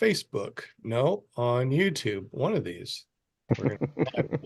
Facebook. No, on YouTube. One of these. We're gonna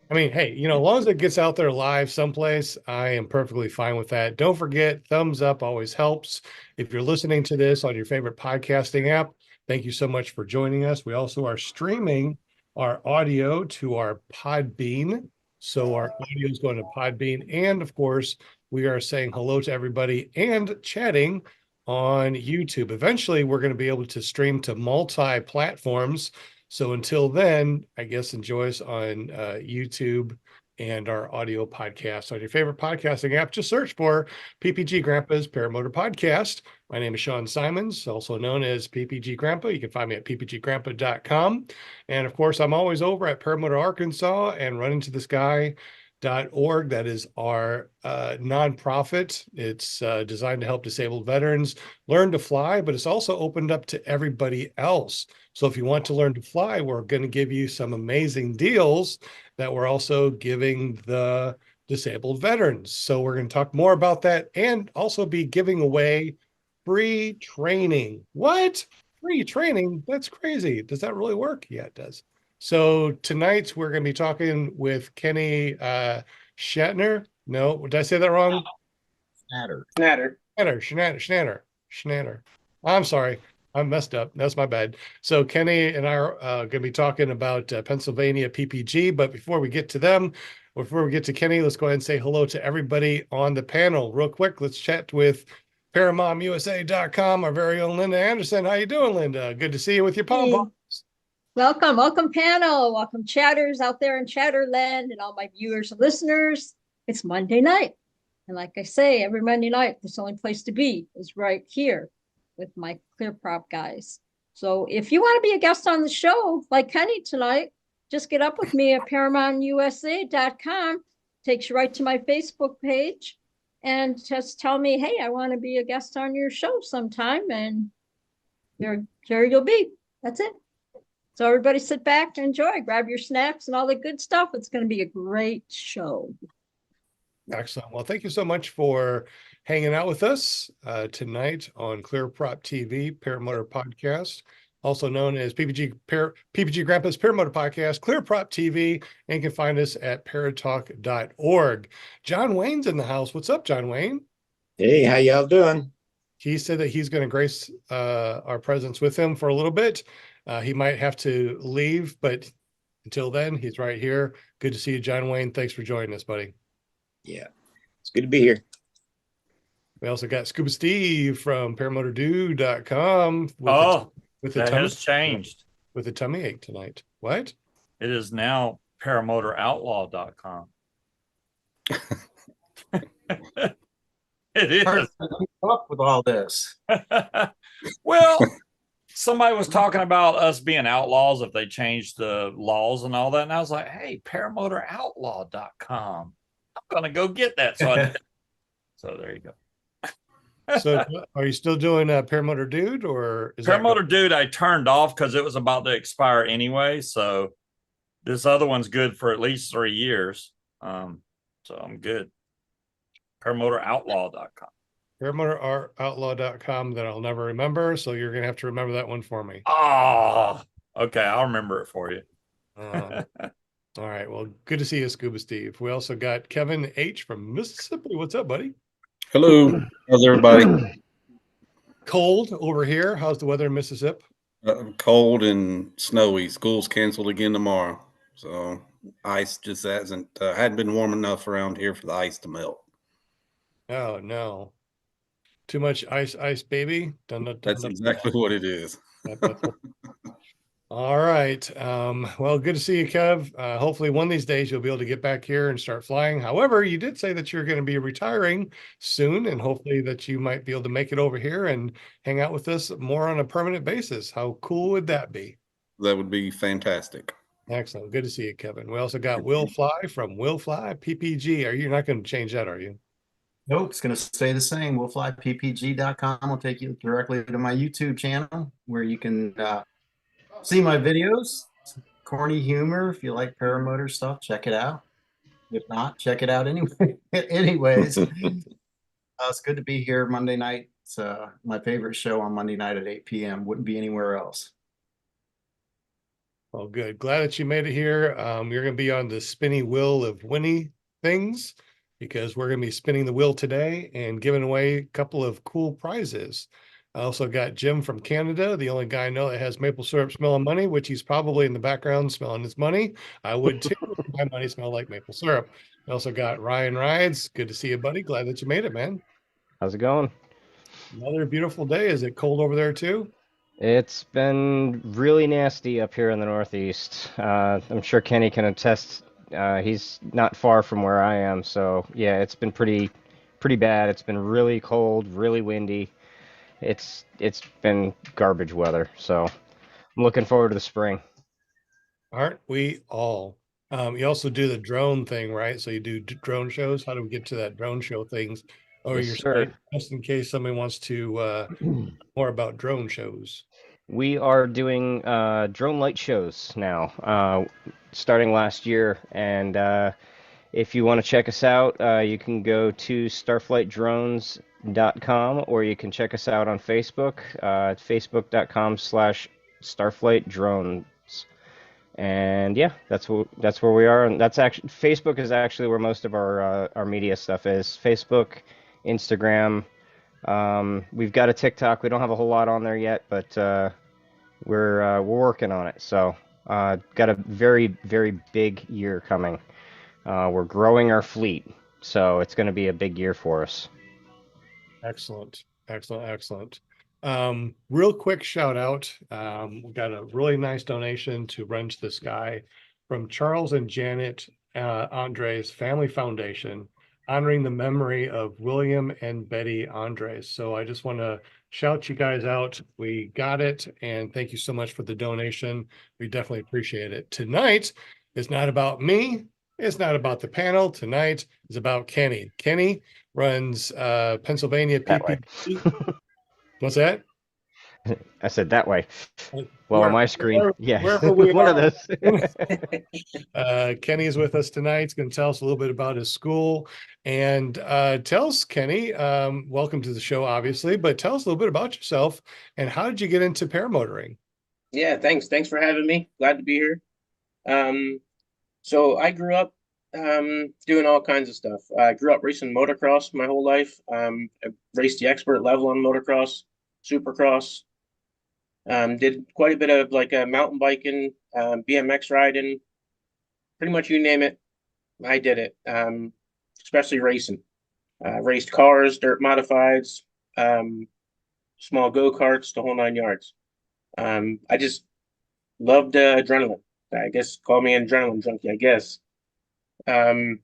I mean, hey, as long as it gets out there live someplace, I am perfectly fine with that. Don't forget, thumbs up always helps. If you're listening to this on your favorite podcasting app, thank you so much for joining us. We also are streaming our audio to our Podbean. So our audio is going to Podbean. And of course, we are saying hello to everybody and chatting on YouTube. Eventually, we're going to be able to stream to multi-platforms. So until then, I guess enjoy us on YouTube and our audio podcast on your favorite podcasting app. Just search for PPG Grandpa's Paramotor Podcast. My name is Sean Symons, also known as PPG Grandpa. You can find me at ppggrandpa.com. And of course, I'm always over at Paramotor Arkansas and Running to the Sky.org. That is our nonprofit. It's designed to help disabled veterans learn to fly, but it's also opened up to everybody else. So if you want to learn to fly, we're going to give you some amazing deals that we're also giving the disabled veterans. So we're going to talk more about that and also be giving away free training. What? Free training? That's crazy. Does that really work? Yeah, it does. So tonight we're going to be talking with Kenny Schnatter. No, did I say that wrong? Schnatter. I'm sorry. I'm messed up. That's my bad. So Kenny and I are going to be talking about Pennsylvania PPG. But before we get to them, before we get to Kenny, let's go ahead and say hello to everybody on the panel. Real quick, let's chat with ParamontUSA.com, our very own Linda Anderson. How you doing, Linda? Good to see you with your pom-poms. Welcome panel. Welcome chatters out there in Chatterland and all my viewers and listeners. It's Monday night. And like I say, every Monday night, the only place to be is right here with my ClearProp guys. So if you want to be a guest on the show, like Kenny tonight, just get up with me at ParamontUSA.com. Takes you right to my Facebook page and just tell me, hey, I want to be a guest on your show sometime. And here you'll be. That's it. So everybody sit back and enjoy. Grab your snacks and all the good stuff. It's going to be a great show. Excellent. Well, thank you so much for hanging out with us tonight on ClearProp TV, Paramotor Podcast, also known as PPG Grandpa's Paramotor Podcast, ClearProp TV, and you can find us at paratalk.org. John Wayne's in the house. What's up, John Wayne? Hey, how y'all doing? He said that he's going to grace our presence with him for a little bit. He might have to leave, but until then, he's right here. Good to see you, John Wayne. Thanks for joining us, buddy. Yeah, it's good to be here. We also got Scuba Steve from ParamotorDude.com. With that has changed. With a tummy ache tonight. What? It is now ParamotorOutlaw.com. It is. Up with all this. Well, somebody was talking about us being outlaws if they changed the laws and all that. And I was like, hey, ParamotorOutlaw.com. I'm going to go get that. So there you go. So are you still doing Paramotor Dude or is Paramotor Dude I turned off because it was about to expire anyway. So this other one's good for at least 3 years. So I'm good. ParamotorOutlaw.com. ParamotorOutlaw.com that I'll never remember. So you're going to have to remember that one for me. Oh, okay. I'll remember it for you. All right. Well, good to see you, Scuba Steve. We also got Kevin H. from Mississippi. What's up, buddy? Hello. How's everybody? Cold over here. How's the weather in Mississippi? Cold and snowy. School's canceled again tomorrow. So ice just hadn't been warm enough around here for the ice to melt. Oh, no. Too much ice, baby. That's exactly what it is. All right. Well, good to see you, Kev. Hopefully one of these days you'll be able to get back here and start flying. However, you did say that you're going to be retiring soon, and hopefully that you might be able to make it over here and hang out with us more on a permanent basis. How cool would that be? That would be fantastic. Excellent. Good to see you, Kevin. We also got Will Fly from Will Fly PPG. You're not going to change that, are you? Nope, it's going to stay the same. WillFlyPPG.com will take you directly to my YouTube channel where you can see my videos. Corny humor. If you like paramotor stuff, check it out. If not, check it out anyway. Anyways, it's good to be here Monday night It's my favorite show on Monday night at 8 p.m. Wouldn't be anywhere else. Well, good. Glad that you made it here. You're going to be on the spinny wheel of Winnie things because we're going to be spinning the wheel today and giving away a couple of cool prizes. I also got Jim from Canada, the only guy I know that has maple syrup smelling money, which he's probably in the background smelling his money. I would too. My money smell like maple syrup. I also got Ryan Rides. Good to see you, buddy. Glad that you made it, man. How's it going? Another beautiful day. Is it cold over there too? It's been really nasty up here in the Northeast. I'm sure Kenny can attest. He's not far from where I am, so yeah, it's been pretty bad. It's been really cold, really windy. It's been garbage weather, so I'm looking forward to the spring. Aren't we all? You also do the drone thing, right? So you do drone shows. How do we get to that drone show things or Yes, your sir. site, just in case somebody wants to more about drone shows? We are doing drone light shows now, starting last year, and if you want to check us out, you can go to starflightdrones.com, or you can check us out on Facebook, facebook.com/starflightdrones. And yeah, that's where we are, and that's actually Facebook is actually where most of our media stuff is. Facebook, Instagram. We've got a TikTok. We don't have a whole lot on there yet, but we're working on it. So got a very, very big year coming. We're growing our fleet, so it's going to be a big year for us. Excellent, excellent, excellent. Real quick shout out. We got a really nice donation to Run to the Sky from Charles and Janet Andres Family Foundation, honoring the memory of William and Betty Andres. So I just want to shout you guys out. We got it, and thank you so much for the donation. We definitely appreciate it. Tonight is not about me. It's not about the panel. Tonight is about Kenny. Kenny runs Pennsylvania That way. PPG. What's that? I said that way. Well, Where- on my screen, yeah, wherever we one of are. those. Kenny is with us tonight. He's going to tell us a little bit about his school and tell us, Kenny, welcome to the show, obviously, but tell us a little bit about yourself and how did you get into paramotoring? Yeah, thanks. Thanks for having me. Glad to be here. So I grew up doing all kinds of stuff. I grew up racing motocross my whole life. I raced the expert level on motocross, supercross. Did quite a bit of like mountain biking, BMX riding, pretty much you name it, I did it. Especially racing. Raced cars, dirt modifieds, small go-karts, the whole 9 yards. I just loved adrenaline. I guess call me an adrenaline junkie, I guess. I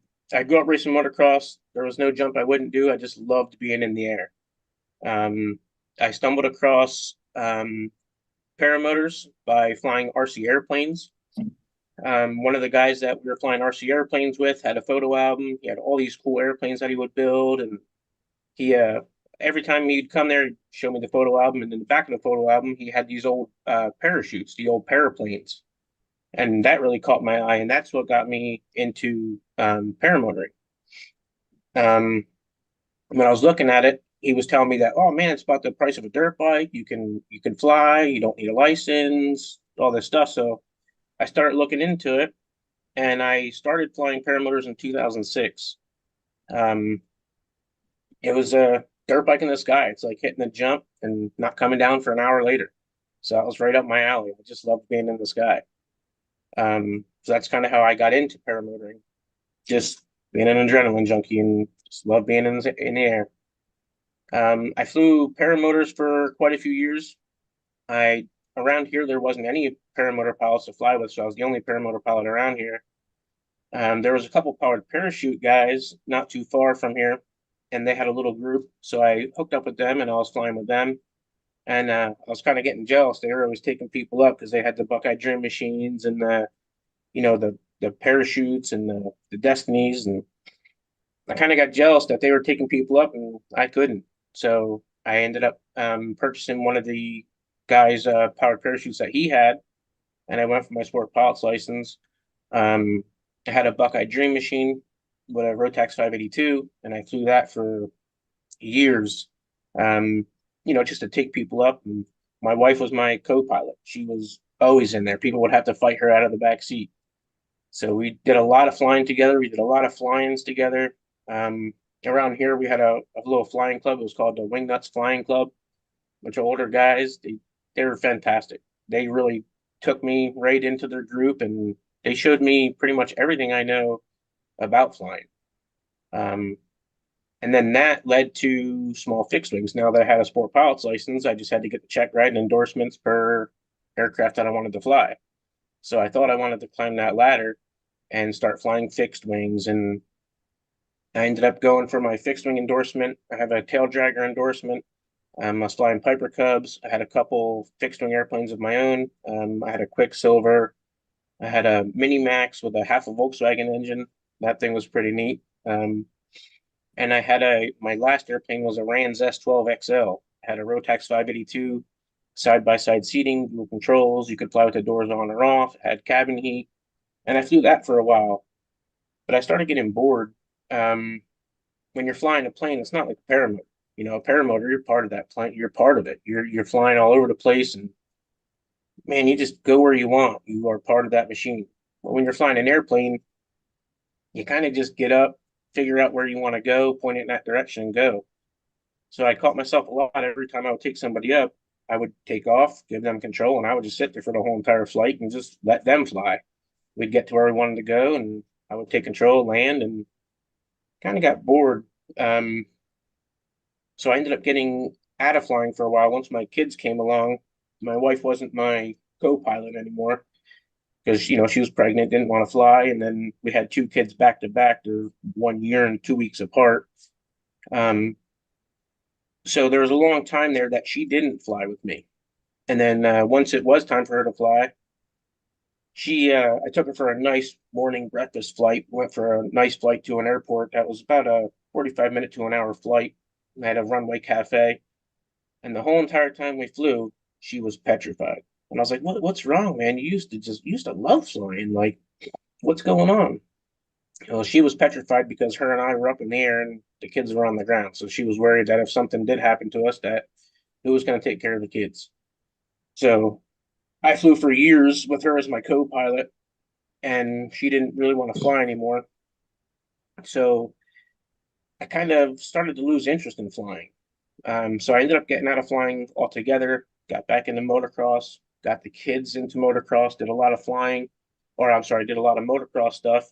grew up racing motocross. There was no jump I wouldn't do. I just loved being in the air. I stumbled across paramotors by flying RC airplanes. One of the guys that we were flying RC airplanes with had a photo album. He had all these cool airplanes that he would build, and he every time he'd come there, he'd show me the photo album, and in the back of the photo album, he had these old parachutes, the old paraplanes, and that really caught my eye, and that's what got me into paramotoring. When I was looking at it, he was telling me that, oh man, it's about the price of a dirt bike. You can fly. You don't need a license. All this stuff. So I started looking into it, and I started flying paramotors in 2006. It was a dirt bike in the sky. It's like hitting a jump and not coming down for an hour later. So that was right up my alley. I just loved being in the sky. So that's kind of how I got into paramotoring. Just being an adrenaline junkie and just love being in the air. I flew paramotors for quite a few years. Around here, there wasn't any paramotor pilots to fly with, so I was the only paramotor pilot around here. There was a couple powered parachute guys not too far from here, and they had a little group, so I hooked up with them, and I was flying with them. And I was kind of getting jealous. They were always taking people up because they had the Buckeye Dream machines and the parachutes and the Destinies, and I kind of got jealous that they were taking people up and I couldn't. So I ended up purchasing one of the guys' powered parachutes that he had, and I went for my sport pilot's license. I had a Buckeye Dream machine with a Rotax 582, and I flew that for years. just to take people up. And my wife was my co-pilot. She was always in there. People would have to fight her out of the back seat. So we did a lot of flying together. We did a lot of fly-ins together. Around here, we had a little flying club. It was called the Wingnuts Flying Club. A bunch of older guys. They were fantastic. They really took me right into their group, and they showed me pretty much everything I know about flying. And then that led to small fixed wings. Now that I had a sport pilot's license, I just had to get the check ride and endorsements per aircraft that I wanted to fly. So I thought I wanted to climb that ladder and start flying fixed wings. And I ended up going for my fixed wing endorsement. I have a tail dragger endorsement. I was flying Piper Cubs. I had a couple fixed wing airplanes of my own. I had a Quicksilver. I had a Mini Max with a half a Volkswagen engine. That thing was pretty neat. And I had my last airplane was a Rans S12 XL. I had a Rotax 582, side-by-side seating, dual controls. You could fly with the doors on or off, had cabin heat. And I flew that for a while. But I started getting bored. When you're flying a plane, it's not like a paramotor. A paramotor, you're part of that plane. You're part of it. You're flying all over the place. And man, you just go where you want. You are part of that machine. But when you're flying an airplane, you kind of just get up, figure out where you want to go, point it in that direction and go. So I caught myself a lot every time I would take somebody up. I would take off, give them control, and I would just sit there for the whole entire flight and just let them fly. We'd get to where we wanted to go, and I would take control, land, and kind of got bored. So I ended up getting out of flying for a while. Once my kids came along, my wife wasn't my co-pilot anymore because she was pregnant, didn't want to fly, and then we had two kids back to back. They're 1 year and 2 weeks apart. So there was a long time there that she didn't fly with me, and then once it was time for her to fly, I took her for a nice morning breakfast flight. Went for a nice flight to an airport that was about a 45-minute to an hour flight. I had a runway cafe, and the whole entire time we flew, she was petrified. And I was like, what's wrong, man? You used to love flying. Like, what's going on? Well, she was petrified because her and I were up in the air and the kids were on the ground. So she was worried that if something did happen to us, that who was going to take care of the kids? So I flew for years with her as my co-pilot, and she didn't really want to fly anymore. So I kind of started to lose interest in flying. So I ended up getting out of flying altogether, got back into motocross, got the kids into motocross, did a lot of flying, did a lot of motocross stuff.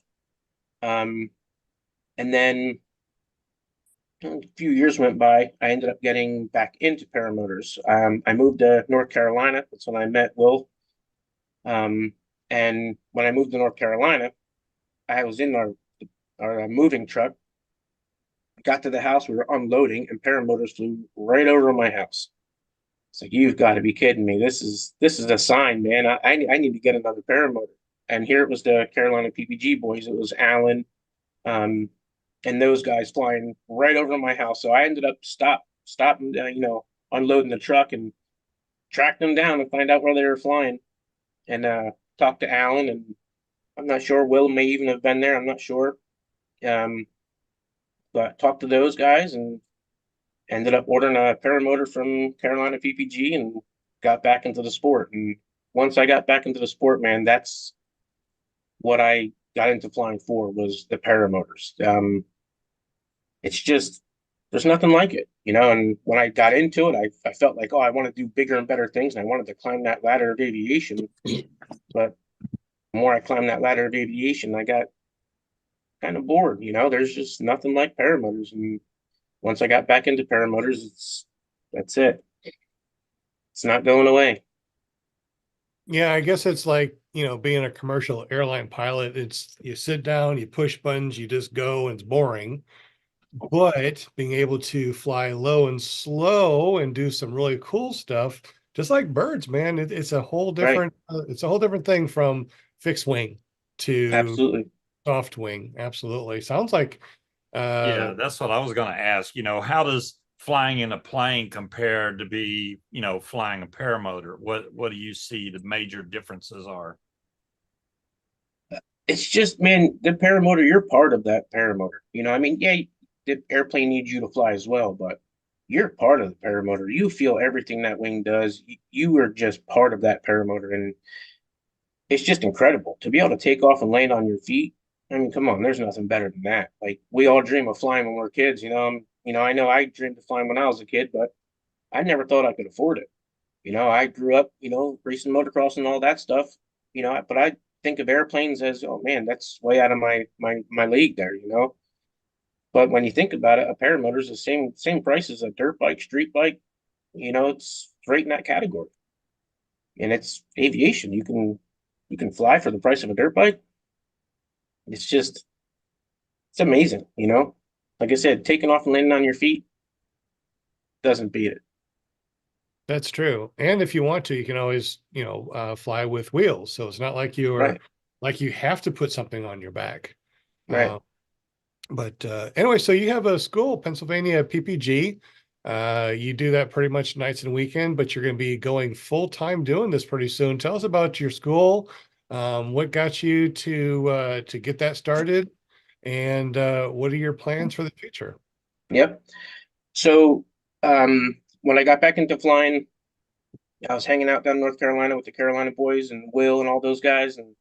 And then a few years went by, I ended up getting back into paramotors. I moved to North Carolina. That's when I met Will. And when I moved to North Carolina, I was in our moving truck. Got to the house, we were unloading, and paramotors flew right over my house. It's like, you've got to be kidding me. This is a sign, man. I need to get another paramotor. And here it was the Carolina PPG boys. It was Alan, and those guys flying right over my house. So I ended up stopping, unloading the truck and track them down and find out where they were flying. And talk to Alan, and I'm not sure. Will may even have been there. I'm not sure. But talked to those guys and ended up ordering a paramotor from Carolina PPG and got back into the sport. And once I got back into the sport, man, that's what I got into flying for, was the paramotors. It's just, there's nothing like it, and when I got into it, I felt like, I want to do bigger and better things, and I wanted to climb that ladder of aviation. But the more I climbed that ladder of aviation, I got kind of bored. There's just nothing like paramotors. And once I got back into paramotors, that's it. It's not going away. Yeah, I guess it's like, being a commercial airline pilot. It's, you sit down, you push buttons, you just go, and it's boring. But being able to fly low and slow and do some really cool stuff, just like birds, man, it's a whole different, it's a whole different thing from fixed wing to Absolutely. soft wing. Absolutely. Sounds like, Yeah, that's what I was going to ask. How does flying in a plane compare to be, flying a paramotor? What do you see the major differences are? It's just, man, the paramotor, you're part of that paramotor. Yeah, the airplane needs you to fly as well, but you're part of the paramotor. You feel everything that wing does. You are just part of that paramotor, and it's just incredible to be able to take off and land on your feet. I mean, come on, there's nothing better than that. Like we all dream of flying when we're kids, you know. I know I dreamed of flying when I was a kid, but I never thought I could afford it. I grew up, racing motocross and all that stuff, but I think of airplanes as, oh man, that's way out of my league there, But when you think about it, a paramotor is the same price as a dirt bike, street bike. It's right in that category. And it's aviation. You can fly for the price of a dirt bike. It's amazing, Like I said, taking off and landing on your feet doesn't beat it. That's true. And if you want to, you can always, fly with wheels. So it's not like you are Right. like you have to put something on your back. Right. But anyway, so you have a school, Pennsylvania PPG. You do that pretty much nights and weekend, but you're going to be going full time doing this pretty soon. Tell us about your school. What got you to get that started, and what are your plans for the future? Yep. So when I got back into flying, I was hanging out down in North Carolina with the Carolina boys and Will and all those guys, and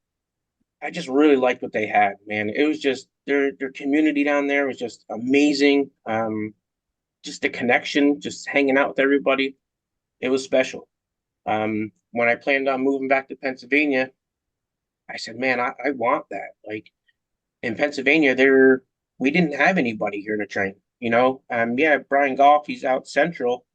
I just really liked what they had, man. It was just their community down there was just amazing. Just the connection, just hanging out with everybody, it was special. When I planned on moving back to Pennsylvania, I said, man, I want that. Like in Pennsylvania, we didn't have anybody here to train, Yeah, Brian Goff, he's out central,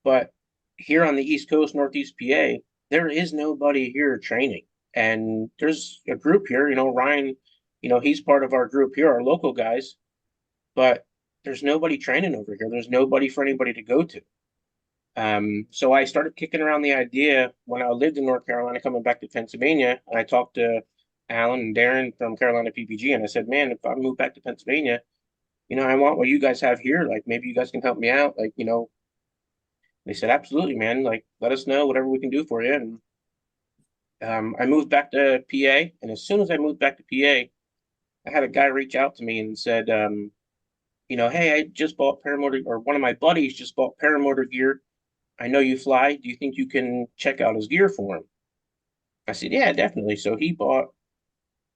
but here on the East Coast, Northeast PA, there is nobody here training. And there's a group here, Ryan, he's part of our group here, our local guys, but there's nobody training over here. There's nobody for anybody to go to. So I started kicking around the idea when I lived in North Carolina, coming back to Pennsylvania, and I talked to Alan and Darren from Carolina PPG, and I said, man, if I move back to Pennsylvania, I want what you guys have here. Like maybe you guys can help me out. Like, they said, absolutely, man. Like, let us know whatever we can do for you. And I moved back to PA. And as soon as I moved back to PA, I had a guy reach out to me and said, hey, I just bought paramotor, or one of my buddies just bought paramotor gear. I know you fly. Do you think you can check out his gear for him? I said, yeah, definitely. So he bought,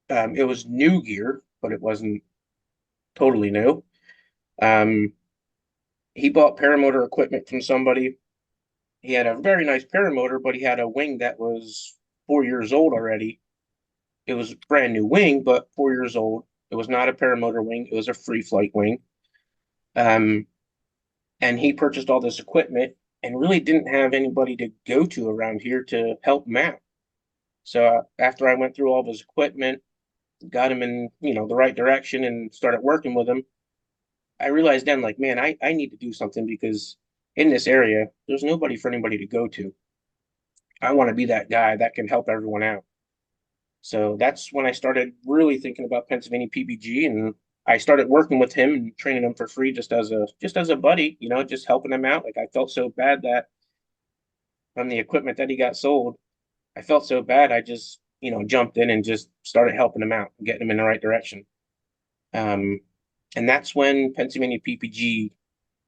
it was new gear, but it wasn't totally new. He bought paramotor equipment from somebody. He had a very nice paramotor, but he had a wing that was 4 years old already. It was a brand new wing, but 4 years old. It was not a paramotor wing. It was a free flight wing. And he purchased all this equipment and really didn't have anybody to go to around here to help him out. So after I went through all of his equipment, got him in, the right direction and started working with him, I realized then, like, man, I need to do something because in this area, there's nobody for anybody to go to. I want to be that guy that can help everyone out. So that's when I started really thinking about Pennsylvania PPG, and I started working with him and training him for free just as a buddy, just helping him out. Like I felt so bad that on the equipment that he got sold, I felt so bad. I just, jumped in and just started helping him out, getting him in the right direction. And that's when Pennsylvania PPG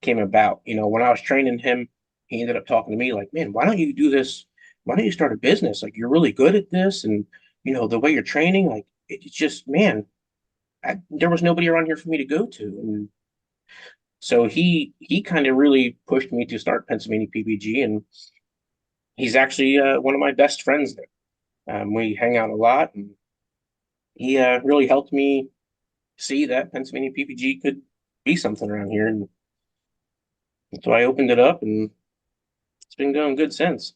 came about. When I was training him, he ended up talking to me like, man, why don't you do this? Why don't you start a business? Like, you're really good at this. And, the way you're training, like, it's just, man, there was nobody around here for me to go to. And so he kind of really pushed me to start Pennsylvania PPG. And he's actually one of my best friends there. We hang out a lot, and he really helped me see that Pennsylvania PPG could be something around here. And so I opened it up, and it's been going good since.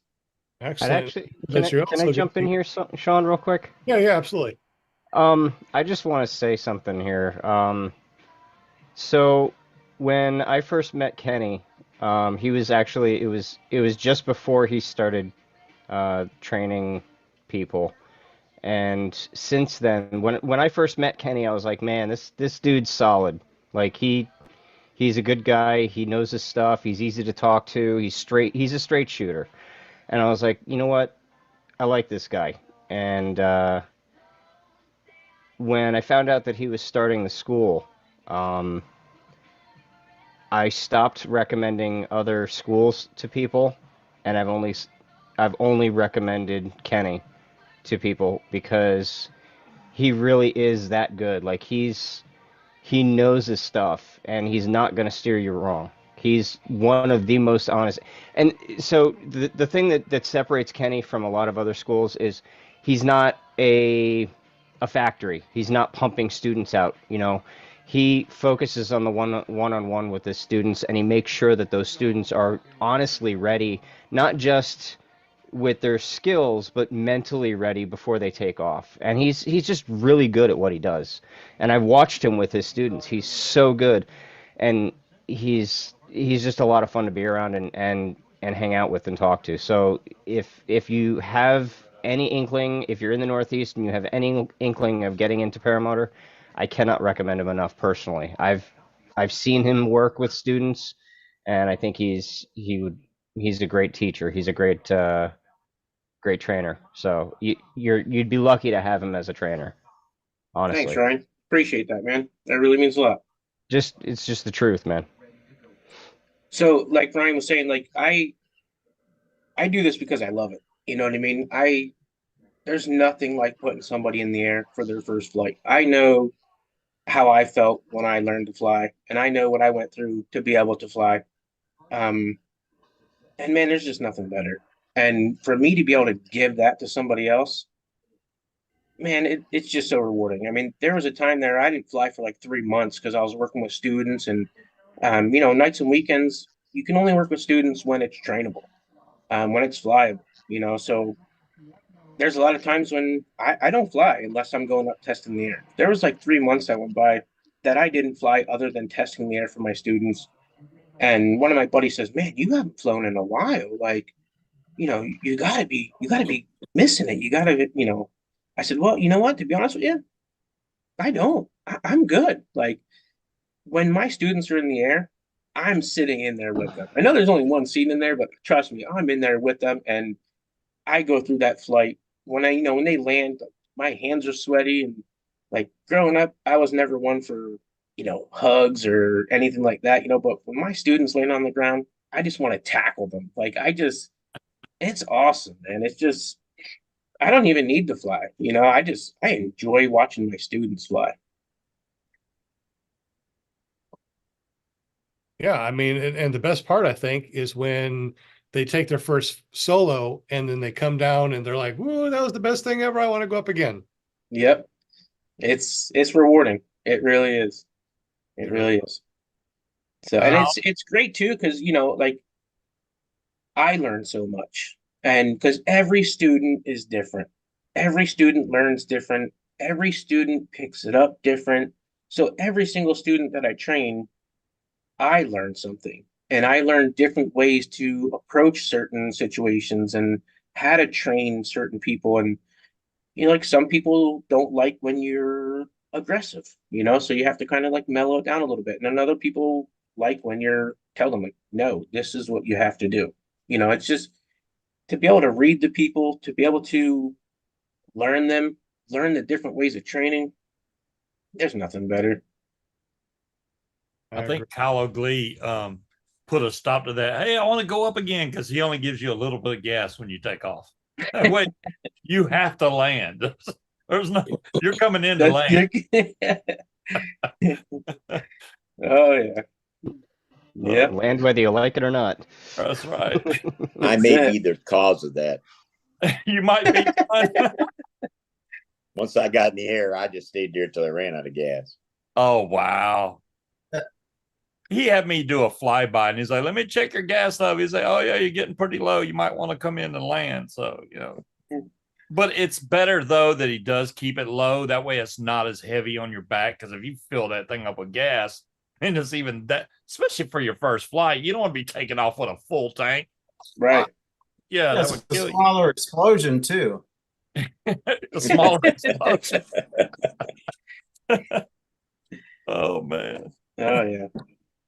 I'd Excellent. actually But you're can I also jump in gonna- here, Sean, real quick? Yeah, absolutely. I just want to say something here. So when I first met Kenny, he was actually it was just before he started training people. And since then, when I first met Kenny, I was like, man, this dude's solid. Like he's a good guy. He knows his stuff. He's easy to talk to. He's a straight shooter. And I was like, you know what? I like this guy. And when I found out that he was starting the school, I stopped recommending other schools to people, and I've only recommended Kenny to people because he really is that good. Like he knows his stuff, and he's not going to steer you wrong. He's one of the most honest. And so the thing that separates Kenny from a lot of other schools is he's not a factory. He's not pumping students out, you know. He focuses on the one-on-one with his students, and he makes sure that those students are honestly ready, not just with their skills, but mentally ready before they take off. And he's just really good at what he does. And I've watched him with his students. He's so good, and he's just a lot of fun to be around and hang out with and talk to. So if you have any inkling, if you're in the Northeast and you have any inkling of getting into paramotor, I cannot recommend him enough personally. I've seen him work with students, and I think he's a great teacher. He's a great trainer. So you'd be lucky to have him as a trainer. Honestly. Thanks, Ryan. Appreciate that, man. That really means a lot. It's just the truth, man. So, like Ryan was saying, like I do this because I love it. You know what I mean? There's nothing like putting somebody in the air for their first flight. I know how I felt when I learned to fly, and I know what I went through to be able to fly. And man, there's just nothing better. And for me to be able to give that to somebody else, man, it's just so rewarding. I mean, there was a time there I didn't fly for like 3 months because I was working with students, and you know, nights and weekends, you can only work with students when it's trainable, when it's flyable, you know. So there's a lot of times when I don't fly unless I'm going up testing the air. There was like 3 months that went by that I didn't fly other than testing the air for my students. And one of my buddies says, "Man, you haven't flown in a while. Like, you know, you gotta be missing it. You gotta, you know." I said, "Well, you know what? To be honest with you, I don't. I'm good. Like, when my students are in the air, I'm sitting in there with them. I know there's only one seat in there, but trust me, I'm in there with them, and I go through that flight. When when they land, my hands are sweaty, and like growing up, I was never one for, hugs or anything like that, but when my students land on the ground, I just want to tackle them. Like, it's awesome, man. It's just, I don't even need to fly. I enjoy watching my students fly. Yeah, I mean, and the best part, I think, is when they take their first solo and then they come down and they're like, "Whoa, that was the best thing ever. I want to go up again." Yep. It's rewarding. It really is. It really is. So, and it's great too, because, like, I learn so much, and because every student is different. Every student learns different. Every student picks it up different. So every single student that I train, I learn something, and I learn different ways to approach certain situations and how to train certain people. And, like, some people don't like when you're aggressive, so you have to kind of like mellow it down a little bit. And then other people like when you're tell them, like, no, this is what you have to do. It's just to be able to read the people, to be able to learn them, learn the different ways of training. There's nothing better. I think Kyle O'Glee put a stop to that. Hey, I want to go up again, because he only gives you a little bit of gas when you take off. Wait, you have to land. There's no, you're coming in to land. Oh, yeah. Yeah. Land whether you like it or not. That's right. I may be the cause of that. You might be. Once I got in the air, I just stayed there till I ran out of gas. Oh, wow. He had me do a flyby, and he's like, "Let me check your gas level." He's like, "Oh yeah, you're getting pretty low. You might want to come in and land." So, but it's better though that he does keep it low. That way it's not as heavy on your back. Because if you fill that thing up with gas, and it's even that, especially for your first flight, you don't want to be taking off with a full tank. Right. Yeah. That's That would a kill smaller explosion too. A smaller explosion. Oh man. Oh yeah.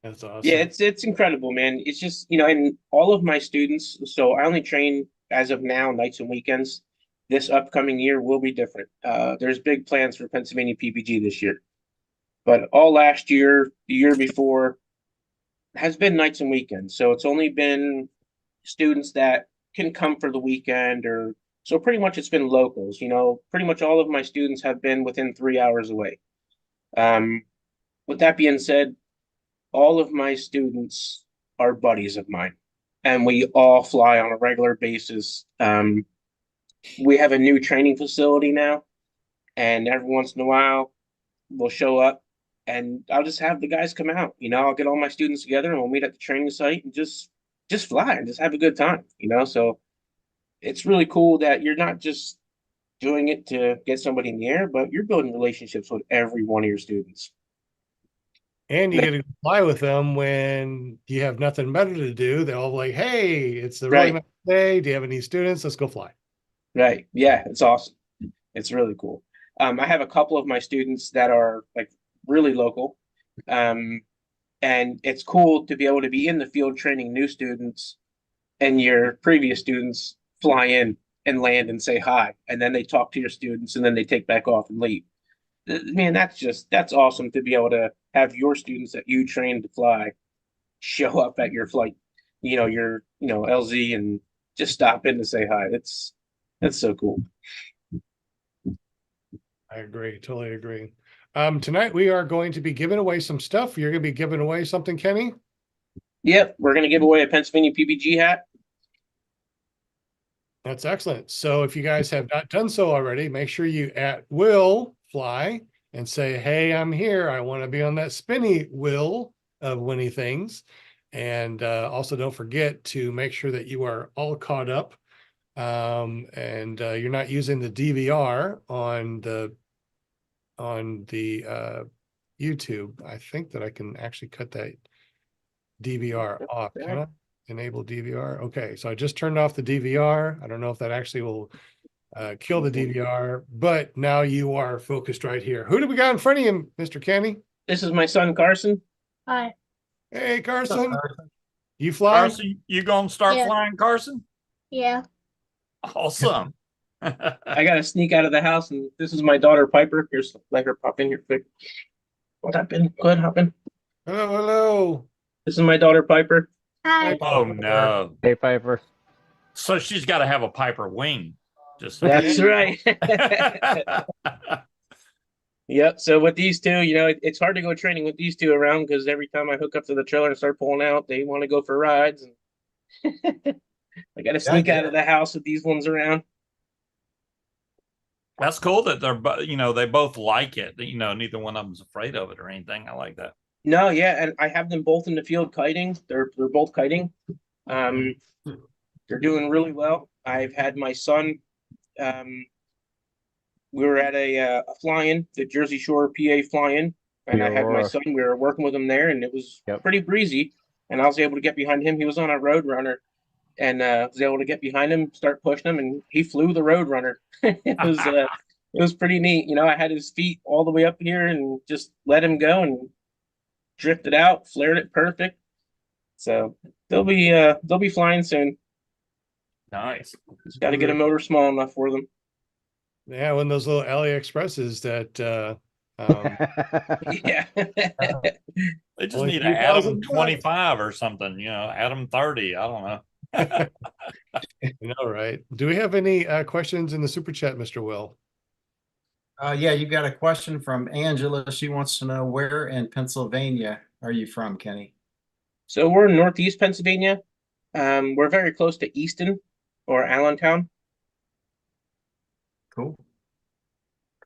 That's awesome. Yeah, it's incredible, man. It's just, and all of my students, so I only train as of now nights and weekends. This upcoming year will be different. There's big plans for Pennsylvania PPG this year. But all last year, the year before, has been nights and weekends. So it's only been students that can come for the weekend, or so pretty much it's been locals. Pretty much all of my students have been within 3 hours away. With that being said, all of my students are buddies of mine, and we all fly on a regular basis. We have a new training facility now, and every once in a while we'll show up, and I'll just have the guys come out. I'll get all my students together and we'll meet at the training site and just fly and just have a good time. So it's really cool that you're not just doing it to get somebody in the air, but you're building relationships with every one of your students. And you get to fly with them when you have nothing better to do. They're all like, hey, it's the really nice day. Do you have any students? Let's go fly. Right. Yeah, it's awesome. It's really cool. I have a couple of my students that are like really local. And it's cool to be able to be in the field training new students, and your previous students fly in and land and say hi. And then they talk to your students, and then they take back off and leave. Man, that's awesome to be able to have your students that you train to fly show up at your flight, your LZ, and just stop in to say hi. That's so cool. I agree. Totally agree. Tonight we are going to be giving away some stuff. You're going to be giving away something, Kenny? Yep, we're going to give away a Pennsylvania PPG hat. That's excellent. So if you guys have not done so already, make sure you @Will Fly and say, hey, I'm here. I want to be on that spinny wheel of winning things. And also don't forget to make sure that you are all caught up, and you're not using the DVR on the YouTube. I think that I can actually cut that DVR off. Can I enable DVR? Okay, so I just turned off the DVR. I don't know if that actually will kill the DVR, but now you are focused right here. Who do we got in front of you, Mr. Kenny? This is my son, Carson. Hi. Hey, Carson. You fly? Carson, you gonna start flying, Carson? Yeah. Awesome. I gotta sneak out of the house, and this is my daughter, Piper. Here's, let her pop in here quick. What happened? Go ahead, hop in. Hello, hello. This is my daughter, Piper. Hi. Oh no. Hey, Piper. So she's got to have a Piper wing. That's right. Yep. So with these two, it's hard to go training with these two around, because every time I hook up to the trailer and start pulling out, they want to go for rides, and I got to sneak out of the house with these ones around. That's cool that they both like it. Neither one of them's afraid of it or anything. I like that. No, yeah, and I have them both in the field kiting. They're both kiting. They're doing really well. I've had my son. We were at a fly-in, the Jersey Shore, PA fly-in, and I had my son. We were working with him there, and it was pretty breezy. And I was able to get behind him. He was on a road runner, and was able to get behind him, start pushing him, and he flew the road runner. It was pretty neat. I had his feet all the way up here and just let him go and drifted out, flared it perfect. So they'll be flying soon. Nice. Just got to get a motor small enough for them. Yeah, one of those little AliExpresses that Yeah. They just need to add them 25 or something, add them 30. I don't know. You know, right? Do we have any questions in the super chat, Mr. Will? Yeah, you got a question from Angela. She wants to know, where in Pennsylvania are you from, Kenny? So we're in Northeast Pennsylvania. We're very close to Easton or Allentown. Cool.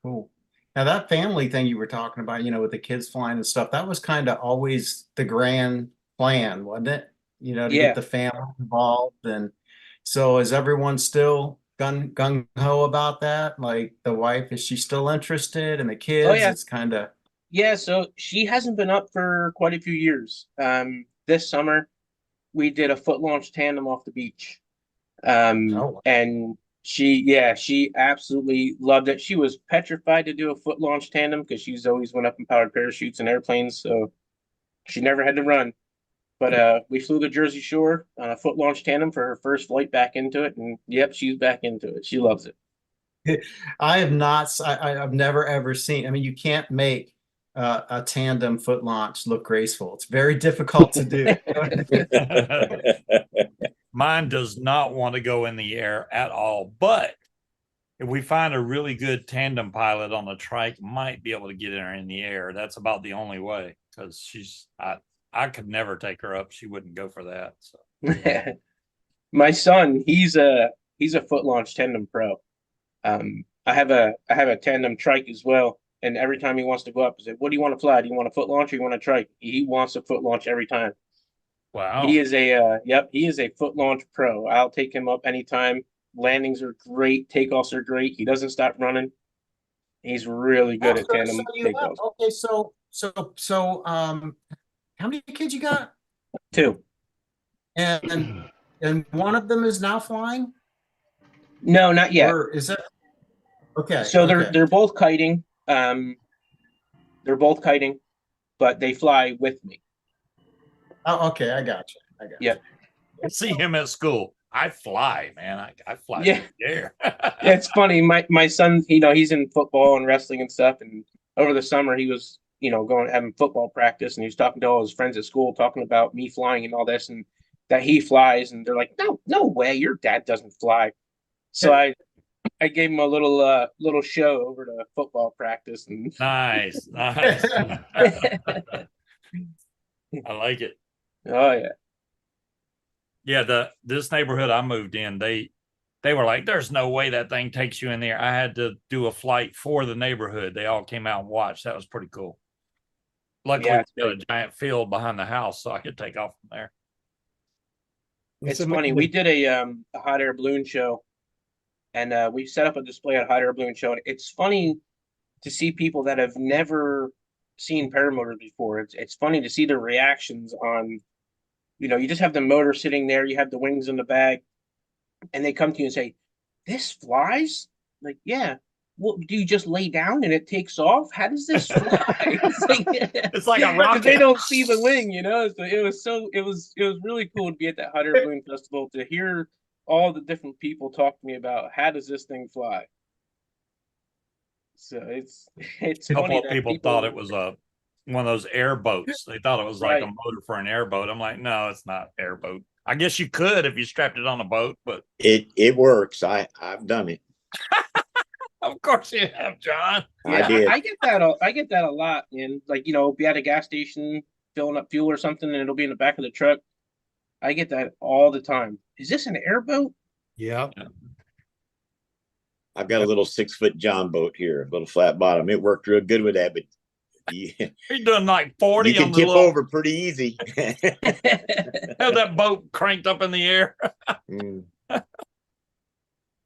Cool. Now that family thing you were talking about, with the kids flying and stuff, that was kind of always the grand plan, wasn't it? To get the family involved. And so is everyone still gung-ho about that? Like the wife, is she still interested? And the kids, it's kind of... Yeah, so she hasn't been up for quite a few years. This summer, we did a foot launch tandem off the beach. And she absolutely loved it. She was petrified to do a foot launch tandem because she's always went up in powered parachutes and airplanes, so she never had to run. But we flew the Jersey Shore on a foot launch tandem for her first flight back into it, and yep, she's back into it. She loves it. I've never ever seen. I mean, you can't make a tandem foot launch look graceful. It's very difficult to do. Mine does not want to go in the air at all. But if we find a really good tandem pilot on the trike, might be able to get her in the air. That's about the only way, because I could never take her up. She wouldn't go for that. So My son, he's a foot launch tandem pro. I have a tandem trike as well, and every time he wants to go up, I say, "What do you want to fly? Do you want a foot launch or you want a trike?" He wants a foot launch every time. wow. He is he is a foot launch pro. I'll take him up anytime. Landings are great, takeoffs are great. He doesn't stop running. He's really good at tandem takeoffs. Okay, so how many kids you got? 2. And one of them is now flying? No, not yet. Or is that okay? So okay. they're both kiting. They're both kiting, but they fly with me. Oh, okay, I got you. Yeah. See him at school. I fly, man. I fly Yeah. through the air. Yeah, it's funny. My son, he's in football and wrestling and stuff. And over the summer, he was, going having football practice, and he was talking to all his friends at school, talking about me flying and all this, and that he flies. And they're like, "No way, your dad doesn't fly." So I gave him a little show over to football practice, and Nice. I like it. oh yeah. Yeah, this neighborhood I moved in, they were like, "There's no way that thing takes you in there." I had to do a flight for the neighborhood. They all came out and watched. That was pretty cool. Luckily, Yeah, we got a giant field behind the house, so I could take off from there. It's funny. We did a hot air balloon show, and we set up a display at a hot air balloon show. And it's funny to see people that have never seen paramotors before. It's funny to see their reactions on, you just have the motor sitting there, you have the wings in the bag, and they come to you and say, "This flies?" Like, yeah. Well, do you just lay down and it takes off? How does this fly? It's like a rocket. They don't see the wing, So it was really cool to be at that hot air balloon festival to hear all the different people talk to me about how does this thing fly. So it's A couple funny of that people thought it was one of those airboats. They thought it was like a Right. motor for an airboat. I'm like, no, it's not airboat. I guess you could if you strapped it on a boat, but It works. I've done it. of course you have, John. I Yeah, did. I get that. I get that a lot. And be at a gas station filling up fuel or something, and it'll be in the back of the truck. I get that all the time. Is this an airboat? Yeah. I've got a little 6-foot John boat here, a little flat bottom. It worked real good with that, but you He's doing like 40 can on the tip little, over pretty easy. have that boat cranked up in the air. Mm.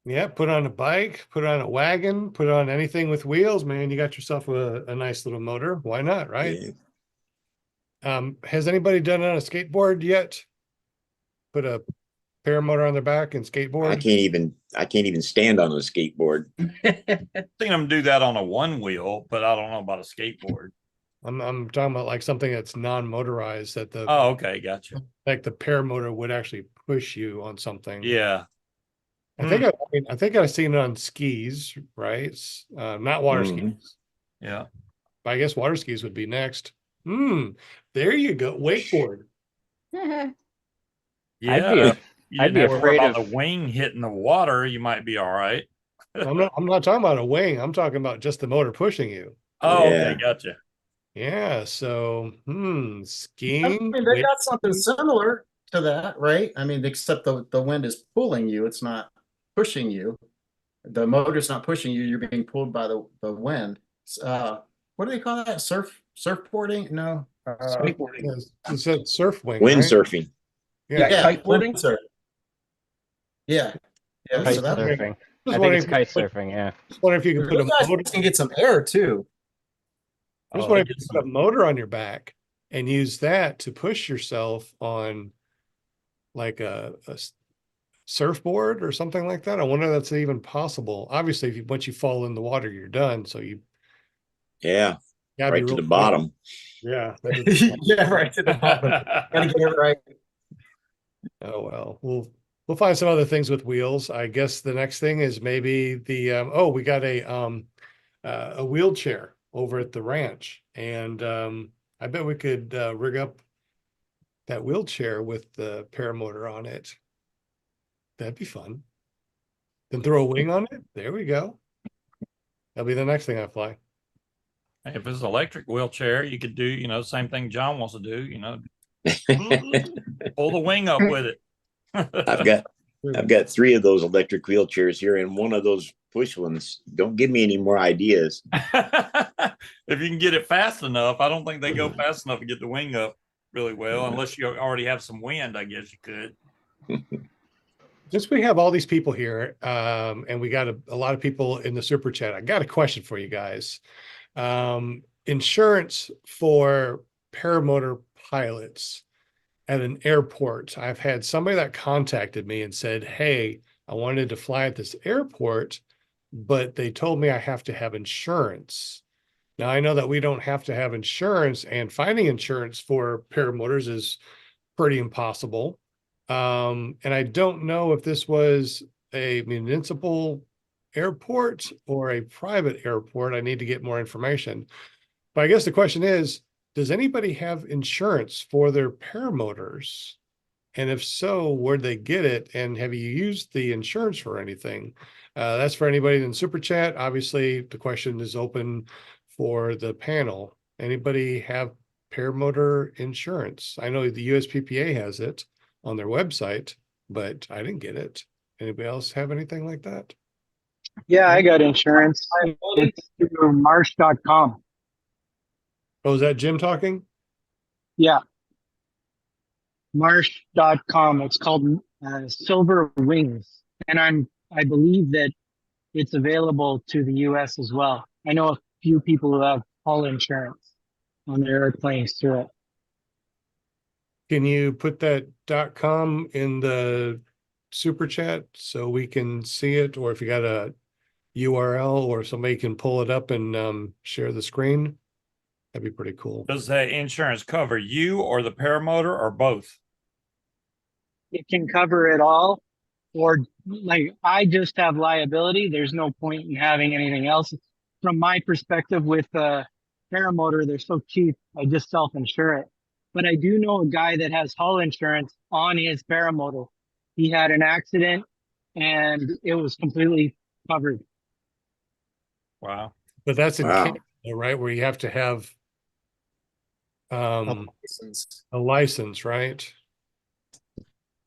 Yeah. Put on a bike, put on a wagon, put on anything with wheels, man. You got yourself a nice little motor. Why not? Right. Yeah. Has anybody done it on a skateboard yet? Put a paramotor on their back and skateboard? I can't even stand on a skateboard. Seen them do that on a one wheel, but I don't know about a skateboard. I'm talking about like something that's non-motorized that Oh, okay, gotcha. like the paramotor would actually push you on something. Yeah. I think I've seen it on skis, right? Not water Mhm. skis. Yeah. I guess water skis would be next. There you go. Wakeboard. Yeah. I'd be have to worry afraid about of- the wing hitting the water. You might be all right. I'm not talking about a wing. I'm talking about just the motor pushing you. Oh, Yeah. okay, gotcha. Yeah. So, I skiing. mean, they got something similar to that, right? I mean, except the wind is pulling you, it's not pushing you. The motor's not pushing you, you're being pulled by the wind. What do they call that? Surfboarding? No. Skateboarding. You said surf wing. right? Windsurfing. Yeah. Kiteboarding? windsurf. Yeah. Yeah. Kite So that surfing. Just I think wondering it's if kite you could surfing. Yeah. Just wondering if you could put those a guys motor. can get some air too. Just Oh, wondering they if you get could put a motor on your back and use that to push yourself on like a surfboard or something like that. I wonder if that's even possible. Obviously, once you fall in the water, you're done. So you Yeah. gotta Right be to real the quick. bottom. Yeah. Yeah, right to the bottom. Gotta get it right. Oh well, we'll find some other things with wheels. I guess the next thing is maybe the we got a wheelchair. over at the ranch. And I bet we could rig up that wheelchair with the paramotor on it. That'd be fun. Then throw a wing on it. There we go. That'll be the next thing I fly. If it's an electric wheelchair, you could do, you know, same thing John wants to do, you know, pull the wing up with it. I've got 3 of those electric wheelchairs here and one of those push ones. Don't give me any more ideas. If you can get it fast enough, I don't think they go fast enough to get the wing up really well, unless you already have some wind, I guess you could. Since we have all these people here, and we got a lot of people in the super chat, I got a question for you guys. Insurance for paramotor pilots at an airport. I've had somebody that contacted me and said, hey, I wanted to fly at this airport, but they told me I have to have insurance. Now, I know that we don't have to have insurance, and finding insurance for paramotors is pretty impossible. And I don't know if this was a municipal airport or a private airport. I need to get more information. But I guess the question is, does anybody have insurance for their paramotors? And if so, where'd they get it? And have you used the insurance for anything? That's for anybody in super chat. Obviously, the question is open for the panel. Anybody have paramotor insurance? I know the USPPA has it on their website, but I didn't get it. Anybody else have anything like that? Yeah, I got insurance. It's through marsh.com. Oh, is that Jim talking? Yeah. Marsh.com. It's called Silver Wings. And I believe that it's available to the US as well. I know a few people who have hull insurance on their airplanes through it. Can you put that .com in the super chat so we can see it? Or if you got a URL or somebody can pull it up and share the screen, that'd be pretty cool. Does that insurance cover you or the paramotor or both? It can cover it all, or like I just have liability. There's no point in having anything else. From my perspective with paramotor, they're so cheap. I just self-insure it. But I do know a guy that has hull insurance on his paramotor. He had an accident and it was completely covered. Wow. But that's in Wow. Canada, right? Where you have to have a license, right?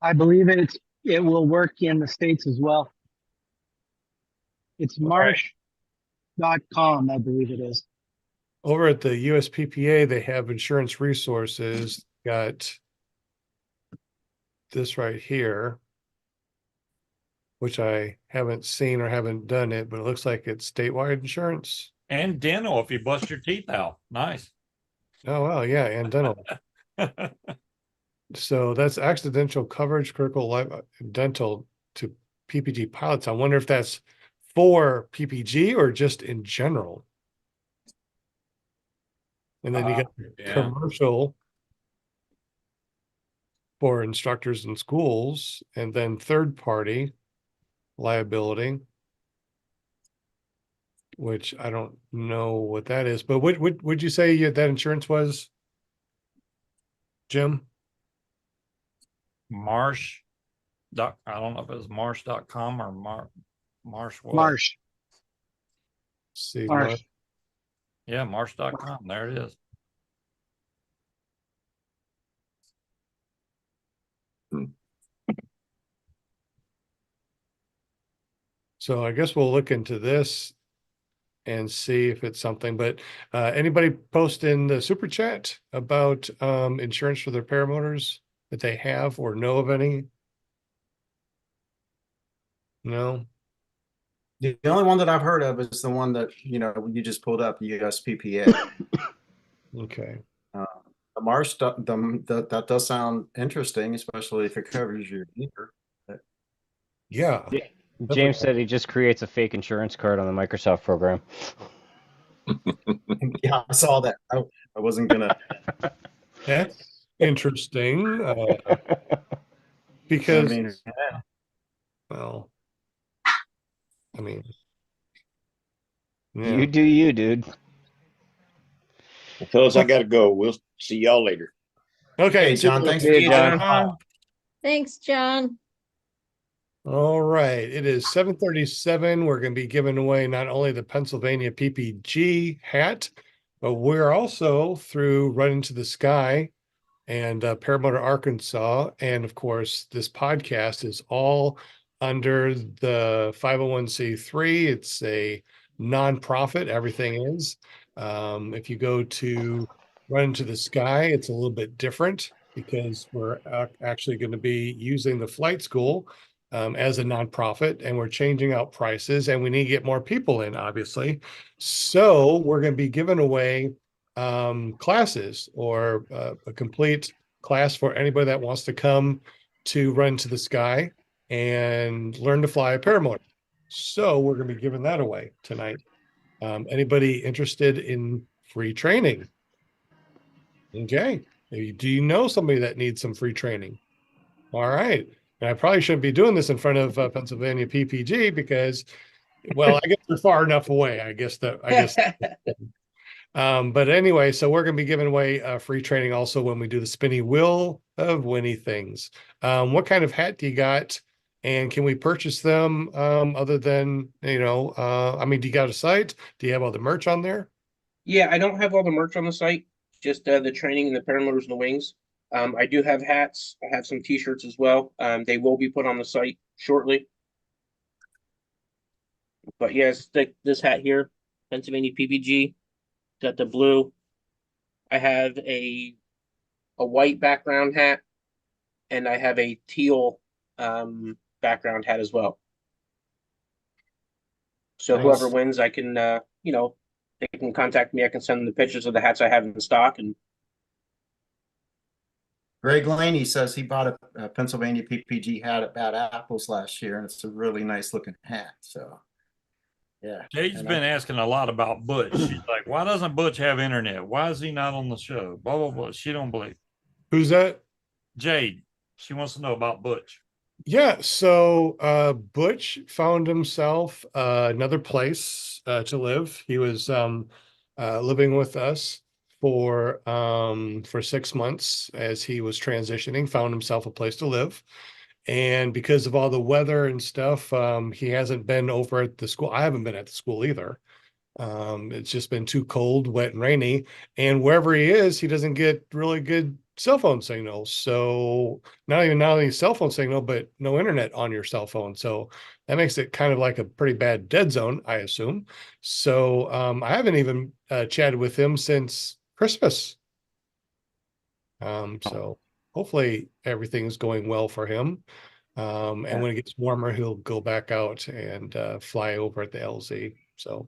I believe it will work in the States as well. It's marsh.com, I believe it is. Over at the USPPA, they have insurance resources. Got this right here, which I haven't seen or haven't done it, but it looks like it's statewide insurance. And dental if you bust your teeth out. Nice. Oh, well, yeah, and dental. So that's accidental coverage, critical life dental to PPG pilots. I wonder if that's for PPG or just in general. And then you got commercial for instructors in schools, and then third party liability, which I don't know what that is. But what would you say that insurance was, Jim? Marsh. I don't know if it was marsh.com or Marsh. What? Marsh. See, Marsh. Yeah, marsh.com. There it is. So I guess we'll look into this and see if it's something. But anybody post in the super chat about insurance for their paramotors that they have or know of any? No. The only one that I've heard of is the one that you just pulled up, USPPA. Okay. The Marsh, that does sound interesting, especially if it covers your gear. Yeah. James said he just creates a fake insurance card on the Microsoft program. Yeah, I saw that. I wasn't gonna. That's interesting. Because, well, I mean, yeah. You do you, dude. Well, fellas, I got to go. We'll see y'all later. Okay, Hey, John, super. thanks See for you, calling. John. Thanks, John. All right, it is 7:37. We're going to be giving away not only the Pennsylvania PPG hat, but we're also through Run Into the Sky and Paramotor Arkansas. And of course, this podcast is all under the 501c3. It's a nonprofit, everything is. If you go to Run Into the Sky, it's a little bit different because we're actually going to be using the flight school as a nonprofit, and we're changing out prices, and we need to get more people in, obviously. So we're going to be giving away classes or a complete class for anybody that wants to come to Run to the Sky and learn to fly a paramotor. So we're going to be giving that away tonight. Anybody interested in free training? Okay. Do you know somebody that needs some free training? All right. And I probably shouldn't be doing this in front of Pennsylvania PPG because, well, I guess they're far enough away. I guess. But anyway, so we're going to be giving away free training also when we do the spinny wheel of Winnie things. What kind of hat do you got? And can we purchase them other than, I mean, do you got a site? Do you have all the merch on there? Yeah, I don't have all the merch on the site, just the training and the paramotors and the wings. I do have hats. I have some t-shirts as well. They will be put on the site shortly. But yes, this hat here, Pennsylvania PPG, got the blue. I have a white background hat, and I have a teal background hat as well. So Nice. whoever wins, I can they can contact me. I can send them the pictures of the hats I have in stock. And Greg Laney says he bought a Pennsylvania PPG hat at Bad Apples last year, and it's a really nice looking hat. So, yeah. Jade's And been asking a lot about Butch. She's like, why doesn't Butch have internet? Why is he not on the show? Blah, blah, blah. She don't believe. Who's that? Jade. She wants to know about Butch. Yeah, so Butch found himself another place to live. He was living with us for 6 months as he was transitioning, found himself a place to live. And because of all the weather and stuff, he hasn't been over at the school. I haven't been at the school either. It's just been too cold, wet, and rainy. And wherever he is, he doesn't get really good cell phone signal. So not only cell phone signal, but no internet on your cell phone. So that makes it kind of like a pretty bad dead zone, I assume. So I haven't even chatted with him since Christmas. So hopefully everything's going well for him. And when it gets warmer, he'll go back out and fly over at the LZ. So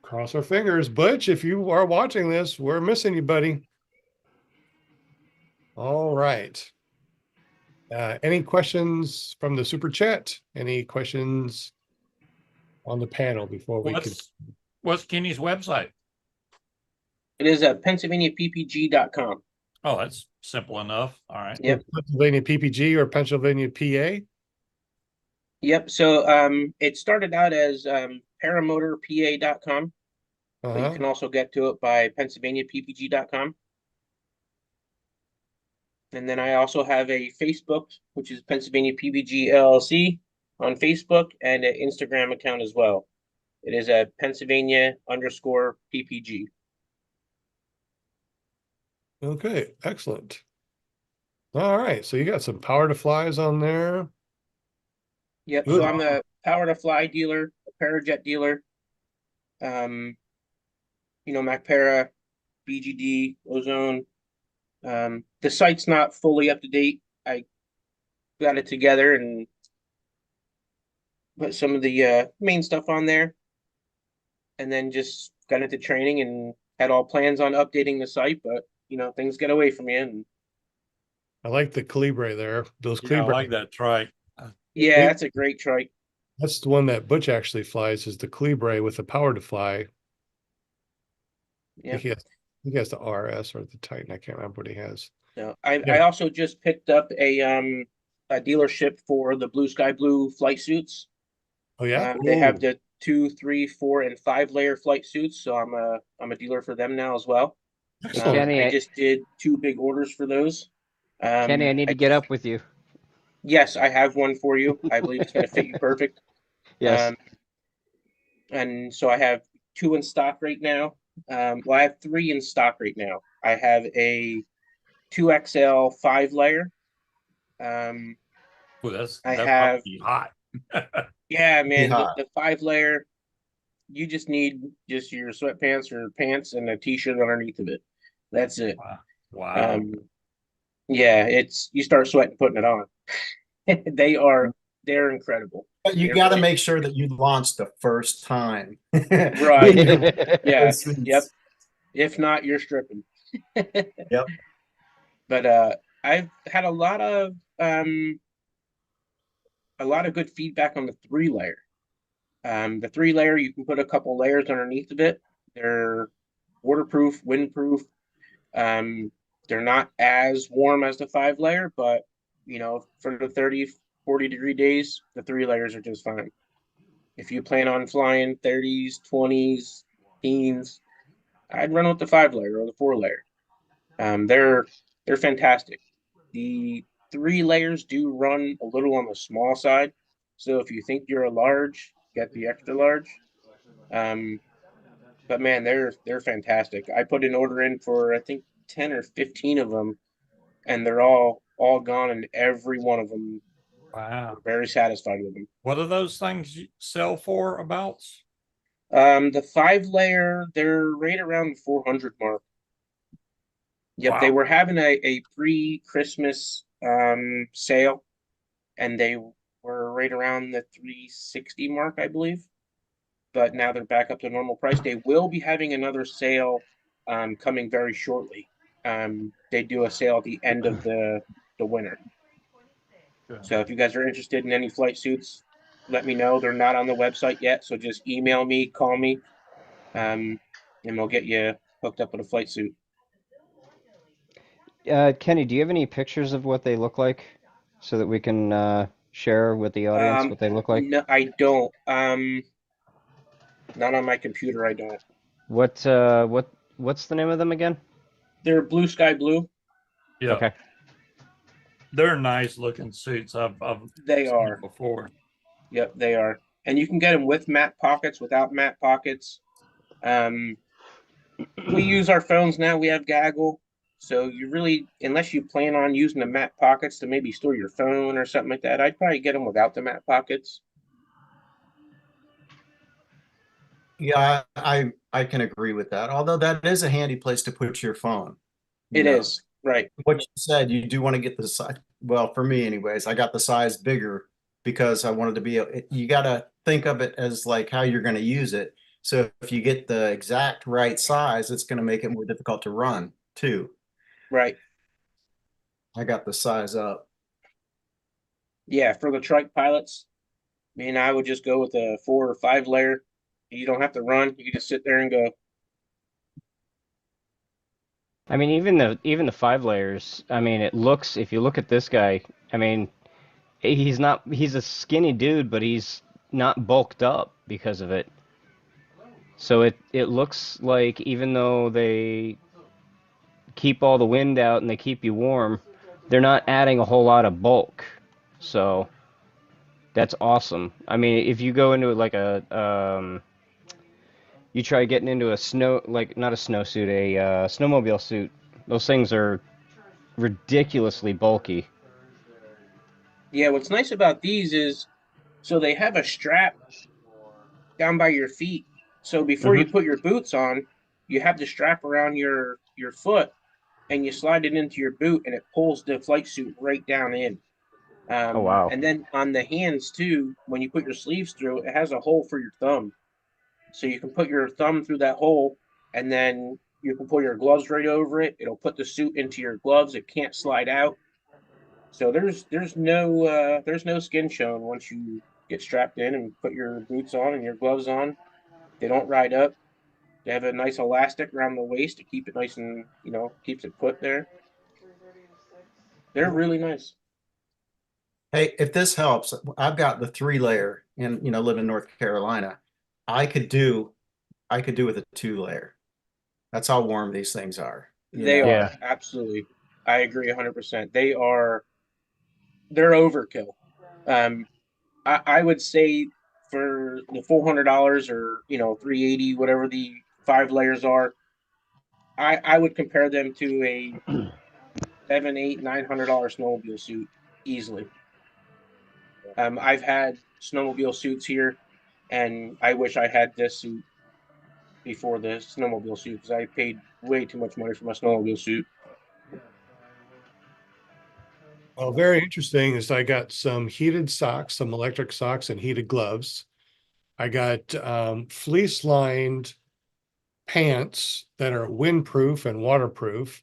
cross our fingers. Butch, if you are watching this, we're missing you, buddy. All right. Any questions from the super chat? Any questions on the panel before we could? What's Kenny's website? it is at PennsylvaniaPPG.com. Oh, that's simple enough. All right. Yep. Pennsylvania PPG or Pennsylvania PA? Yep. So it started out as ParamotorPA.com, but you can also get to it by PennsylvaniaPPG.com. And then I also have a Facebook, which is Pennsylvania PPG LLC on Facebook, and an Instagram account as well. It is at Pennsylvania_PPG. Okay, excellent. All right, so you got some power to flies on there. Yep. Good. So I'm a power to fly dealer, a Parajet dealer. MacPara, BGD, Ozone. The site's not fully up to date. I got it together and put some of the main stuff on there, and then just got into training and had all plans on updating the site, but things get away from you. And I like the Calibre there. Those Yeah, I Calibre. like that trike. yeah, that's a great trike. That's the one that Butch actually flies, is the Calibre with the power to fly. Yeah. He has the RS or the Titan. I can't remember what he has. No, I also just picked up a dealership for the Blue Sky Blue flight suits. Oh yeah, They have the 2, 3, 4, and 5 layer flight suits. So I'm a dealer for them now as well. Excellent. Kenny, I just did 2 big orders for those. Kenny, I need to get up with you. Yes, I have one for you. I believe it's going to fit you perfect. Yes. And so I have 2 in stock right now. Well, I have 3 in stock right now. I have a 2XL 5-layer. Ooh, that's I that have, must be hot. yeah, man, hot. the 5-layer, you just need just your sweatpants or pants and a t-shirt underneath of it. That's it. Wow. Yeah, you start sweating putting it on. They're incredible. But you They're got to really- make sure that you launch the first time. Right. Yeah. Suits. Yep. If not, you're stripping. Yep. But I've had a lot of good feedback on the 3-layer. The 3-layer, you can put a couple layers underneath of it. They're waterproof, windproof. They're not as warm as the 5-layer, but for the 30, 40 degree days, the 3 layers are just fine. If you plan on flying 30s, 20s, teens, I'd run with the 5-layer or the 4-layer. They're fantastic. The 3 layers do run a little on the small side. So if you think you're a large, get the extra large. But man, they're fantastic. I put an order in for I think 10 or 15 of them, and they're all gone, and every one of them Wow. very satisfied with them. What do those things sell for about? The 5-layer, they're right around the 400 mark. Yep, Wow. they were having a pre-Christmas sale, and they were right around the 360 mark, I believe. But now they're back up to normal price. They will be having another sale coming very shortly. They do a sale at the end of the winter. So if you guys are interested in any flight suits, let me know. They're not on the website yet, so just email me, call me, and we'll get you hooked up with a flight suit. Kenny, do you have any pictures of what they look like so that we can share with the audience what they look like? No, I don't. Not on my computer, I don't. What's the name of them again? They're blue sky blue. Yeah. Okay. They're nice looking suits. I've They seen are. them before. Yep, they are. And you can get them with matte pockets, without matte pockets. We use our phones now. We have Gaggle. So you really, unless you plan on using the matte pockets to maybe store your phone or something like that, I'd probably get them without the matte pockets. Yeah, I can agree with that. Although that is a handy place to put your phone. It is, right. What you said, you do want to get the size. Well, for me anyways, I got the size bigger because I wanted to be, you got to think of it as like how you're going to use it. So if you get the exact right size, it's going to make it more difficult to run too. Right. I got the size up. Yeah, for the trike pilots, I would just go with a 4 or 5-layer. You don't have to run. You can just sit there and go. I mean, even the 5 layers. I mean, it looks. If you look at this guy, I mean, he's a skinny dude, but he's not bulked up because of it. So it looks like even though they keep all the wind out and they keep you warm, they're not adding a whole lot of bulk. So that's awesome. I mean, if you go into it like you try getting into a not a snowsuit, a snowmobile suit, those things are ridiculously bulky. Yeah, what's nice about these is, so they have a strap down by your feet. So before you put your boots on, you have the strap around your foot, and you slide it into your boot, and it pulls the flight suit right down in. Oh wow. And then on the hands too, when you put your sleeves through, it has a hole for your thumb. So you can put your thumb through that hole, and then you can pull your gloves right over it. It'll put the suit into your gloves. It can't slide out. So there's no skin shown once you get strapped in and put your boots on and your gloves on. They don't ride up. They have a nice elastic around the waist to keep it nice and keeps it put there. They're really nice. Hey, if this helps, I've got the 3-layer and live in North Carolina. I could do with a 2-layer. That's how warm these things are. They know? are Yeah. absolutely. I agree 100%. They're overkill. I would say for the $400 or $380, whatever the 5 layers are, I would compare them to a $700, $800, $900 snowmobile suit easily. I've had snowmobile suits here, and I wish I had this suit before the snowmobile suit because I paid way too much money for my snowmobile suit. Well, very interesting is I got some heated socks, some electric socks and heated gloves. I got fleece lined pants that are windproof and waterproof.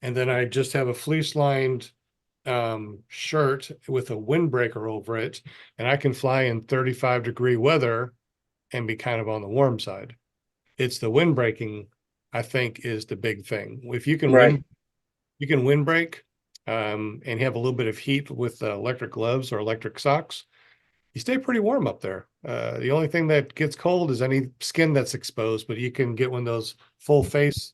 And then I just have a fleece lined shirt with a windbreaker over it. And I can fly in 35-degree weather and be kind of on the warm side. It's the windbreaking, I think, is the big thing. If you can Right. you can windbreak and have a little bit of heat with electric gloves or electric socks, you stay pretty warm up there. The only thing that gets cold is any skin that's exposed, but you can get one of those full face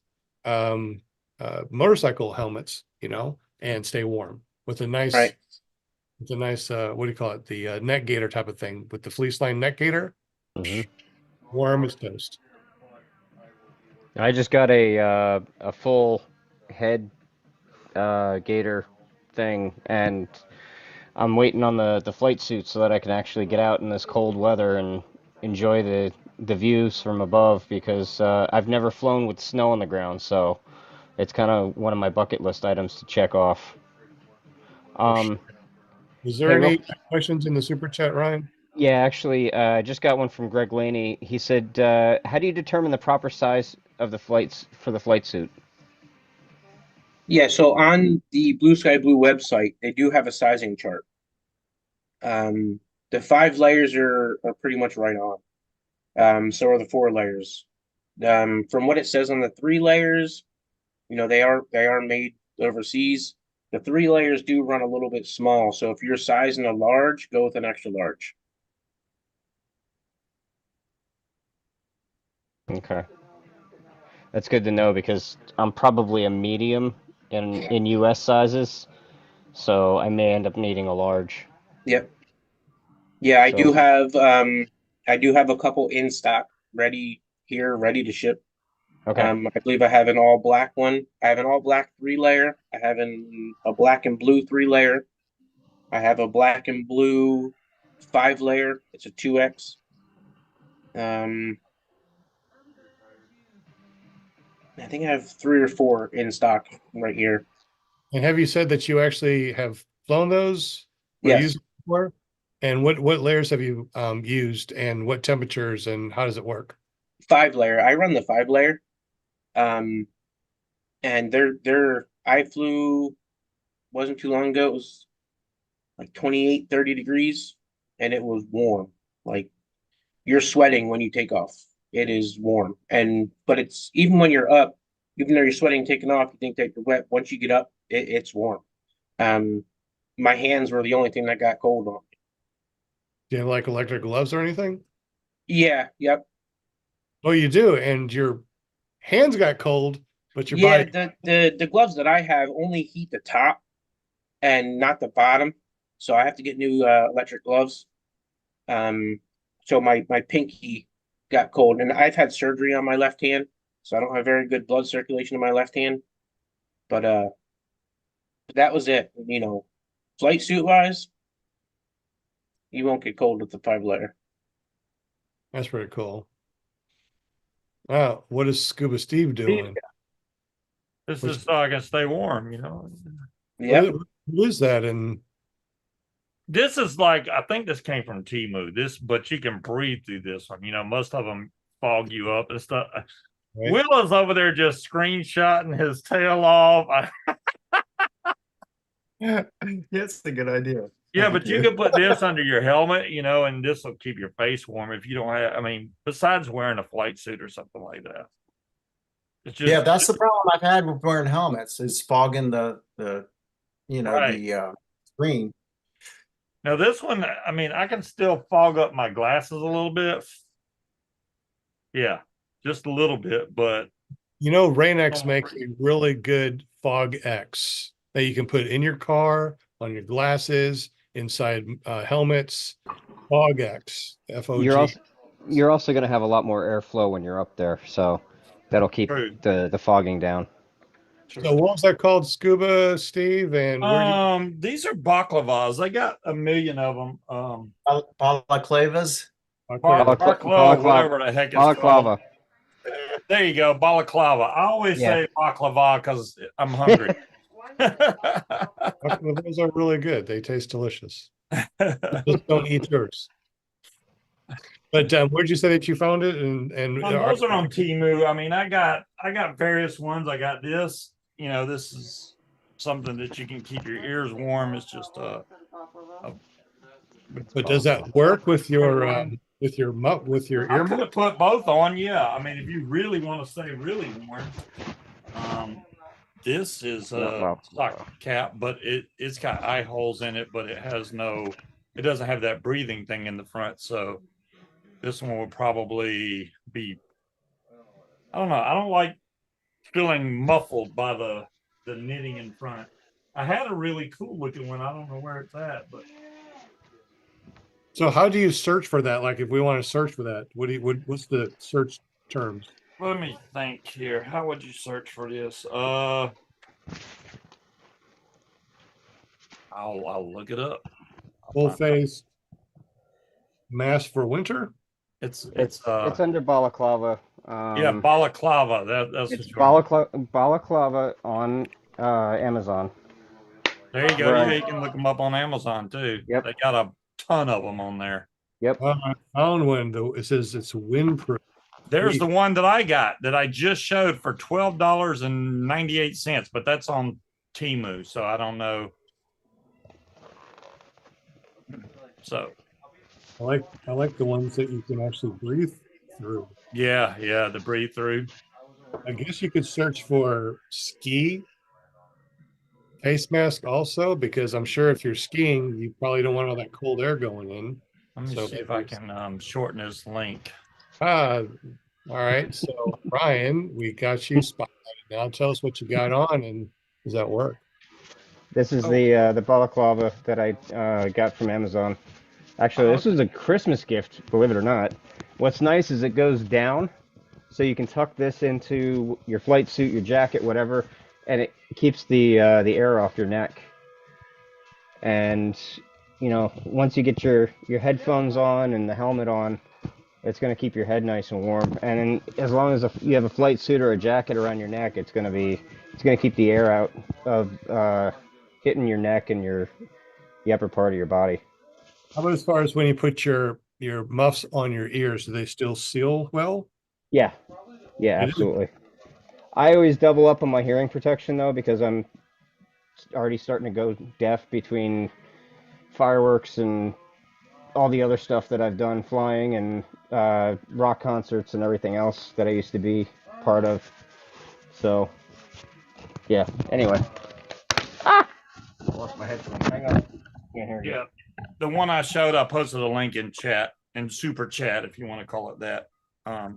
motorcycle helmets, and stay warm with a nice, Right. what do you call it? The neck gaiter type of thing with the fleece line neck gaiter, Mhm. warm as toast. I just got a full head gator thing, and I'm waiting on the flight suit so that I can actually get out in this cold weather and enjoy the views from above because I've never flown with snow on the ground, so it's kind of one of my bucket list items to check off. Is there Hey, any questions in the super chat, Ryan? yeah, actually, I just got one from Greg Laney. He said, "How do you determine the proper size of the flights for the flight suit?" Yeah, so on the Blue Sky Blue website, they do have a sizing chart. The 5 layers are pretty much right on. So are the 4 layers. From what it says on the 3 layers, they are made overseas. The 3 layers do run a little bit small, so if you're sizing a large, go with an extra large. Okay. That's good to know because I'm probably a medium in US sizes, so I may end up needing a large. Yep. Yeah, I do So, have a couple in stock ready here, ready to ship. okay. I believe I have an all black one. I have an all black 3-layer. I have a black and blue 3-layer. I have a black and blue 5-layer. It's a 2X. I think I have 3 or 4 in stock right here. And have you said that you actually have flown those or Yes, used them before? And what layers have you used and what temperatures and how does it work? 5-layer. I run the 5-layer. And I flew wasn't too long ago. It was like 28, 30 degrees and it was warm. Like you're sweating when you take off. It is warm. But it's even when you're up, even though you're sweating taking off, you think that you're wet. Once you get up, it's warm. Um, my hands were the only thing that got cold on me. Do you have like electric gloves or anything? Yeah, yep. Oh, you do. And your hands got cold, but your Yeah, body. the gloves that I have only heat the top and not the bottom. So I have to get new electric gloves. So my pinky got cold, and I've had surgery on my left hand, so I don't have very good blood circulation in my left hand. But that was it. Flight suit wise, you won't get cold with the 5-layer. That's pretty cool. Wow, what is Scuba Steve doing? This Which- is so I can stay warm, Yep. What is that? And This is like I think this came from Temu. But you can breathe through this one. Most of them fog you up and stuff. right? Will is over there just screenshotting his tail off. It's a good idea. Yeah, Thank but you can put this under your helmet, and this will keep your face warm if you don't have. I mean, besides wearing a flight suit or something like that. It's just Yeah, that's the problem I've had with wearing helmets is fogging the Right. the screen. Now this one. I mean, I can still fog up my glasses a little bit, Yeah, just a little bit, but You know, Rain-X makes a really good Fog X that you can put in your car, on your glasses, inside helmets. Fog X, F-O-G. You're also going to have a lot more airflow when you're up there, so that'll keep true. the fogging down. So what was that called, Scuba, Steve? And where do you These are baklavas. I got a million of them. Balaclavas. Whatever the heck it's called. Balaclava. There you go, balaclava. I always Yeah. say baklava because I'm hungry. Those are really good. They taste delicious. Just don't eat yours. But where'd you say that you found it? And those are on Temu. I mean, I got various ones. I got this. You know, this is something that you can keep your ears warm. It's just But does that work with your ear I could have put both on. Yeah, I mean, if you really want to stay really warm, this is a stock cap, but it's got eye holes in it, but it doesn't have that breathing thing in the front. So this one would probably be, I don't know. I don't like feeling muffled by the knitting in front. I had a really cool looking one. I don't know where it's at, but. So how do you search for that? Like if we want to search for that, what's the search terms? Let me think here. How would you search for this? I'll look it up. Full face mask for winter? It's under balaclava. Yeah, balaclava. That's it's balaclava on Amazon. There you go. Right. Yeah, you can look them up on Amazon too. Yep. They got a ton of them on there. Yep. I found one though. It says it's windproof. There's the one that I got that I just showed for $12.98, but that's on Temu, so I don't know. So I like the ones that you can actually breathe through. Yeah, the breathe through. I guess you could search for ski face mask also, because I'm sure if you're skiing, you probably don't want all that cold air going in. Let me see if I can shorten this link. All right. So Ryan, we got you spotlighted. Now tell us what you got on and does that work? This is the balaclava that I got from Amazon. Actually, this was a Christmas gift, believe it or not. What's nice is it goes down, so you can tuck this into your flight suit, your jacket, whatever, and it keeps the air off your neck. And you know, once you get your headphones on and the helmet on, it's going to keep your head nice and warm. And as long as you have a flight suit or a jacket around your neck, it's going to keep the air out of hitting your neck and the upper part of your body. How about as far as when you put your muffs on your ears, do they still seal well? Yeah, absolutely. I always double up on my hearing protection though, because I'm already starting to go deaf between fireworks and all the other stuff that I've done, flying and rock concerts and everything else that I used to be part of. So, yeah. Anyway. I lost my headphones. Hang on. Can't hear you. Yeah. The one I showed, I posted a link in chat, in super chat, if you want to call it that.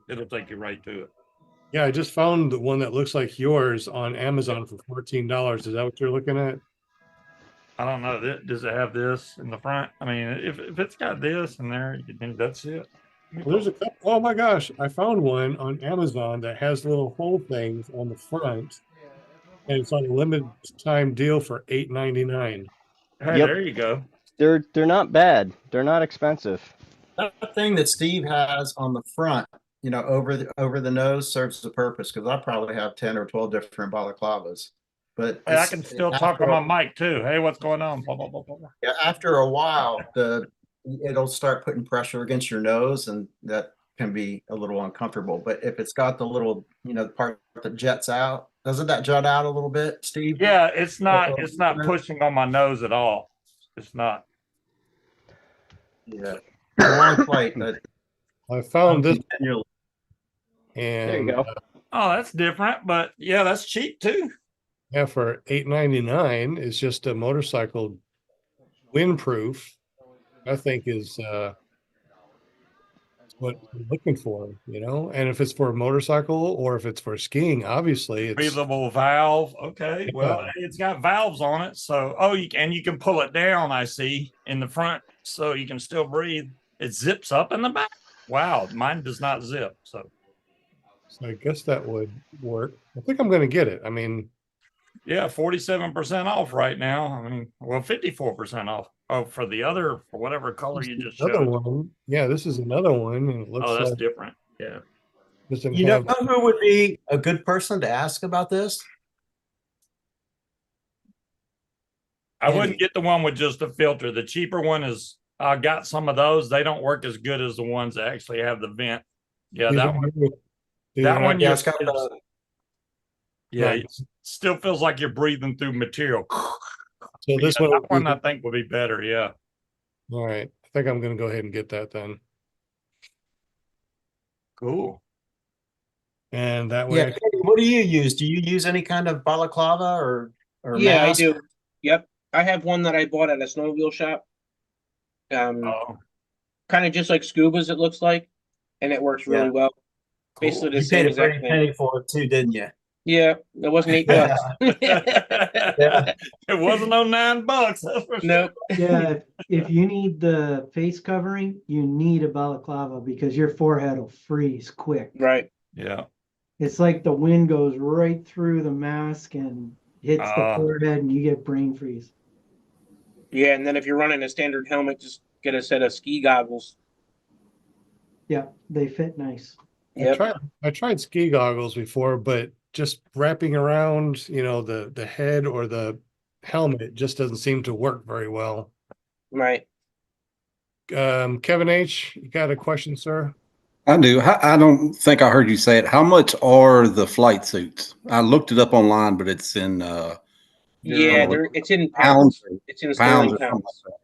It'll take you right to it. Yeah, I just found the one that looks like yours on Amazon for $14. Is that what you're looking at? I don't know. Does it have this in the front? I mean, if it's got this in there, you think that's it? Well, there's a couple. Oh my gosh, I found one on Amazon that has little hole things on the front, and it's on a limited time deal for $8.99. Hey, Yep. There you go. They're not bad. They're not expensive. That thing that Steve has on the front, you know, over the nose serves the purpose, because I probably have 10 or 12 different balaclavas. But Hey, I can still talk on my mic too. Hey, what's going on? Blah, blah, blah, blah. Yeah, after a while, it'll start putting pressure against your nose, and that can be a little uncomfortable. But if it's got the little, you know, part that jets out, doesn't that jut out a little bit, Steve? Yeah, it's not pushing on my nose at all. It's not. Yeah. A long flight. I found this, There you and go. Oh, that's different, but yeah, that's cheap too. yeah, for $8.99, it's just a motorcycle windproof. I think is what we're looking for, you know, and if it's for a motorcycle or if it's for skiing, obviously it's Breathable valve. Okay. Well, Yeah. it's got valves on it. So, you can pull it down, I see, in the front so you can still breathe. It zips up in the back. Wow. Mine does not zip. So, so I guess that would work. I think I'm going to get it. I mean, yeah, 47% off right now. I mean, well, 54% off. Oh, for the other, for whatever color you just another showed. one. Yeah, this is another one, and it looks Oh, that's like different. Yeah. doesn't You know have. who would be a good person to ask about this? I wouldn't get the one with just a filter. The cheaper one is, I got some of those. They don't work as good as the ones that actually have the vent. Yeah, These that are one. good. These That are one, not- Yeah, you it's got the yeah, Nice. it still feels like you're breathing through material. So this Yeah, one, that would one be, I think will be better. Yeah. all right. I think I'm going to go ahead and get that then, Cool. and that yeah. way. Katie, what do you use? Do you use any kind of balaclava or Yeah, I mask? do. Yep. I have one that I bought at a snowmobile shop. Oh, Kind of just like scuba's, it looks like, and it works really Yeah. well. cool. Basically the You same paid a exact pretty thing. penny for it too, didn't you? Yeah, it wasn't $8. It wasn't on $9. That's for sure. Nope. Yeah, if you need the face covering, you need a balaclava because your forehead will freeze quick. Right. Yeah. It's like the wind goes right through the mask and hits the forehead and you get brain freeze. Yeah, and then if you're running a standard helmet, just get a set of ski goggles. Yeah, they fit nice. Yep. I tried ski goggles before, but just wrapping around, you know, the head or the helmet just doesn't seem to work very well. Right. Kevin H, you got a question, sir? I do. I don't think I heard you say it. How much are the flight suits? I looked it up online, but it's in Yeah, it's in pounds, pounds. It's in pounds sterling or something pounds. like that.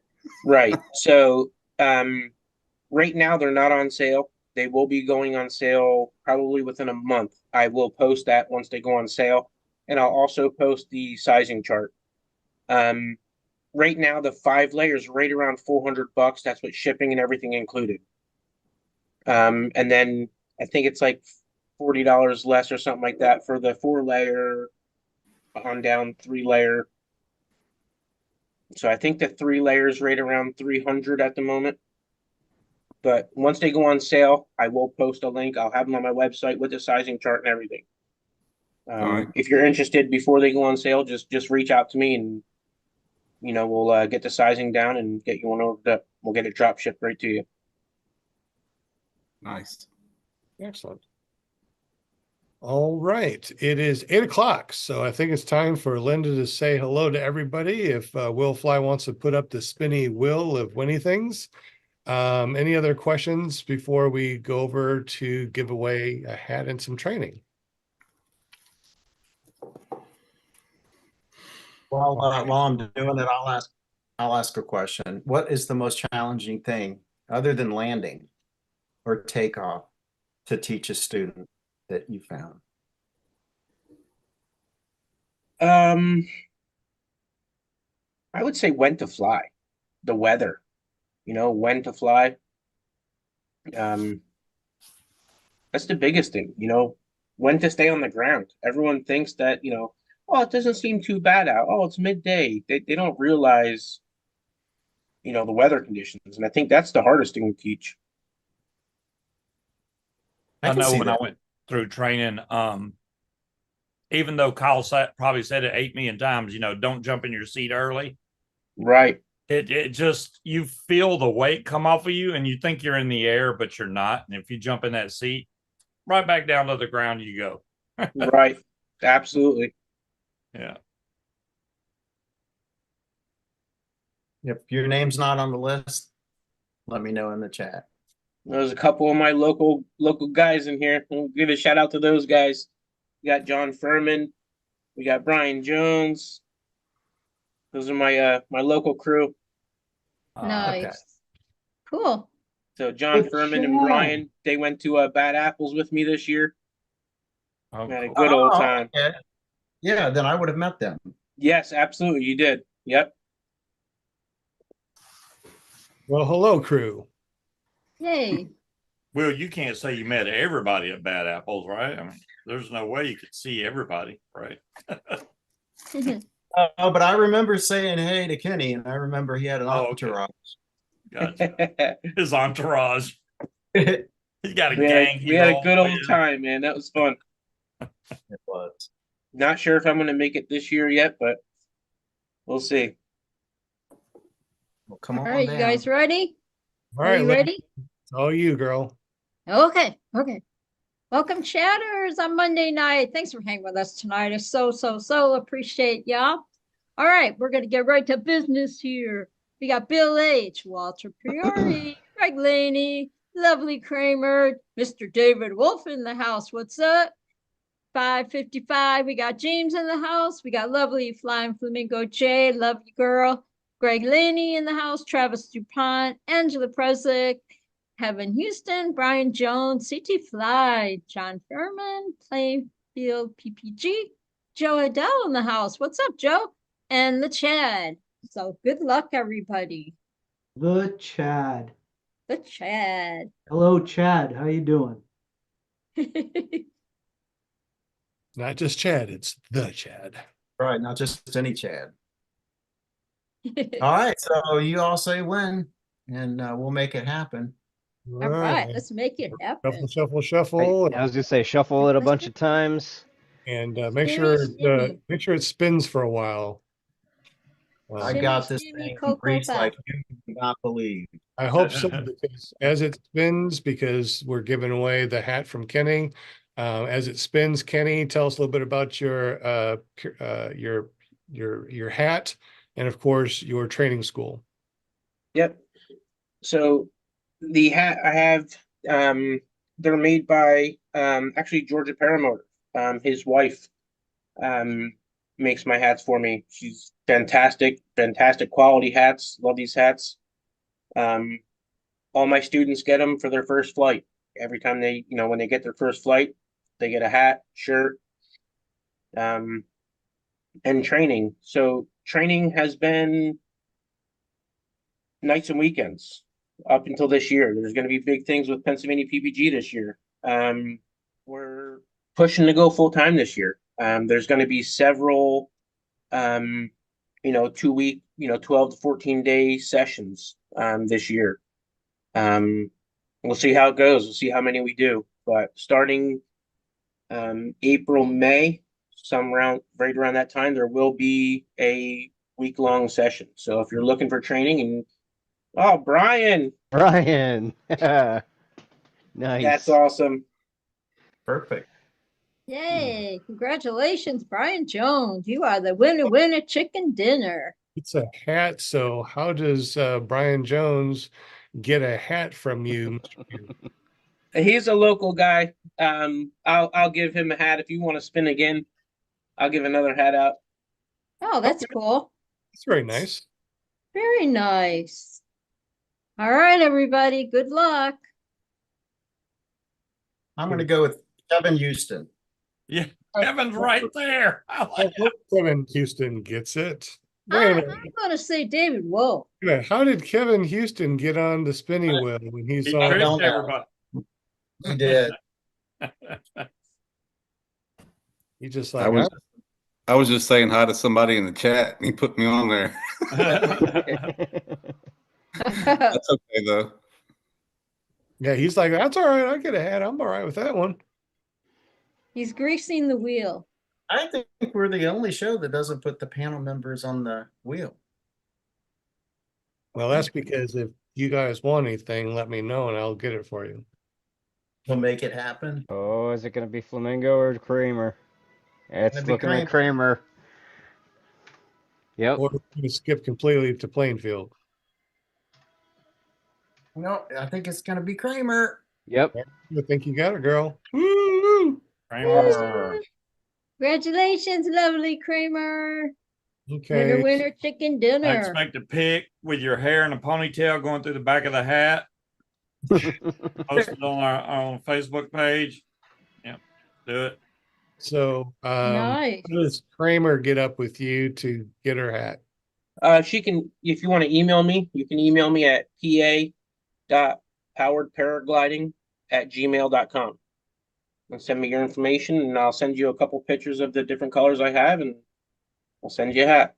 Right. So, right now they're not on sale. They will be going on sale probably within a month. I will post that once they go on sale, and I'll also post the sizing chart. Right now the 5 layers right around $400. That's with shipping and everything included. And then I think it's like $40 less or something like that for the 4-layer on down 3-layer. So I think the 3 layers right around 300 at the moment. But once they go on sale, I will post a link. I'll have them on my website with the sizing chart and everything. All right. If you're interested before they go on sale, just reach out to me and we'll get the sizing down and get you one ordered up. We'll get it drop shipped right to you. Nice. Excellent. All right. It is 8 o'clock. So I think it's time for Linda to say hello to everybody. If Will Fly wants to put up the spinny wheel of winning things. Any other questions before we go over to give away a hat and some training? While I'm doing it, I'll ask a question. What is the most challenging thing other than landing or takeoff to teach a student that you found? I would say when to fly, the weather, when to fly. That's the biggest thing, when to stay on the ground. Everyone thinks that, oh, it doesn't seem too bad out. Oh, it's midday. They don't realize, the weather conditions. And I think that's the hardest thing to teach. I know when I went through training, even though Kyle probably said it 8 million times, don't jump in your seat early. Right. It just, you feel the weight come off of you and you think you're in the air, but you're not. And if you jump in that seat, right back down to the ground you go. Right. Absolutely. Yeah. If your name's not on the list, let me know in the chat. There's a couple of my local guys in here. We'll give a shout out to those guys. We got John Furman. We got Brian Jones. Those are my local crew. Nice. Okay. Cool. So John Good Furman and job. Brian, they went to Bad Apples with me this year. Oh, We had a cool. good old time. Okay. Yeah, then I would have met them. Yes, absolutely. You did. Yep. Well, hello, crew. Yay. Well, you can't say you met everybody at Bad Apples, right? I mean, there's no way you could see everybody, right? But I remember saying hey to Kenny, and I remember he had an Oh, okay. entourage. Gotcha. His entourage. It He's got a We gang. had a good old time, man. That was fun. was. Not sure if I'm going to make it this year yet, but we'll see. Well, come All on right, down. you guys ready? All Are right, you Lynn, ready? it's all you, girl. Okay, okay. Welcome, chatters, on Monday night. Thanks for hanging with us tonight. I so appreciate y'all. All right, we're going to get right to business here. We got Bill H., Walter Priori, Greg Laney, Lovely Kramer, Mr. David Wolf in the house. What's up? 5:55. We got James in the house. We got Lovely Flying Flamingo J. Love you, girl. Greg Laney in the house. Travis DuPont, Angela Preslick, Kevin Houston, Brian Jones, CT Fly, John Furman, Playfield PPG, Joe Adele in the house. What's up, Joe? And the Chad. So good luck, everybody. The Chad. The Chad. Hello, Chad. How you doing? Not just Chad, it's the Chad. Right, not just any Chad. All right, so you all say when, and we'll make it happen. All right, let's make it happen. Shuffle. I was gonna say shuffle it a bunch of times. And Shimmy, make sure shimmy. it spins for a while. I Shimmy, got this shimmy, thing cocoa greased puff. like you do not believe. I hope so, because as it spins, because we're giving away the hat from Kenny. As it spins, Kenny, tell us a little bit about your hat, and of course your training school. Yep. So the hat I have, they're made by actually Georgia Paramotor. His wife makes my hats for me. She's fantastic quality hats. Love these hats. All my students get them for their first flight. Every time they, when they get their first flight, they get a hat, shirt, and training. So training has been nights and weekends up until this year. There's going to be big things with Pennsylvania PPG this year. We're pushing to go full time this year. There's going to be several, 2-week, 12 to 14 day sessions this year. We'll see how it goes. We'll see how many we do. But starting April, May, right around that time, there will be a week-long session. So if you're looking for training and Brian, nice. That's awesome. Perfect. Yay, congratulations, Brian Jones. You are the winner chicken dinner. It's a hat, so how does Brian Jones get a hat from you, Mr. Hugh? He's a local guy. I'll give him a hat if you want to spin again. I'll give another hat out. Oh, that's cool. It's very nice. Very nice. All right, everybody. Good luck. I'm going to go with Kevin Houston. Yeah, Kevin's right there. I I hope Kevin Houston gets it. I'm going to say David Wolf. How did Kevin Houston get on the spinning wheel when he He saw tricked don't know. everybody. He did. He just I like was I was just saying hi to somebody in the chat, and he put me on there. That's okay though. yeah, he's like, that's all right. I get a hat. I'm all right with that one. He's greasing the wheel. I think we're the only show that doesn't put the panel members on the wheel. Well, that's because if you guys want anything, let me know and I'll get it for you. We'll make it happen. Oh, is it gonna be Flamingo or Kramer? It's Gonna be looking like Kramer. Yep. Or you skip completely to Plainfield. No, I think it's going to be Kramer. Yep. I think you got it, girl. Woo! Kramer. Congratulations, lovely Kramer. Okay. Winner chicken I dinner. expect a pic with your hair in a ponytail going through the back of the hat. Post it on our Facebook page. Yeah, do it. So, Nice. how does Kramer get up with you to get her hat? She can, if you want to email me, you can email me at pa.poweredparagliding heartfelt@gmail.com. And send me your information, and I'll send you a couple pictures of the different colors I have, and I'll send you a hat.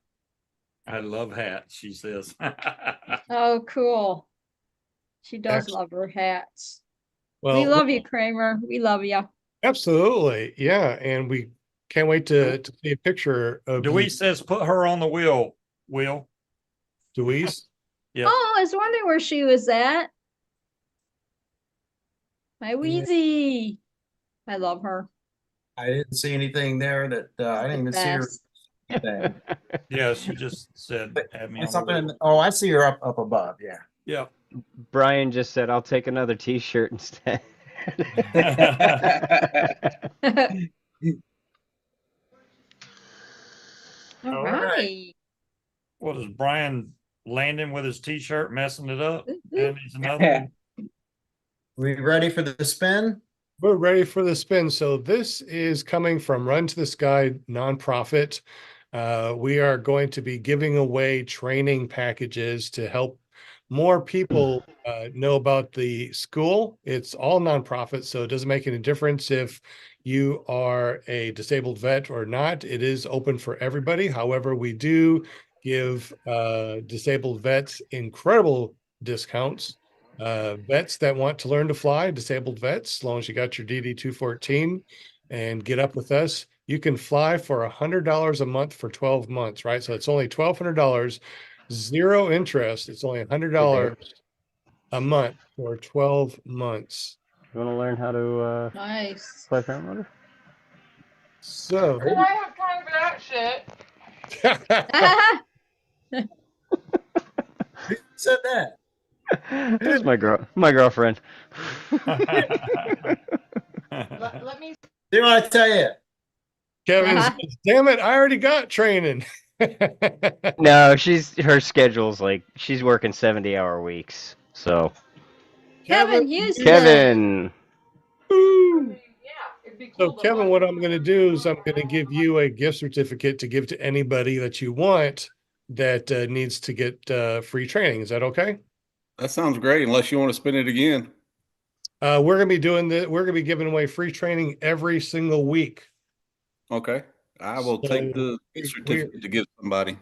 I love hats, she says. Oh, cool. She does Excellent. love her hats. Well, We love you, Kramer. We love you. absolutely. Yeah. And we can't wait to see a picture of Deweese says put her on the wheel, Will. Deweese. Yep. Oh, I was wondering where she was at. My Wheezy. I love her. I didn't see anything there that I didn't even see her. Best. Thing. Yeah, she just said have me on the Something. wheel. Oh, I see her up above. Yeah. Yeah. Brian just said, "I'll take another T-shirt instead." All All right. right. What is Brian landing with his T-shirt, messing it up? And he's another. We ready for the spin? We're ready for the spin. So this is coming from Run to the Sky nonprofit. We are going to be giving away training packages to help more people know about the school. It's all nonprofit, so it doesn't make any difference if you are a disabled vet or not. It is open for everybody. However, we do give disabled vets incredible discounts. Vets that want to learn to fly, disabled vets, as long as you got your DD 214 and get up with us, you can fly for $100 a month for 12 months, right? So it's only $1,200, zero interest. It's only $100 a month for 12 months. You want to learn how to Nice. play paramotor? So And I have time for that shit. Who said that? This is my girlfriend. Let me. See what I tell you? Kevin says, damn it, I already got training. No, her schedule's like she's working 70-hour weeks. So Kevin Houston. Kevin. Woo. It'd be So cool to Kevin, learn. what I'm going to do is I'm going to give you a gift certificate to give to anybody that you want that needs to get free training. Is that okay? That sounds great, unless you want to spin it again. We're going to be doing that. We're going to be giving away free training every single week. Okay. I will take the certificate to give somebody.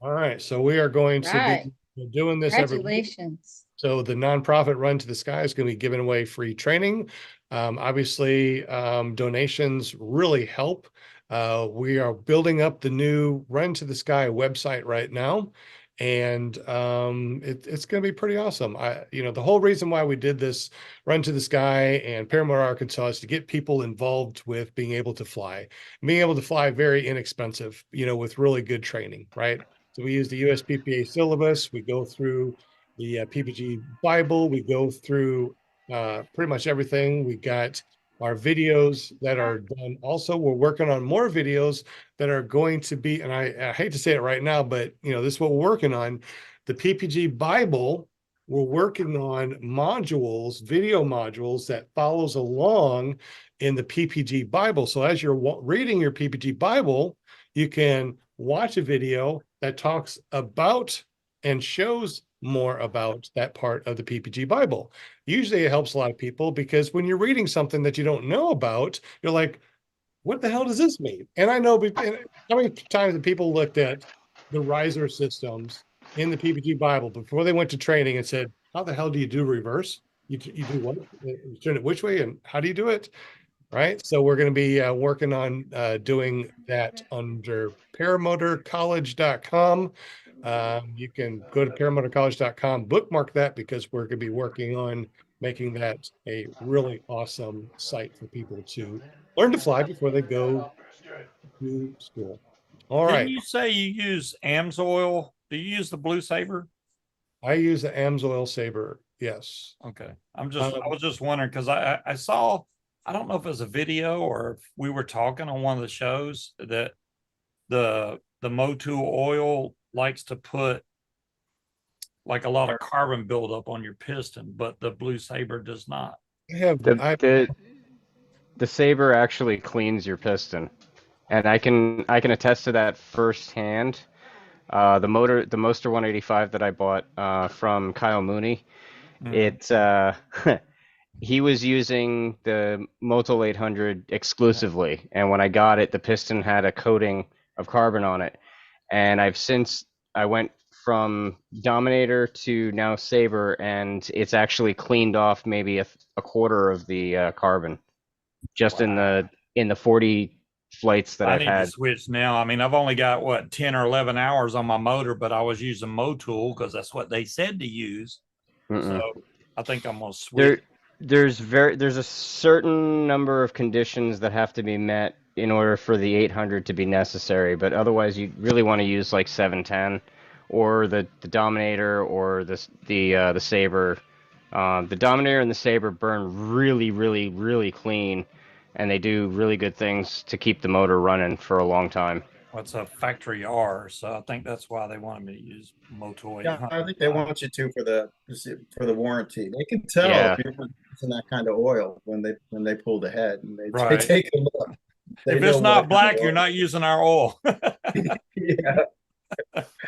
All right. So we are going to Right. be doing this every week. Congratulations. So the nonprofit Run to the Sky is going to be giving away free training. Obviously, donations really help. We are building up the new Run to the Sky website right now, and it's going to be pretty awesome. The whole reason why we did this Run to the Sky and Paramotor Arkansas is to get people involved with being able to fly. Being able to fly very inexpensive, with really good training, right? So we use the USPPA syllabus. We go through the PPG Bible. We go through pretty much everything. We got our videos that are done. Also, we're working on more videos that are going to be, and I hate to say it right now, but this is what we're working on. The PPG Bible, we're working on modules, video modules that follows along in the PPG Bible. So as you're reading your PPG Bible, you can watch a video that talks about and shows more about that part of the PPG Bible. Usually it helps a lot of people because when you're reading something that you don't know about, you're like, what the hell does this mean? And I know how many times that people looked at the riser systems in the PPG Bible before they went to training and said, how the hell do you do reverse? You do what? You turn it which way and how do you do it? Right. So we're going to be working on doing that under paramotorcollege.com. You can go to paramotorcollege.com, bookmark that because we're going to be working on making that a really awesome site for people to learn to fly before they go to school. All right. Didn't you say you use AMSOIL? Do you use the Blue Saber? I use the AMSOIL Saber. Yes. Okay. I was just wondering because I saw, I don't know if it was a video or if we were talking on one of the shows that the Motul oil likes to put like a lot of carbon buildup on your piston, but the Blue Saber does not. The Saber actually cleans your piston, and I can attest to that firsthand. The Moster 185 that I bought from Kyle Mooney, it he was using the Motul 800 exclusively, and when I got it, the piston had a coating of carbon on it. And I went from Dominator to now Saber, and it's actually cleaned off maybe a quarter of the carbon just in the 40 flights that I I've need to had. switch now. I mean, I've only got what 10 or 11 hours on my motor, but I was using Motul because that's what they said to use. Mm-mm. So I think I'm gonna switch. There's a certain number of conditions that have to be met in order for the 800 to be necessary, but otherwise you really want to use like 710 or the Dominator or the Saber. The Dominator and the Saber burn really, really, really clean, and they do really good things to keep the motor running for a long time. What's a factory R? So I think that's why they wanted me to use Motul Yeah, 800. I think they want you to for the warranty. They can tell Yeah. if you're using that kind of oil when they pull the head and they Right. take a look. They If know it's not what kind black, of you're oil. not using our oil. Yeah.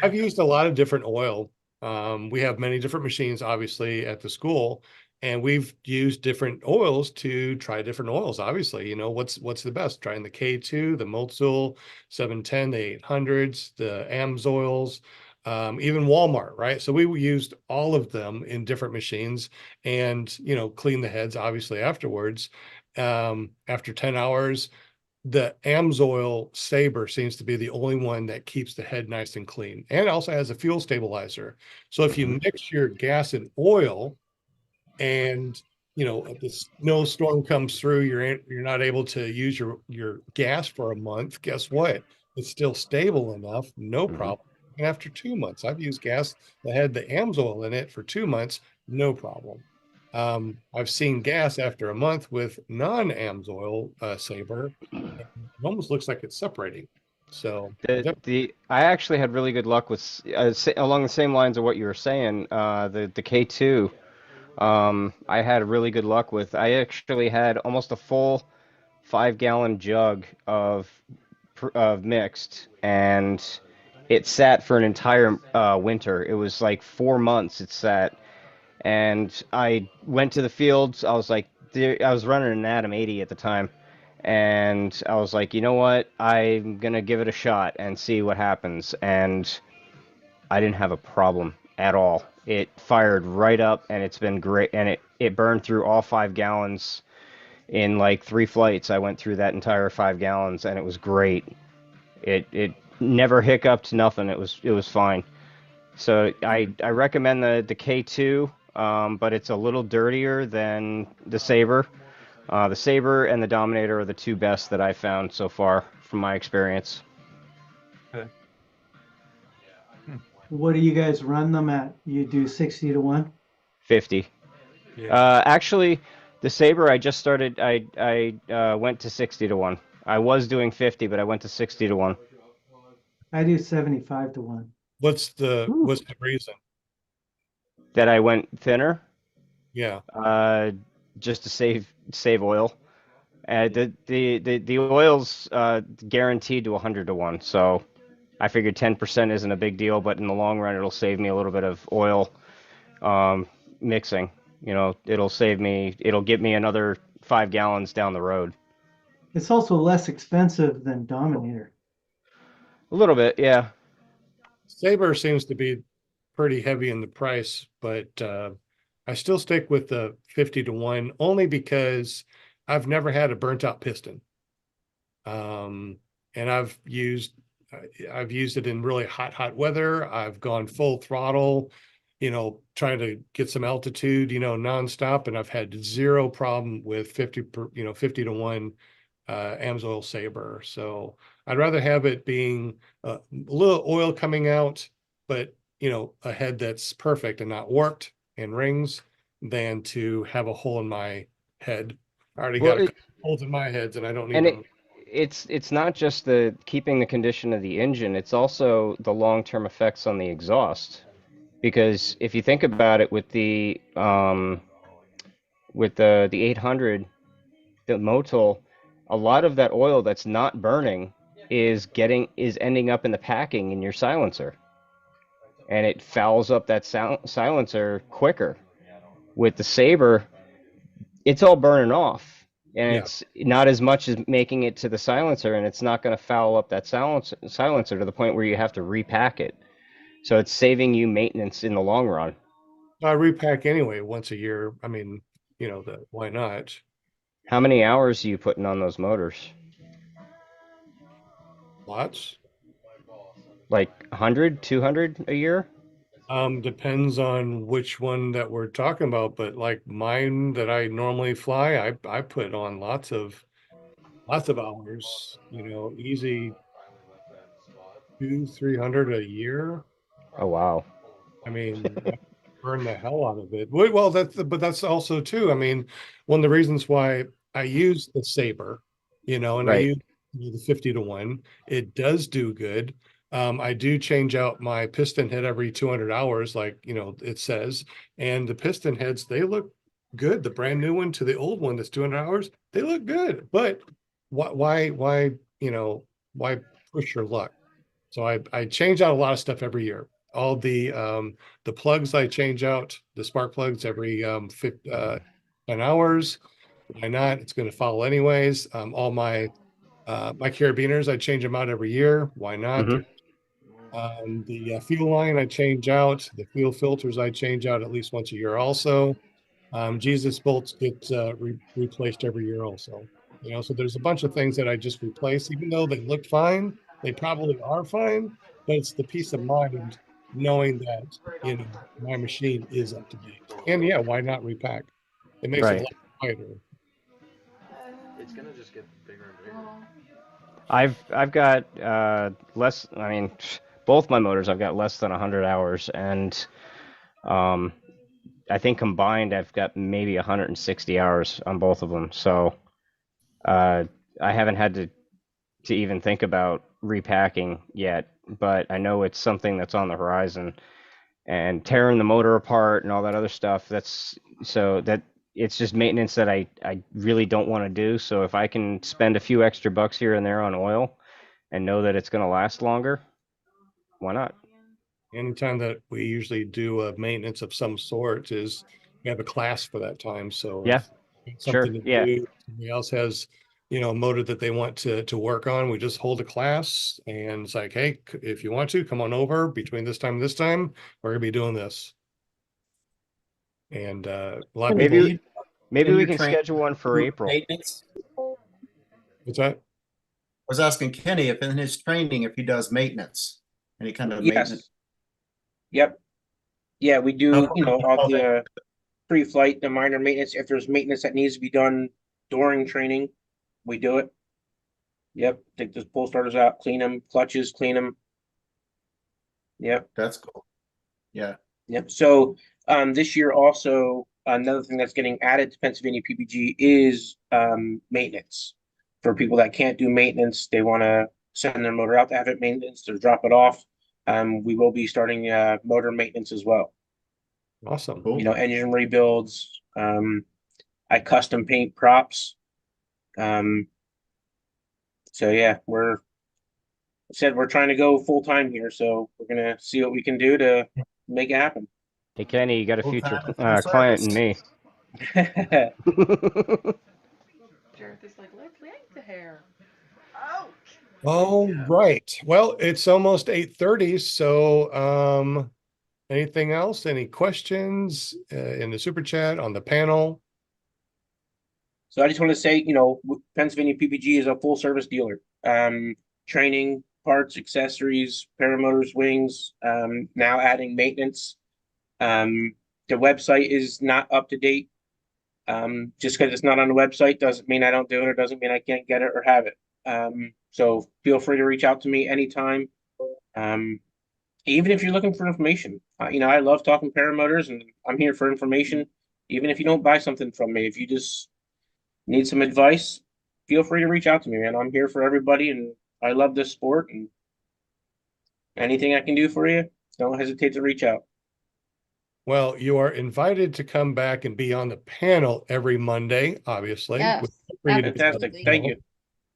I've used a lot of different oil. We have many different machines, obviously, at the school, and we've used different oils to try different oils. Obviously, you know, what's the best? Trying the K2, the Motul 710, the 800s, the AMSoils, even Walmart, right? So we used all of them in different machines, and you know, clean the heads obviously afterwards. After 10 hours, the AMSoil Saber seems to be the only one that keeps the head nice and clean, and also has a fuel stabilizer. So if you mix your gas and oil, and you know the snowstorm comes through, you're not able to use your gas for a month. Guess what? It's still stable enough, no problem. And after 2 months, I've used gas that had the AMSoil in it for 2 months, no problem. I've seen gas after a month with non-AMSoil Saber. It almost looks like it's separating. So I actually had really good luck with along the same lines of what you were saying. The K2, I had really good luck with. I actually had almost a full 5-gallon jug of mixed, and it sat for an entire winter. It was like 4 months it sat, and I went to the fields. I was like, I was running an Atom 80 at the time, and I was like, you know what? I'm gonna give it a shot and see what happens. And I didn't have a problem at all. It fired right up, and it's been great. And it burned through all 5 gallons in like 3 flights. I went through that entire 5 gallons, and it was great. It never hiccuped, nothing. It was fine. So I recommend the K2, but it's a little dirtier than the Saber. The Saber and the Dominator are the two best that I've found so far from my experience. Okay. What do you guys run them at? You do 60 to 1? 50. Yeah. Actually, the Saber I just started. I went to 60 to 1. I was doing 50, but I went to 60 to 1. I do 75 to 1. what's the reason? That I went thinner. Yeah. Just to save oil. The oil's guaranteed to 100 to 1, so I figured 10% isn't a big deal, but in the long run, it'll save me a little bit of oil mixing. You know, it'll get me another 5 gallons down the road. It's also less expensive than Dominator. A little bit, yeah. Saber seems to be pretty heavy in the price, but I still stick with the 50 to 1 only because I've never had a burnt out piston. And I've used it in really hot weather. I've gone full throttle, you know, trying to get some altitude, you know, nonstop, and I've had zero problem with 50 to 1 AMSoil Saber. So I'd rather have it being a little oil coming out, but you know, a head that's perfect and not warped and rings, than to have a hole in my head. I already got holes in my heads, and I don't need them. It's not just the keeping the condition of the engine, it's also the long-term effects on the exhaust. Because if you think about it, with the 800, the Motul, a lot of that oil that's not burning is ending up in the packing in your silencer, and it fouls up that silencer quicker. With the Saber, it's all burning off, and Yeah. it's not as much as making it to the silencer, and it's not going to foul up that silencer to the point where you have to repack it. So it's saving you maintenance in the long run. I repack anyway once a year. I mean, why not? How many hours are you putting on those motors? Lots. Like 100, 200 a year? Depends on which one that we're talking about, but like mine that I normally fly, I put on lots of hours, easy 200-300 a year. Oh, wow. I mean, I burn the hell out of it. Well, but that's also too. I mean, one of the reasons why I use the Saber, and I Right. use the 50-1. It does do good. I do change out my piston head every 200 hours, like it says, and the piston heads, they look good. The brand new one to the old one that's 200 hours, they look good. But why why push your luck? So I change out a lot of stuff every year. All the plugs I change out, the spark plugs every 10 hours. Why not? It's going to follow anyways. All my carabiners, I change them out every year. Why not? Mhm. The fuel line I change out. The fuel filters I change out at least once a year also. Jesus bolts get replaced every year also. So there's a bunch of things that I just replace, even though they look fine. They probably are fine, but it's the peace of mind knowing that my machine is up to date. And yeah, why not repack? It makes it a Right. lot quieter. It's gonna just get bigger and bigger. I've got less. I mean, both my motors I've got less than 100 hours, and I think combined I've got maybe 160 hours on both of them. So I haven't had to even think about repacking yet, but I know it's something that's on the horizon. And tearing the motor apart and all that other stuff, that's it's just maintenance that I really don't want to do. So if I can spend a few extra bucks here and there on oil and know that it's going to last longer, why not? Anytime that we usually do a maintenance of some sort is we have a class for that time. So Yeah, if it's sure. something to Yeah. do, somebody else has, a motor that they want to work on, we just hold a class and it's like, hey, if you want to come on over between this time and this time, we're gonna be doing this. And a lot of people. Maybe In we your can train- schedule one for April. Maintenance. What's that? I was asking Kenny if in his training, if he does maintenance, any kind of Yes. maintenance. Yep. Yeah, we do, all Okay. the pre-flight, the minor maintenance. If there's maintenance that needs to be done during training, we do it. Yep. Take those pull starters out, clean them, clutches, clean them. Yep. That's cool. Yeah. Yep. So this year also another thing that's getting added to Pennsylvania PPG is maintenance. For people that can't do maintenance, they want to send their motor out to have it maintenance or drop it off. We will be starting motor maintenance as well. Awesome. Cool. Engine rebuilds. I custom paint props. So yeah, we're trying to go full time here, so we're gonna see what we can do to make it happen. Hey Kenny, you got a Full-time future and full client in service. me. Jared is like, let's yank the hair. Ouch. All right. Well, it's almost 8:30. So anything else? Any questions in the super chat on the panel? So I just want to say, Pennsylvania PPG is a full service dealer. Training, parts, accessories, paramotors, wings, now adding maintenance. The website is not up to date. Just because it's not on the website doesn't mean I don't do it or doesn't mean I can't get it or have it. So feel free to reach out to me anytime. Even if you're looking for information, I love talking paramotors and I'm here for information. Even if you don't buy something from me, if you just need some advice, feel free to reach out to me, man. I'm here for everybody and I love this sport and anything I can do for you, don't hesitate to reach out. Well, you are invited to come back and be on the panel every Monday, obviously. Yes, For you to be on the Fantastic. Thank panel you.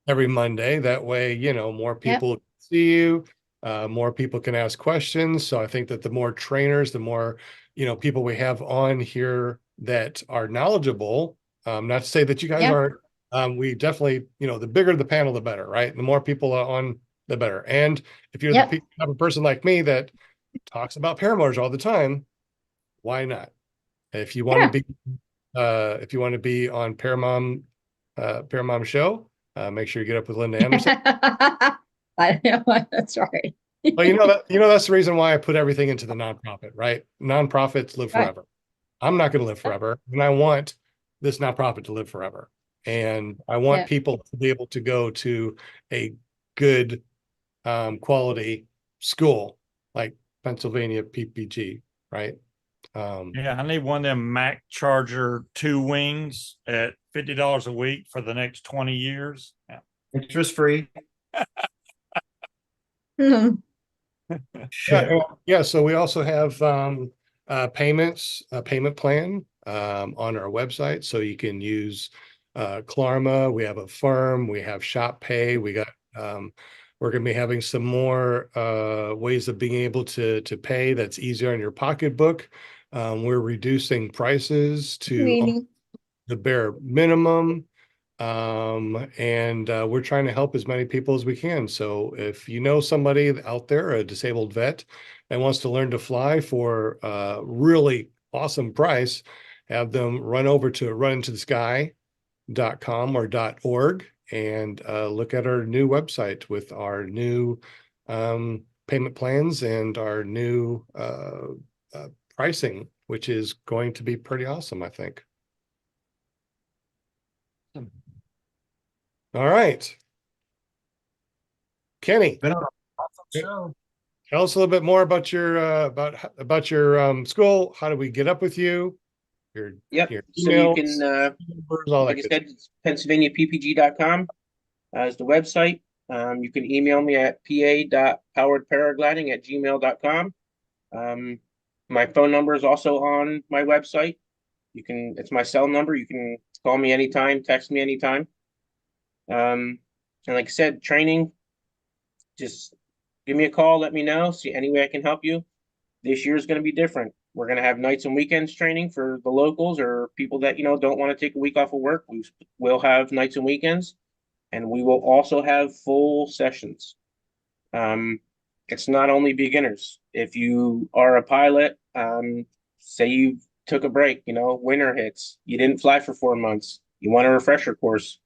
every Monday. That way, more people see you, more people can ask questions. So I think that the more trainers, the more, people we have on here that are knowledgeable, Not to say that you guys Yeah. aren't. We definitely, the bigger the panel, the better, right? The more people are on, the better. And if you're Yep. the type of person like me that talks about paramotors all the time, why not? If you want to be, if you want to be on Paramom show, make sure you get up with Linda Anderson. I know that's right. Well, that's the reason why I put everything into the nonprofit, right? Nonprofits live Right. forever. I'm not going to live forever, and I want this nonprofit to live forever. And I want Yeah. people to be able to go to a good quality school like Pennsylvania PPG, right? Yeah, I need one of them Mac Charger 2 wings at $50 a week for the next 20 years. Yeah. Interest free. Mhm. Yeah. So we also have a payment plan on our website. So you can use Klarma. We have a firm. We have Shop Pay. We got we're going to be having some more ways of being able to pay that's easier on your pocketbook. We're reducing prices to Meaning. the bare minimum. And we're trying to help as many people as we can. So if you know somebody out there, a disabled vet, and wants to learn to fly for a really awesome price, have them run over to runintothesky.com or .org and look at our new website with our new payment plans and our new pricing, which is going to be pretty awesome, I think. All right. Kenny, Been on an awesome show. tell us a little bit more about your about your school. How do we get up with you? Your So you emails, can, all like I that good said, it's PennsylvaniaPPG.com is the website. You can email me at pa.poweredparagliding@gmail.com. My phone number is also on my website. It's my cell number. You can call me anytime, text me anytime. And like I said, training, just give me a call, let me know, see any way I can help you. This year is going to be different. We're going to have nights and weekends training for the locals or people that, don't want to take a week off of work. We will have nights and weekends, and we will also have full sessions. It's not only beginners. If you are a pilot, say you took a break, winter hits, you didn't fly for 4 months, you want a refresher course,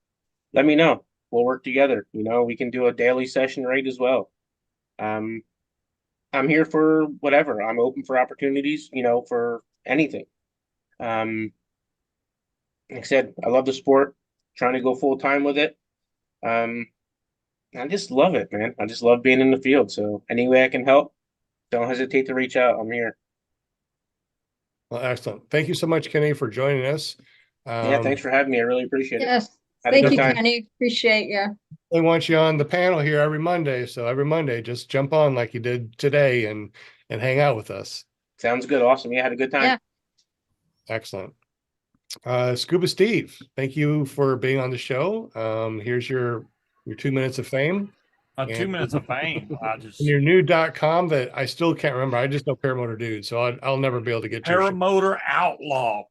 let me know. We'll work together. We can do a daily session rate as well. I'm here for whatever. I'm open for opportunities, for anything. Like I said, I love the sport, trying to go full time with it. I just love it, man. I just love being in the field. So any way I can help, don't hesitate to reach out. I'm here. Well, excellent. Thank you so much, Kenny, for joining us. Yeah, thanks for having me. I really appreciate it. Yes. Had a Thank good you, time. Kenny. Appreciate you. We want you on the panel here every Monday. So every Monday, just jump on like you did today and hang out with us. Sounds good. Awesome. Yeah, had a good time. Yeah. Excellent. Scuba Steve, thank you for being on the show. Here's your 2 minutes of fame. 2 minutes of fame. And your new .com that I still can't remember. I just know Paramotor Dude, so I'll never be able to get to Paramotor Outlaw.com.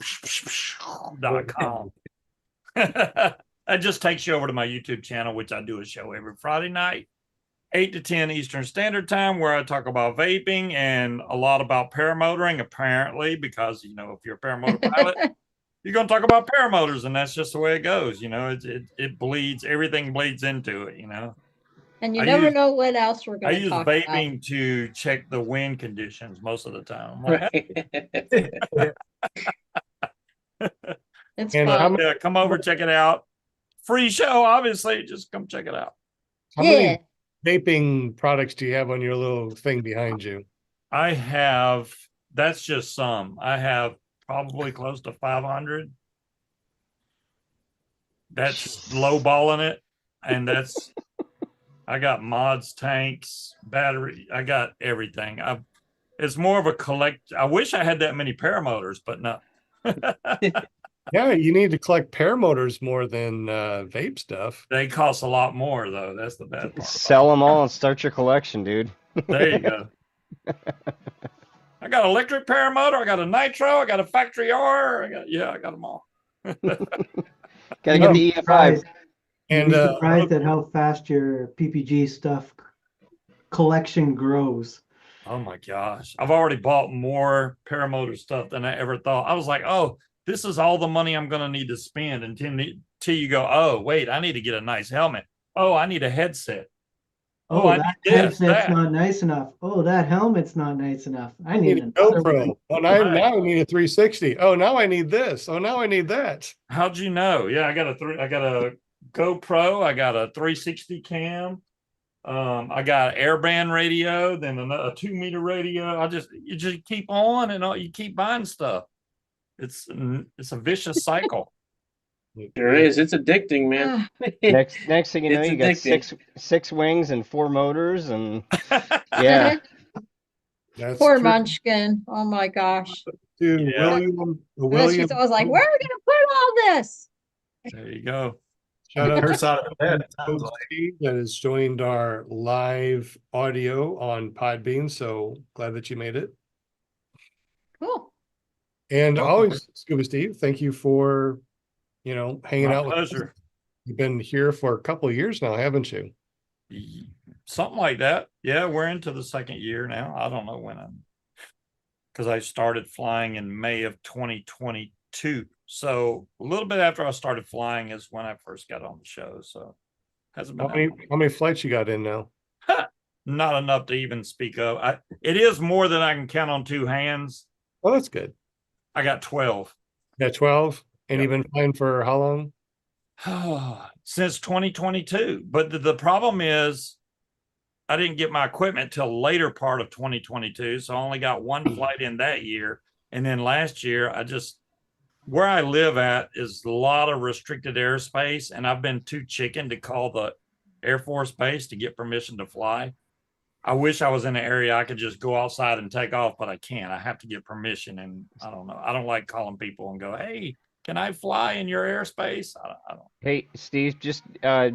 That just takes you over to my YouTube channel, which I do a show every Friday night, 8 to 10 Eastern Standard Time, where I talk about vaping and a lot about paramotoring, apparently, because, if you're a paramotor pilot, you're going to talk about paramotors, and that's just the way it goes. It bleeds, everything bleeds into it, And you never know what else we're I going to use talk vaping about. to check the wind conditions most of the time. I'm like, It's And fun. yeah, come over, check it out. Free show, obviously. Just come check it out. How many vaping products do you have on your little thing behind you? I have, that's just some. I have probably close to 500. That's lowballing it. And I got mods, tanks, battery. I got everything. It's more of a collect. I wish I had that many paramotors, but no. Yeah, you need to collect paramotors more than vape stuff. They cost a lot more, though. That's the bad part. Sell them all and start your collection, dude. There you go. I got electric paramotor. I got a nitro. I got a factory R. I got them all. Gotta No, get the EFI. You'd And be surprised at how fast your PPG stuff collection grows. Oh my gosh. I've already bought more paramotor stuff than I ever thought. I was like, oh, this is all the money I'm going to need to spend until you go, oh, wait, I need to get a nice helmet. Oh, I need a headset. Oh, I that need this, headset's that. not nice enough. Oh, that helmet's not nice enough. I I need need a another GoPro. one. Oh, now I need a 360. Oh, now I need this. Oh, now I need that. How'd you know? Yeah, I got a GoPro, I got a 360 cam. I got an airband radio, then a 2-meter radio. You just keep on and you keep buying stuff. It's a vicious cycle. Sure is. It's addicting, man. Next thing you know, It's you got addicting. six wings and 4 motors, and yeah. That's Poor true. Munchkin. Oh my gosh. Dude, Yeah. William. She's always like, where are we gonna put all this? There you go. Shout out Curse out of bed. to Steve that has joined our live audio on Podbean. So glad that you made it. Cool. And Welcome. always, Scuba Steve, thank you for, hanging My out with us. pleasure. You've been here for a couple of years now, haven't you? Something like that. Yeah, we're into the 2nd year now. I don't know when because I started flying in May of 2022. So a little bit after I started flying is when I first got on the show. So hasn't been How many flights you got in now? not enough to even speak of. It is more than I can count on 2 hands. Oh, that's good. I got 12. Yeah, 12. And Yep. you've been flying for how long? Since 2022. But the problem is I didn't get my equipment till later part of 2022. So I only got 1 flight in that year. And then last year, where I live at is a lot of restricted airspace. And I've been too chicken to call the Air Force Base to get permission to fly. I wish I was in an area I could just go outside and take off, but I can't. I have to get permission. And I don't know. I don't like calling people and go, hey, can I fly in your airspace? I don't. Hey, Steve, just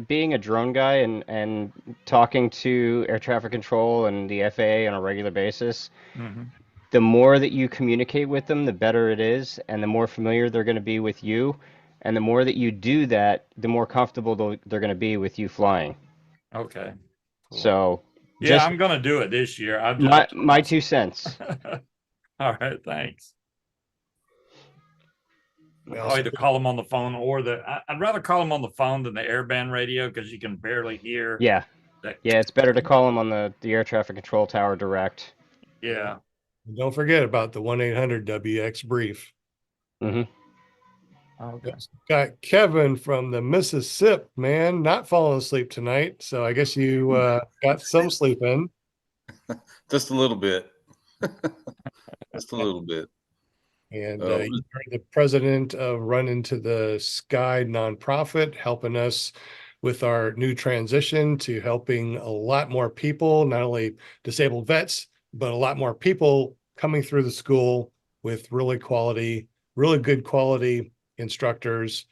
being a drone guy and talking to air traffic control and the FAA on a regular basis, the more that you communicate with them, the better it is, and the more familiar they're going to be with you. And the more that you do that, the more comfortable they're going to be with you flying. Okay. Cool. So, yeah, I'm going to do it this year. My 2 cents. All right, thanks. I'll either call them on the phone or I'd rather call them on the phone than the airband radio because you can barely hear. Yeah. Yeah, it's better to call them on the air traffic control tower direct. Yeah. And don't forget about the 1-800-WX brief. Okay. Got Kevin from the Mississippi, man, not falling asleep tonight. So I guess you got some sleep in. Just a little bit. Just a little bit. And you're the president of Run Into the Sky nonprofit, helping us with our new transition to helping a lot more people, not only disabled vets, but a lot more people coming through the school with really good quality instructors.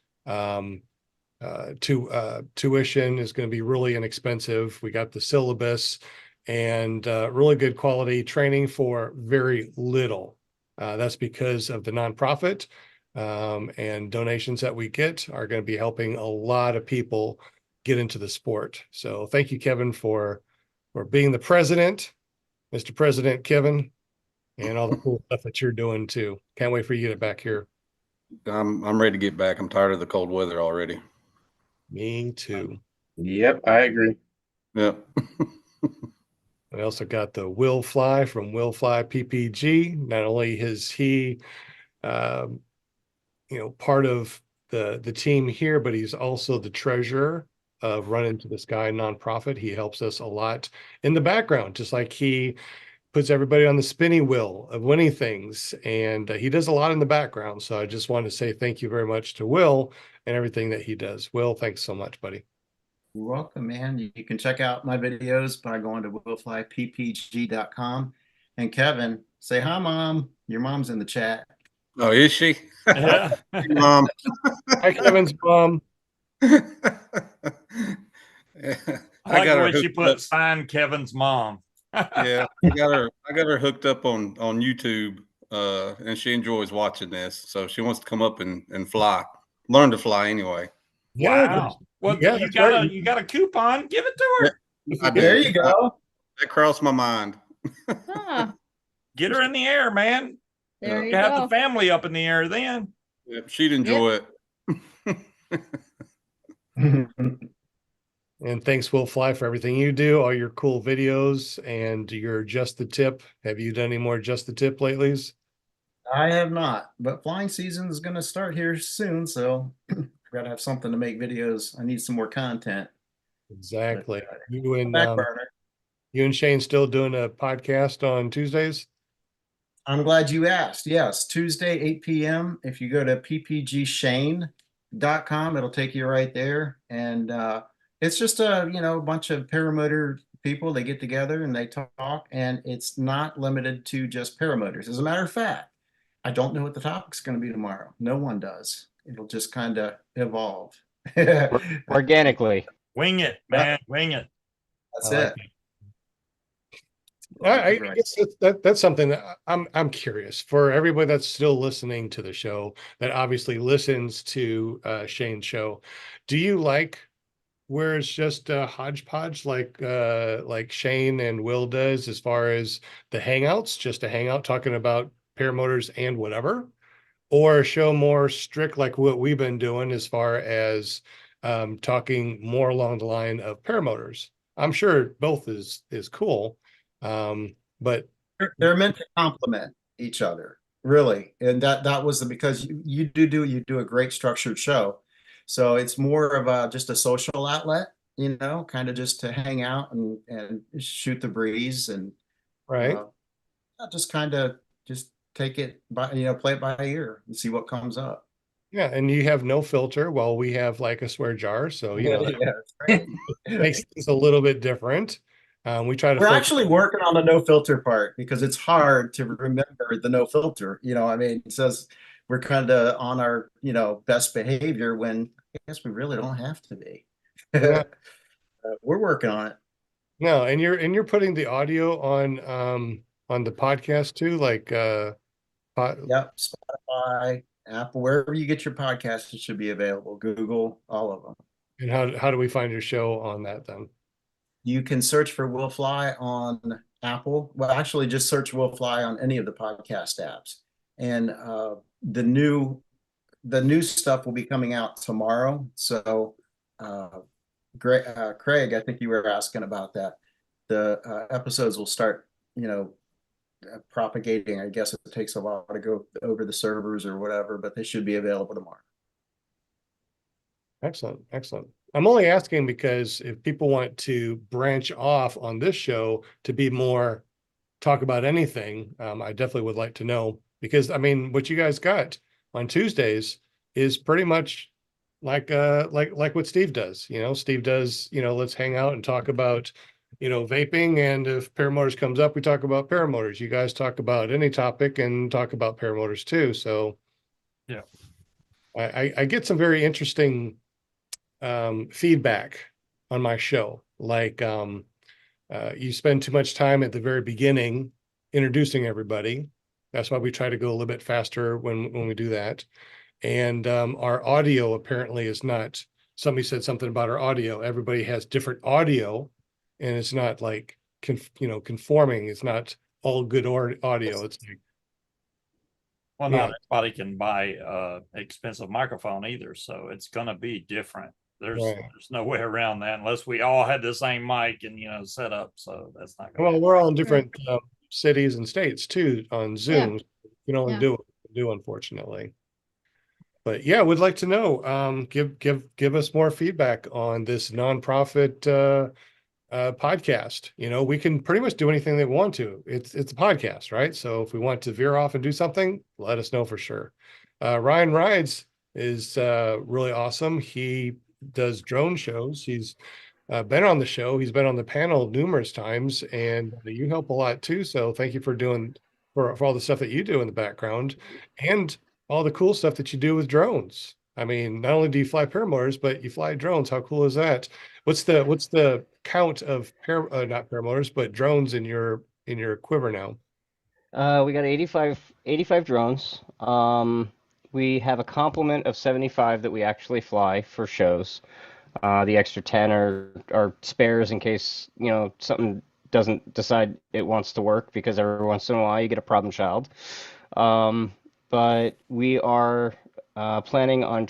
Tuition is going to be really inexpensive. We got the syllabus and really good quality training for very little. That's because of the nonprofit, and donations that we get are going to be helping a lot of people get into the sport. So thank you, Kevin, for being the president, Mr. President Kevin, and all the cool stuff that you're doing too. Can't wait for you to get back here. I'm ready to get back. I'm tired of the cold weather already. Me too. Yep, I agree. Yep. I also got the Will Fly from Will Fly PPG. Not only is he, part of the team here, but he's also the treasurer of Run Into the Sky nonprofit. He helps us a lot in the background, just like he puts everybody on the spinning wheel of winning things. And he does a lot in the background. So I just want to say thank you very much to Will and everything that he does. Will, thanks so much, buddy. You're welcome, man. You can check out my videos by going to willflyppg.com. And Kevin, say hi, Mom. Your mom's in the chat. Oh, is she? Yeah. Hey, Mom. Hi, Kevin's mom. I like got the her way she hooked put up. sign Kevin's mom. Yeah, I got her hooked up on YouTube, and she enjoys watching this. So she wants to come up and fly. learn to fly anyway. Wow. Well, yeah, you that's got right. a coupon. Give it to her. I There did. you go. That crossed my mind. Ah, Get her in the air, man. there You you have go. the family up in the air then. Yep, she'd enjoy And thanks, Will Fly, for everything you do, all your cool videos, and your Just the Tip. Have you done any more Just the Tip lately? I have not, but flying season is going to start here soon, so I gotta have something to make videos. I need some more content. Exactly. But, You and back burner. you and Shane still doing a podcast on Tuesdays? I'm glad you asked. Yes, Tuesday, 8 p.m. If you go to ppgshane.com, it'll take you right there. And it's just a bunch of paramotor people. They get together and they talk, and it's not limited to just paramotors. As a matter of fact, I don't know what the topic's going to be tomorrow. No one does. It'll just kind of evolve. Organically. Wing it, man. Wing it. That's I like it. I guess that's something that I'm curious for everybody that's still listening to the show, that obviously listens to Shane's show. Do you like where it's just a hodgepodge like Shane and Will does, as far as the hangouts, just a hangout talking about paramotors and whatever, or a show more strict like what we've been doing as far as talking more along the line of paramotors? I'm sure both is cool. But they're meant to complement each other, really. And that was because you do a great structured show. So it's more of just a social outlet, kind of just to hang out and shoot the breeze and right. Just kind of just take it by, play it by ear and see what comes up. Yeah, and you have no filter, while we have like a swear jar, so that makes things a little bit different. We try to We're focus. actually working on the no filter part because it's hard to remember the no filter. It says we're kind of on our, best behavior when I guess we really don't have to be. Yeah. We're working on it. No, and you're putting the audio on the podcast too, like Yep, Spotify, Apple, wherever you get your podcasts, it should be available. Google, all of them. And how do we find your show on that then? You can search for Will Fly on Apple. Well, actually, just search Will Fly on any of the podcast apps. And the new stuff will be coming out tomorrow. So, Craig, I think you were asking about that. The episodes will start, propagating. I guess it takes a while to go over the servers or whatever, but they should be available tomorrow. Excellent. I'm only asking because if people want to branch off on this show to be more talk about anything, I definitely would like to know, because I mean, what you guys got on Tuesdays is pretty much like what Steve does. Steve does, let's hang out and talk about, vaping, and if paramotors comes up, we talk about paramotors. You guys talk about any topic and talk about paramotors too. So yeah, I get some very interesting feedback on my show. Like you spend too much time at the very beginning introducing everybody. That's why we try to go a little bit faster when we do that. And our audio apparently is not, somebody said something about our audio. Everybody has different audio, and it's not like conforming. It's not all good audio. It's like, well, not everybody can buy expensive microphone either, so it's gonna be different. There's no way around that unless we all had the same mic and set up. So that's not gonna. Well, we're all in different cities and states too on Zoom. You can only do what we do, unfortunately. But yeah, we'd like to know. Give us more feedback on this nonprofit podcast. We can pretty much do anything they want to. It's a podcast, right? So if we want to veer off and do something, let us know for sure. Ryan Rides is really awesome. He does drone shows. He's been on the show. He's been on the panel numerous times, and you help a lot too. So thank you for doing for all the stuff that you do in the background and all the cool stuff that you do with drones. I mean, not only do you fly paramotors, but you fly drones. How cool is that? What's the count of not paramotors, but drones in your quiver now? We got 85 drones. we have a complement of 75 that we actually fly for shows. The extra 10 are spares in case, something doesn't decide it wants to work, because every once in a while you get a problem child. But we are planning on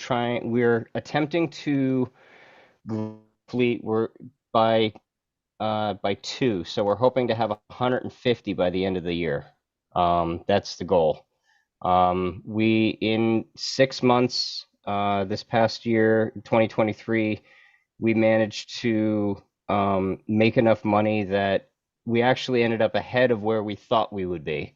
we're attempting to fleet by 2. So we're hoping to have 150 by the end of the year. That's the goal. We, in 6 months, this past year, 2023, we managed to make enough money that we actually ended up ahead of where we thought we would be.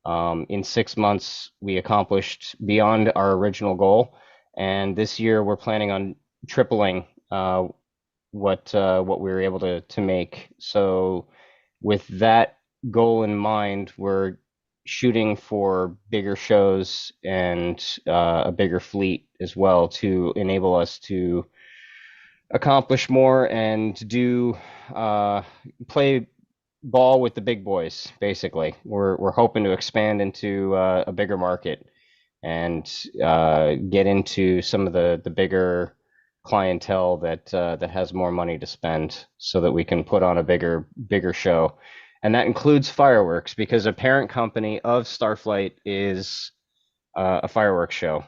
In 6 months, we accomplished beyond our original goal, and this year we're planning on tripling what we were able to make. So, with that goal in mind, we're shooting for bigger shows and a bigger fleet as well, to enable us to accomplish more and do play ball with the big boys. Basically, we're hoping to expand into a bigger market and get into some of the bigger clientele that has more money to spend, so that we can put on a bigger show. And that includes fireworks, because a parent company of Starflight is a fireworks show.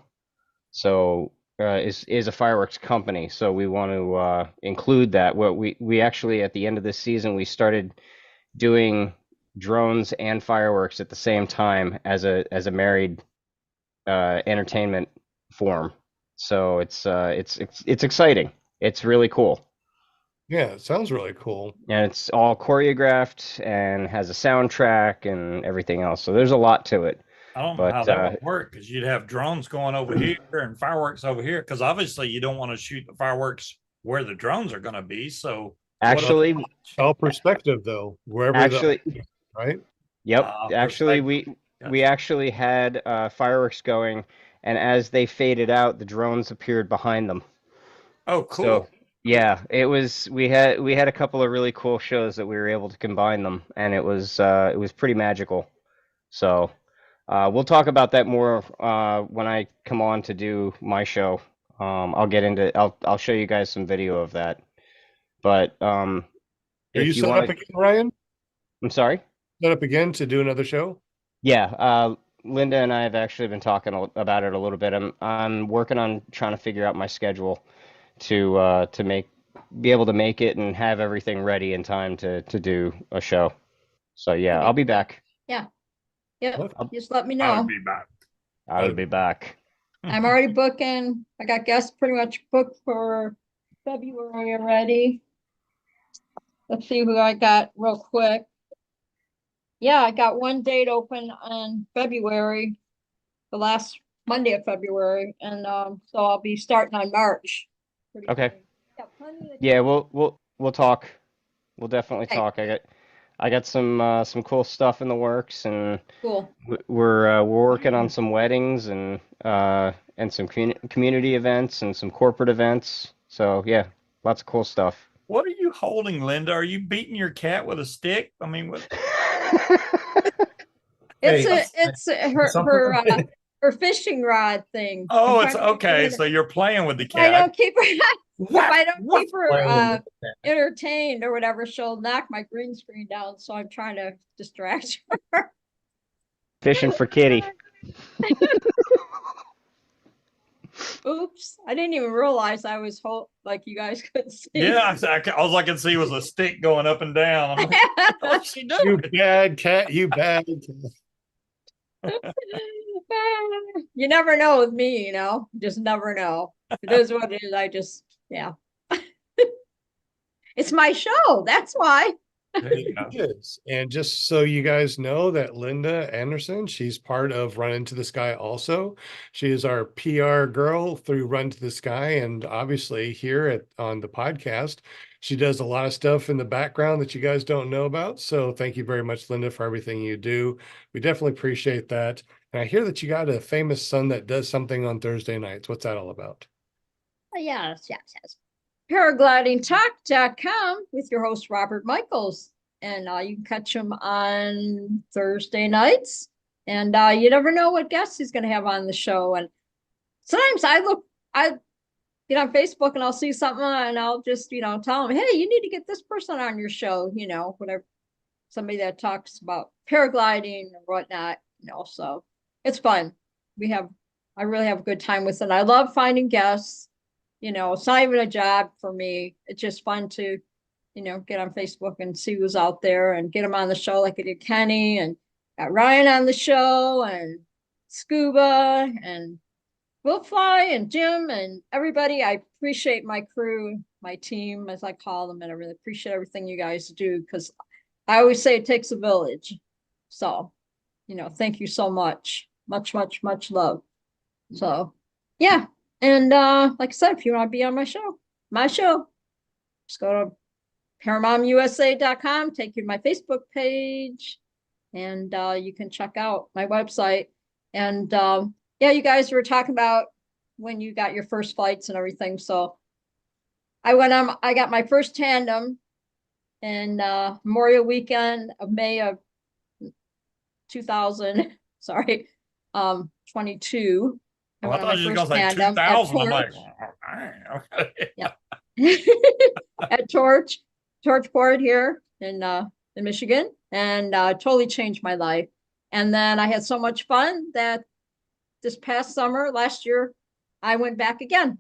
So is a fireworks company. So we want to include that. What we actually, at the end of this season, we started doing drones and fireworks at the same time as a married entertainment form. So it's exciting. It's really cool. Yeah, it sounds really cool. And it's all choreographed and has a soundtrack and everything else. So there's a lot to it. I don't know how that would work, because you'd have drones going over here and fireworks over here, because obviously you don't want to shoot the fireworks where the drones are going to be. So actually, all perspective though, wherever actually, right? Yep. Actually, we actually had fireworks going, and as they faded out, the drones appeared behind them. Oh, cool. So, yeah, we had a couple of really cool shows that we were able to combine them, and it was pretty magical. So we'll talk about that more when I come on to do my show. I'll show you guys some video of that. But are you set up again, Ryan? I'm sorry? Set up again to do another show? Yeah, Linda and I have actually been talking about it a little bit. I'm working on trying to figure out my schedule to be able to make it and have everything ready in time to do a show. So yeah, I'll be back. Yeah. Yep. Just let me know. I would be back. I would be back. I'm already booking. I got guests pretty much booked for February already. Let's see who I got real quick. Yeah, I got one date open on February, the last Monday of February, and so I'll be starting on March. Okay. Yeah, we'll talk. We'll definitely talk. I got some cool stuff in the works, and cool. We're working on some weddings and some community events and some corporate events. So yeah, lots of cool stuff. What are you holding, Linda? Are you beating your cat with a stick? I mean, what? It's her fishing rod thing. Oh, it's okay. So you're playing with the cat. I don't keep her. If I don't keep her entertained or whatever, she'll knock my green screen down. So I'm trying to distract her. Fishing for kitty. Oops! I didn't even realize I was like you guys couldn't see. Yeah, all I could see was a stick going up and down. I'm like, what's she doing? You bad cat! You bad cat. You never know with me, just never know. It is what it is. Yeah. It's my show. That's why. It is. And just so you guys know that Linda Anderson, she's part of Run Into the Sky also. She is our PR girl through Run to the Sky. And obviously here on the podcast, she does a lot of stuff in the background that you guys don't know about. So thank you very much, Linda, for everything you do. We definitely appreciate that. And I hear that you got a famous son that does something on Thursday nights. What's that all about? Yes. Paraglidingtalk.com with your host, Robert Michaels. And you can catch him on Thursday nights. And you never know what guests he's going to have on the show. And sometimes I get on Facebook and I'll see something and I'll just, tell them, hey, you need to get this person on your show, whatever, somebody that talks about paragliding or whatnot, so it's fun. I really have a good time with it. I love finding guests, it's not even a job for me. It's just fun to, get on Facebook and see who's out there and get them on the show like I did Kenny and got Ryan on the show and Scuba and Will Fly and Jim and everybody. I appreciate my crew, my team, as I call them, and I really appreciate everything you guys do because I always say it takes a village. So, thank you so much. Much, much, much love. So, yeah. And like I said, if you want to be on my show, just go to ParamomuSA.com, take you to my Facebook page, and you can check out my website. And yeah, you guys were talking about when you got your first flights and everything. So I got my first tandem in Memorial Weekend of May of 22. I thought you were going to say 2000. I'm like, okay. Yeah. At Torchport here in Michigan, and totally changed my life. And then I had so much fun that this past summer, last year, I went back again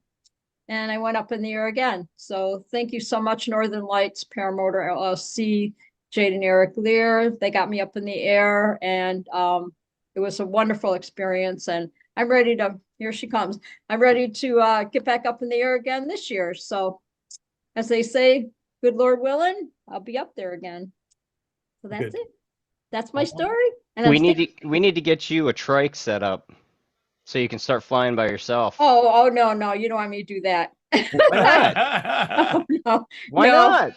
and I went up in the air again. So thank you so much, Northern Lights, Paramotor LLC, Jade and Erik Lear. They got me up in the air, and it was a wonderful experience. And I'm ready to, here she comes. I'm ready to get back up in the air again this year. So as they say, good Lord willing, I'll be up there again. So that's it. That's my story. And we need to get you a trike set up so you can start flying by yourself. Oh no, you don't want me to do that. Why not? No. Why not?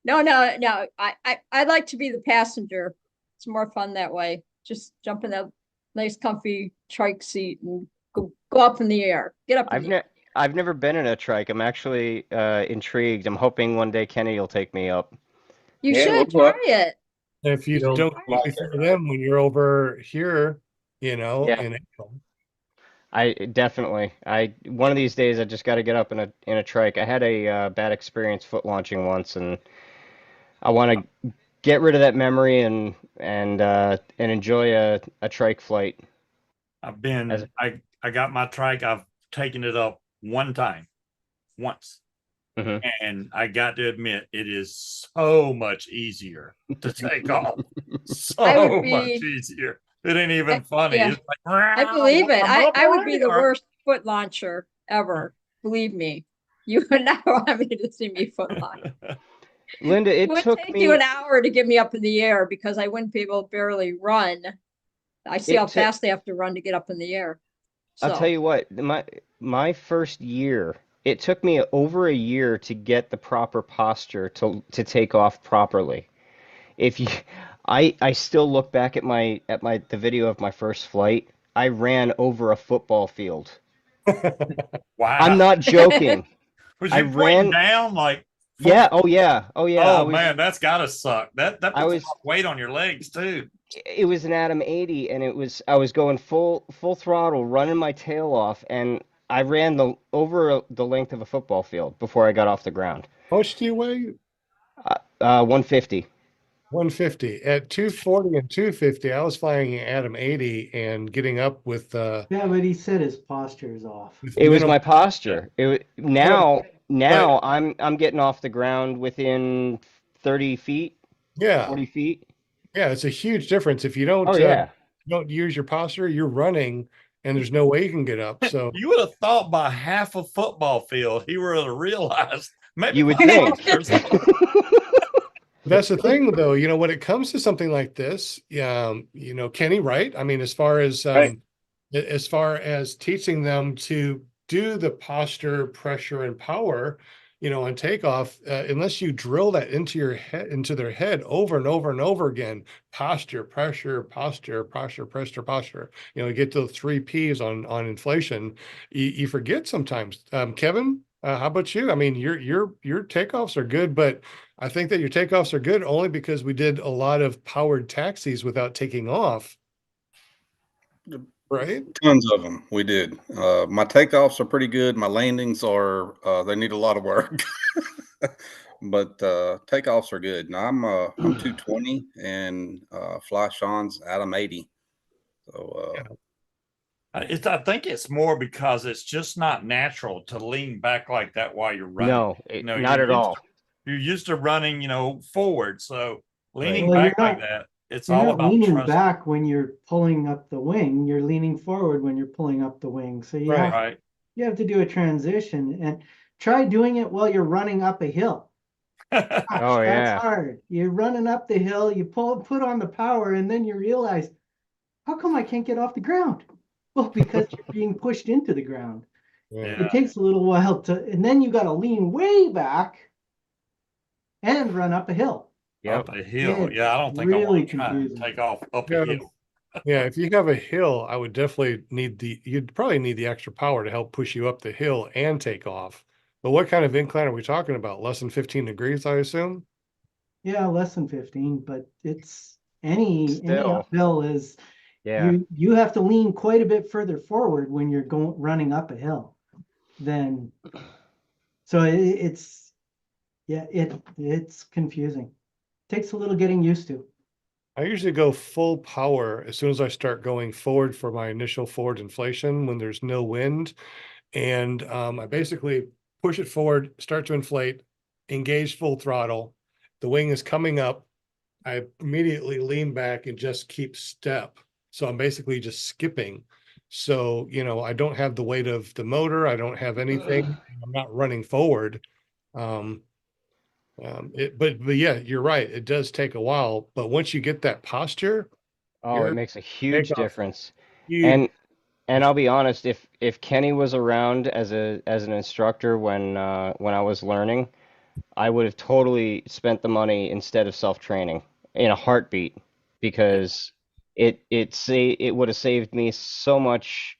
No. I like to be the passenger. It's more fun that way. Just jump in that nice comfy trike seat and go up in the air. Get up. I've never been in a trike. I'm actually intrigued. I'm hoping one day Kenny will take me up. You should try it. If you don't like them when you're over here, in April. I definitely. One of these days I just got to get up in a trike. I had a bad experience foot launching once, and I want to get rid of that memory and enjoy a trike flight. I got my trike. I've taken it up once. Mm-hmm. And I got to admit, it is so much easier to take off. So much easier. It ain't even funny. Yeah. It's like, I believe it. I would be the worst foot launcher ever. Believe me. You would not want me to see me foot launch. Linda, it would took take me you an hour to get me up in the air because I wouldn't be able to barely run. I see how fast they have to run to get up in the air. So. I'll tell you what, my first year, it took me over a year to get the proper posture to take off properly. I still look back at the video of my first flight. I ran over a football field. Wow. I'm not joking. Was you pointing down like? Yeah. Oh yeah. Oh man, that's gotta suck. That puts a lot of weight on your legs too. It was an Atom 80, and I was going full throttle, running my tail off, and I ran over the length of a football field before I got off the ground. How much do you weigh? 150. 150 at 240 and 250. I was flying an Atom 80 and getting up with. Yeah, but he said his posture is off. It was my posture. Now I'm getting off the ground within 30 feet. Yeah. 40 feet. Yeah, it's a huge difference. If you don't, don't use your posture, you're running, and there's no way you can get up. So you would have thought by half a football field he would have realized. Maybe you would think. That's the thing, though. When it comes to something like this, Kenny, right? I mean, as far as teaching them to do the posture, pressure, and power, on takeoff, unless you drill that into their head over and over and over again, posture, pressure, posture, pressure, pressure, posture. Get to the 3 P's on inflation. You forget sometimes. Kevin, how about you? I mean, your takeoffs are good, but I think that your takeoffs are good only because we did a lot of powered taxis without taking off. Right? Tons of them. We did. My takeoffs are pretty good. My landings are they need a lot of work. But takeoffs are good. Now I'm 220 and fly Sean's Adam 80. So I think it's more because it's just not natural to lean back like that while you're running. No, You're not at all. You're used to running, forward. So leaning Well, back like that, it's you're all not about leaning trust. back when you're pulling up the wing. You're leaning forward when you're pulling up the wing. So you have Right. you have to do a transition and try doing it while you're running up a hill. Gosh, Oh, that's yeah. hard. You're running up the hill, you put on the power, and then you realize, how come I can't get off the ground? Well, because you're being pushed into the ground. Yeah. It takes a little while and then you got to lean way back and run up a hill. Up a hill. It's Yeah, I don't think I really want to try and confusing. take off up Yeah. a hill. Yeah, if you have a hill, I would definitely you'd probably need the extra power to help push you up the hill and take off. But what kind of incline are we talking about? Less than 15 degrees, I assume? Yeah, less than 15, but it's any Still. uphill is Yeah. you have to lean quite a bit further forward when you're running up a hill. Then so it's confusing. Takes a little getting used to. I usually go full power as soon as I start going forward for my initial forward inflation when there's no wind. And I basically push it forward, start to inflate, engage full throttle. The wing is coming up. I immediately lean back and just keep step. So I'm basically just skipping. So, I don't have the weight of the motor. I don't have anything. I'm not running forward. But yeah, you're right. It does take a while, but once you get that posture, Oh, it you're makes a huge takeoff. difference. Huge. And I'll be honest, if Kenny was around as an instructor when I was learning, I would have totally spent the money instead of self-training in a heartbeat because it would have saved me so much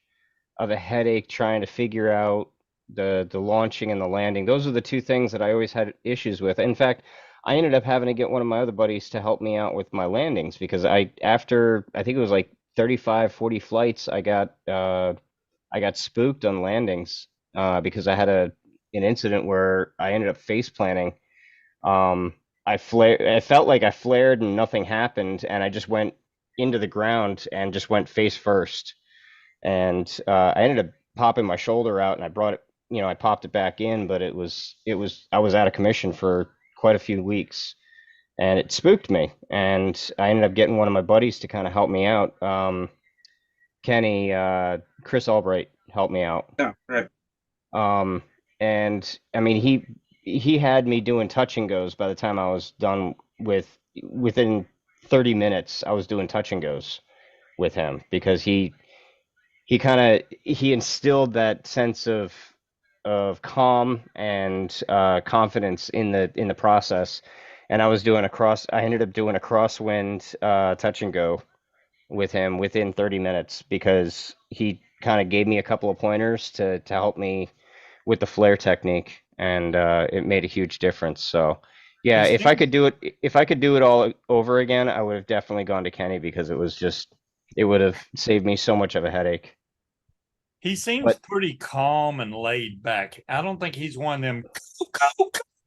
of a headache trying to figure out the launching and the landing. Those are the two things that I always had issues with. In fact, I ended up having to get one of my other buddies to help me out with my landings because after I think it was like 35, 40 flights, I got spooked on landings because I had an incident where I ended up face planting. I felt like I flared and nothing happened, and I just went into the ground and just went face first. And I ended up popping my shoulder out, and I brought it, I popped it back in, but I was out of commission for quite a few weeks, and it spooked me. And I ended up getting one of my buddies to kind of help me out. Kenny, Chris Albright helped me out. Yeah, right. And I mean, he had me doing touch and goes by the time I was done within 30 minutes, I was doing touch and goes with him because he instilled that sense of calm and confidence in the process. And I ended up doing a crosswind touch and go with him within 30 minutes because he kind of gave me a couple of pointers to help me with the flare technique, and it made a huge difference. So yeah, if I could do it all over again, I would have definitely gone to Kenny because it would have saved me so much of a headache. He seems pretty calm and laid back. I don't think he's one of them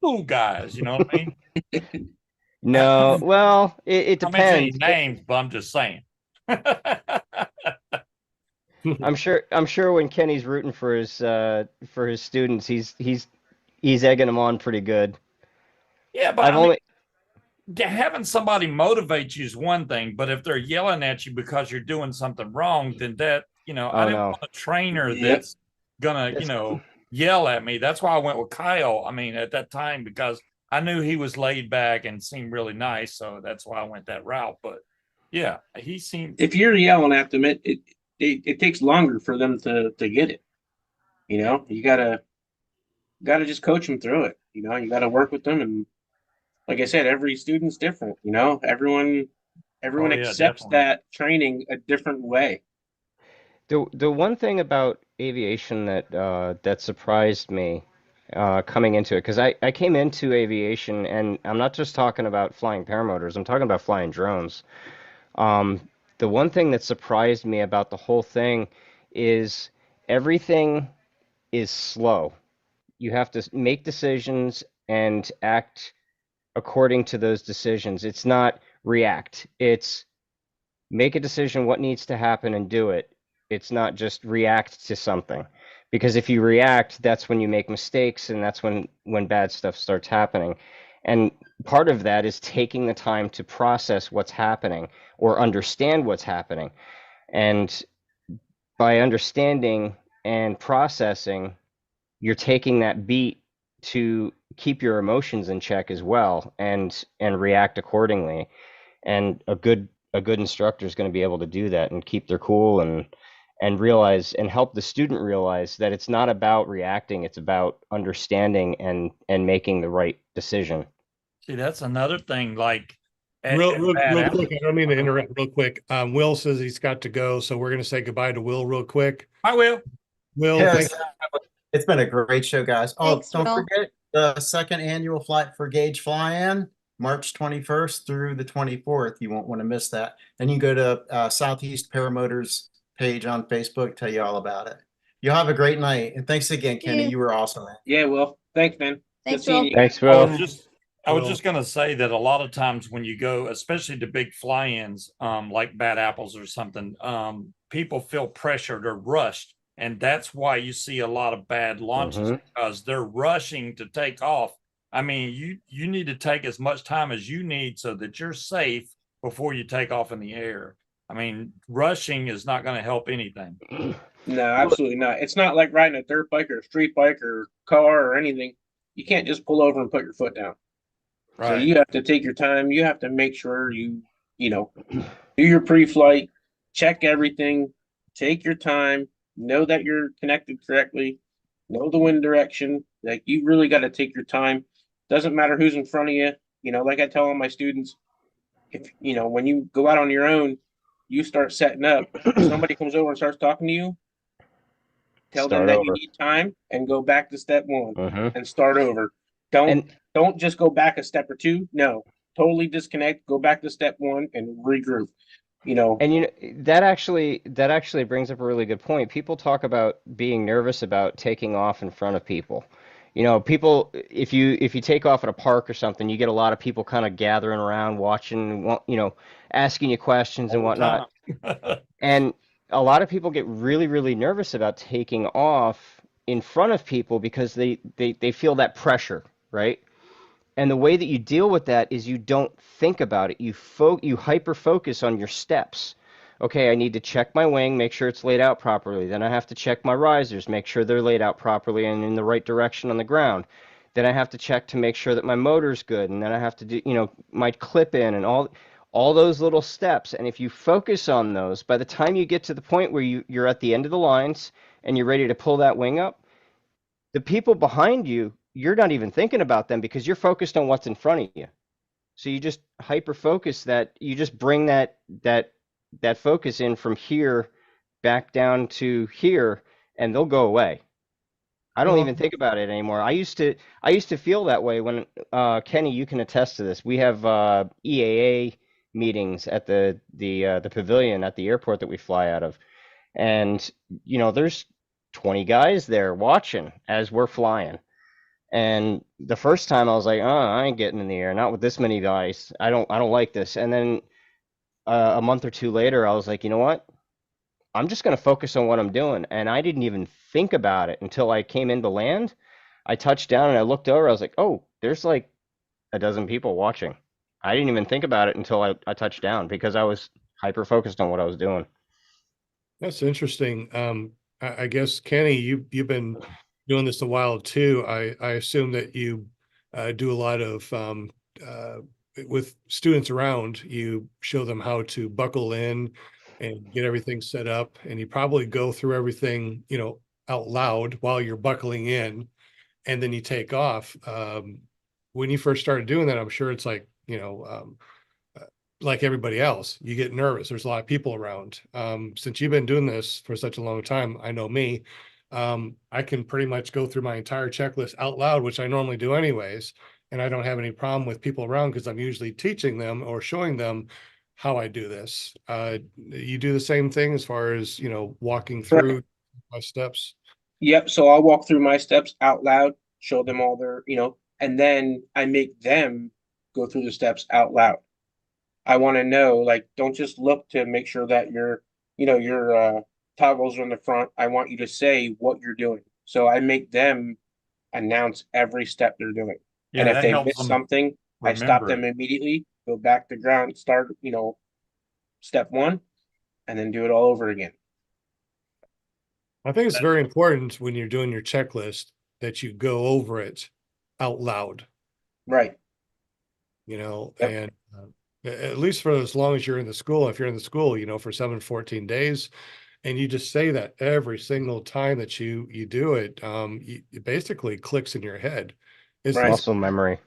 cool guys. You know what I mean? No, well, it depends. I'm not saying names, but I'm just saying. I'm sure when Kenny's rooting for his students, he's egging them on pretty good. Yeah, but having somebody motivate you is one thing, but if they're yelling at you because you're doing something wrong, then that, I didn't want a trainer that's gonna, yell at me. That's why I went with Kyle. I mean, at that time, because I knew he was laid back and seemed really nice, so that's why I went that route. But yeah, he seemed. If you're yelling at them, it takes longer for them to get it. You gotta just coach them through it. You gotta work with them, and like I said, every student's different. Everyone accepts that training a different way. The one thing about aviation that surprised me coming into it, because I came into aviation, and I'm not just talking about flying paramotors, I'm talking about flying drones. the one thing that surprised me about the whole thing is everything is slow. You have to make decisions and act according to those decisions. It's not react. It's make a decision what needs to happen and do it. It's not just react to something. Because if you react, that's when you make mistakes and that's when bad stuff starts happening. And part of that is taking the time to process what's happening or understand what's happening. And by understanding and processing, you're taking that beat to keep your emotions in check as well and react accordingly. And a good instructor is going to be able to do that and keep their cool and realize and help the student realize that it's not about reacting, it's about understanding and making the right decision. See, that's another thing. Like, Real quick, I don't mean to interrupt. Real quick, Will says he's got to go, so we're going to say goodbye to Will real quick. Hi, Will. Will, Yes, it's been a great show, guys. Oh, Thanks, don't Will. forget the second annual Flight for Gauge Fly-In, March 21st through the 24th. You won't want to miss that. Then you go to Southeast Paramotors page on Facebook, tell you all about it. You'll have a great night. And thanks again, Kenny. You were awesome, man. Yeah, Will. Thanks, man. Thanks, Good seeing Will. you. Thanks, I Will. was just going to say that a lot of times when you go, especially to big fly-ins, like Bad Apples or something, people feel pressured or rushed. And that's why you see a lot of bad launches because they're rushing to take off. I mean, you need to take as much time as you need so that you're safe before you take off in the air. I mean, rushing is not going to help anything. No, absolutely not. It's not like riding a dirt bike or a street bike or car or anything. You can't just pull over and put your foot down. Right. So you have to take your time. You have to make sure you know, do your pre-flight, check everything, take your time, know that you're connected correctly, know the wind direction. Like you really got to take your time. Doesn't matter who's in front of you. You know, like I tell all my students, if you know, when you go out on your own, you start setting up. Somebody comes over and starts talking to you, tell them that you need time and go back to step one and start over. Don't just go back a step or two. No, totally disconnect, go back to step one and regroup. You know, and you know that actually brings up a really good point. People talk about being nervous about taking off in front of people. You know, people, if you take off at a park or something, you get a lot of people kind of gathering around, watching, you know, asking you questions and whatnot. And a lot of people get really, really nervous about taking off in front of people because they feel that pressure, right? And the way that you deal with that is you don't think about it. You hyper focus on your steps. Okay, I need to check my wing, make sure it's laid out properly. Then I have to check my risers, make sure they're laid out properly and in the right direction on the ground. Then I have to check to make sure that my motor's good. And then I have to do, you know, my clip in and all those little steps. And if you focus on those, by the time you get to the point where you're at the end of the lines and you're ready to pull that wing up, the people behind you, you're not even thinking about them because you're focused on what's in front of you. So you just hyper focus that, you just bring that focus in from here back down to here and they'll go away. I don't even think about it anymore. I used to feel that way when Kenny, you can attest to this. We have EAA meetings at the pavilion at the airport that we fly out of. And you know, there's 20 guys there watching as we're flying. And the first time I was like, oh, I ain't getting in the air, not with this many guys. I don't like this. And then a month or two later, I was like, you know what? I'm just going to focus on what I'm doing. And I didn't even think about it until I came into land. I touched down and I looked over. I was like, oh, there's like a dozen people watching. I didn't even think about it until I touched down because I was hyper focused on what I was doing. That's interesting. I guess, Kenny, you've been doing this a while too. I assume that you do a lot of with students around, you show them how to buckle in and get everything set up, and you probably go through everything, you know, out loud while you're buckling in, and then you take off. When you first started doing that, I'm sure it's like, you know, like everybody else, you get nervous. There's a lot of people around. Since you've been doing this for such a long time, I know me, I can pretty much go through my entire checklist out loud, which I normally do anyways. And I don't have any problem with people around because I'm usually teaching them or showing them how I do this. You do the same thing as far as, you know, walking Correct. through my steps. Yep. So I'll walk through my steps out loud, show them all their, and then I make them go through the steps out loud. I want to know, like, don't just look to make sure that your toggles are in the front. I want you to say what you're doing. So I make them announce every step they're doing. Yeah, And if that they helps miss them something, I stop remember them it. immediately, go back to ground, start, step one, and then do it all over again. I think it's very important when you're doing your checklist that you go over it out loud, Right. you know, Yep. and at least for as long as you're in the school, if you're in the school, you know, for 7-14 days, and you just say that every single time that you do it, it basically clicks in your head. Right. Muscle memory.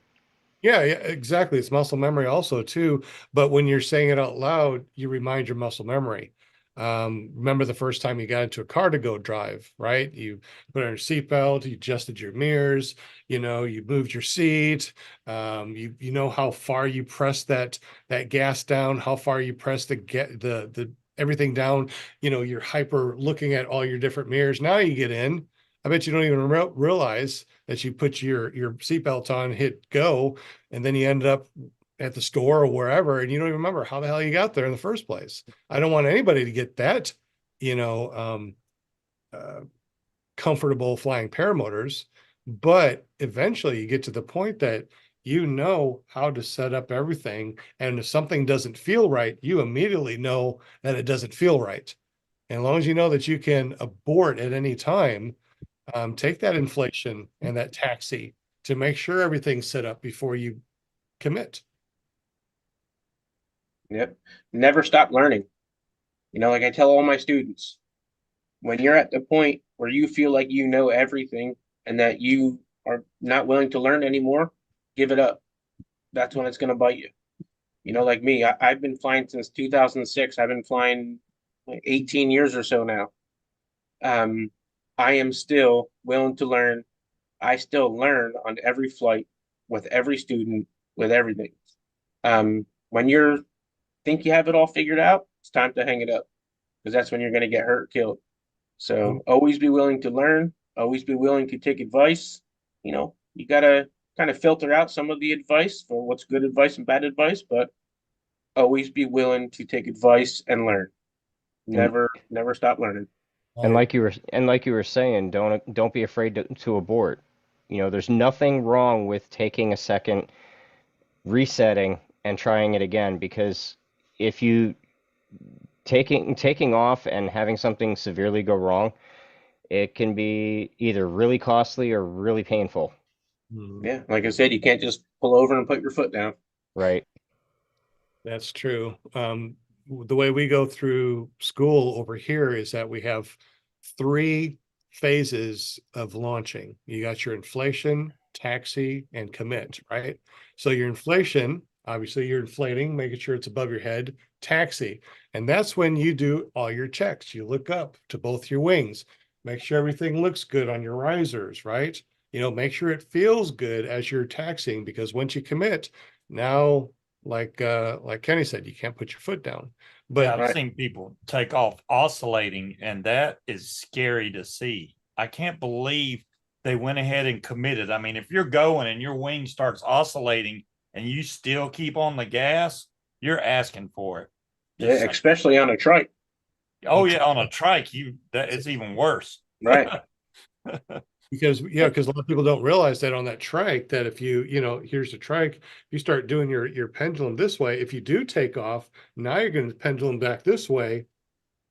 Yeah, exactly. It's muscle memory also too. But when you're saying it out loud, you remind your muscle memory. Remember the first time you got into a car to go drive, right? You put on your seatbelt, you adjusted your mirrors, you know, you moved your seat. You know how far you press that gas down, how far you press the everything down. You know, you're hyper looking at all your different mirrors. Now you get in. I bet you don't even realize that you put your seatbelt on, hit go, and then you end up at the store or wherever, and you don't even remember how the hell you got there in the first place. I don't want anybody to get that, you know, comfortable flying paramotors, but eventually you get to the point that you know how to set up everything, and if something doesn't feel right, you immediately know that it doesn't feel right. And as long as you know that you can abort at any time, take that inflation and that taxi to make sure everything's set up before you commit. Yep. Never stop learning. Like I tell all my students, when you're at the point where you feel like you know everything and that you are not willing to learn anymore, give it up. That's when it's going to bite you. Like me, I've been flying since 2006. I've been flying like 18 years or so now. I am still willing to learn. I still learn on every flight with every student, with everything. When you think you have it all figured out, it's time to hang it up because that's when you're going to get hurt or killed. So always be willing to learn, always be willing to take advice. You got to kind of filter out some of the advice for what's good advice and bad advice, but always be willing to take advice and learn. Never stop learning. And like you were saying, don't be afraid to abort. There's nothing wrong with taking a second, resetting, and trying it again, because if you taking off and having something severely go wrong, it can be either really costly or really painful. Yeah, like I said, you can't just pull over and put your foot down. Right. That's true. The way we go through school over here is that we have 3 phases of launching. You got your inflation, taxi, and commit, right? So your inflation, obviously you're inflating, making sure it's above your head, taxi. And that's when you do all your checks. You look up to both your wings, make sure everything looks good on your risers, right? Make sure it feels good as you're taxiing, because once you commit, now like Kenny said, you can't put your foot down. But I've seen people take off oscillating, and that is scary to see. I can't believe they went ahead and committed. I mean, if you're going and your wing starts oscillating and you still keep on the gas, you're asking for it. Yeah, especially on a trike. Oh yeah, on a trike, it's even worse. Right. Because a lot of people don't realize that on that trike, that if here's the trike, you start doing your pendulum this way. If you do take off, now you're going to pendulum back this way,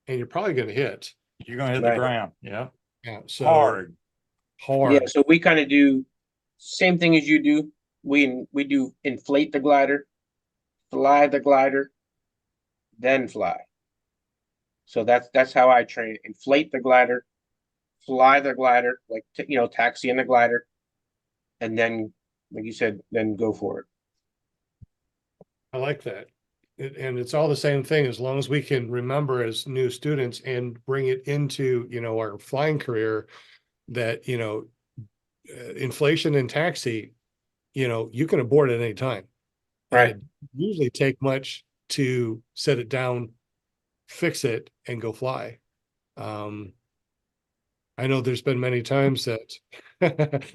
and you're probably going to hit. You're going to hit the ground. Yeah. Yeah. So hard. Yeah. So we kind of do same thing as you do. We do inflate the glider, fly the glider, then fly. So that's how I train. Inflate the glider, fly the glider, like taxi in the glider, and then, like you said, then go for it. I like that. And it's all the same thing, as long as we can remember as new students and bring it into our flying career, that inflation and taxi, you can abort at any time. Right. And it usually take much to set it down, fix it, and go fly. I know there's been many times that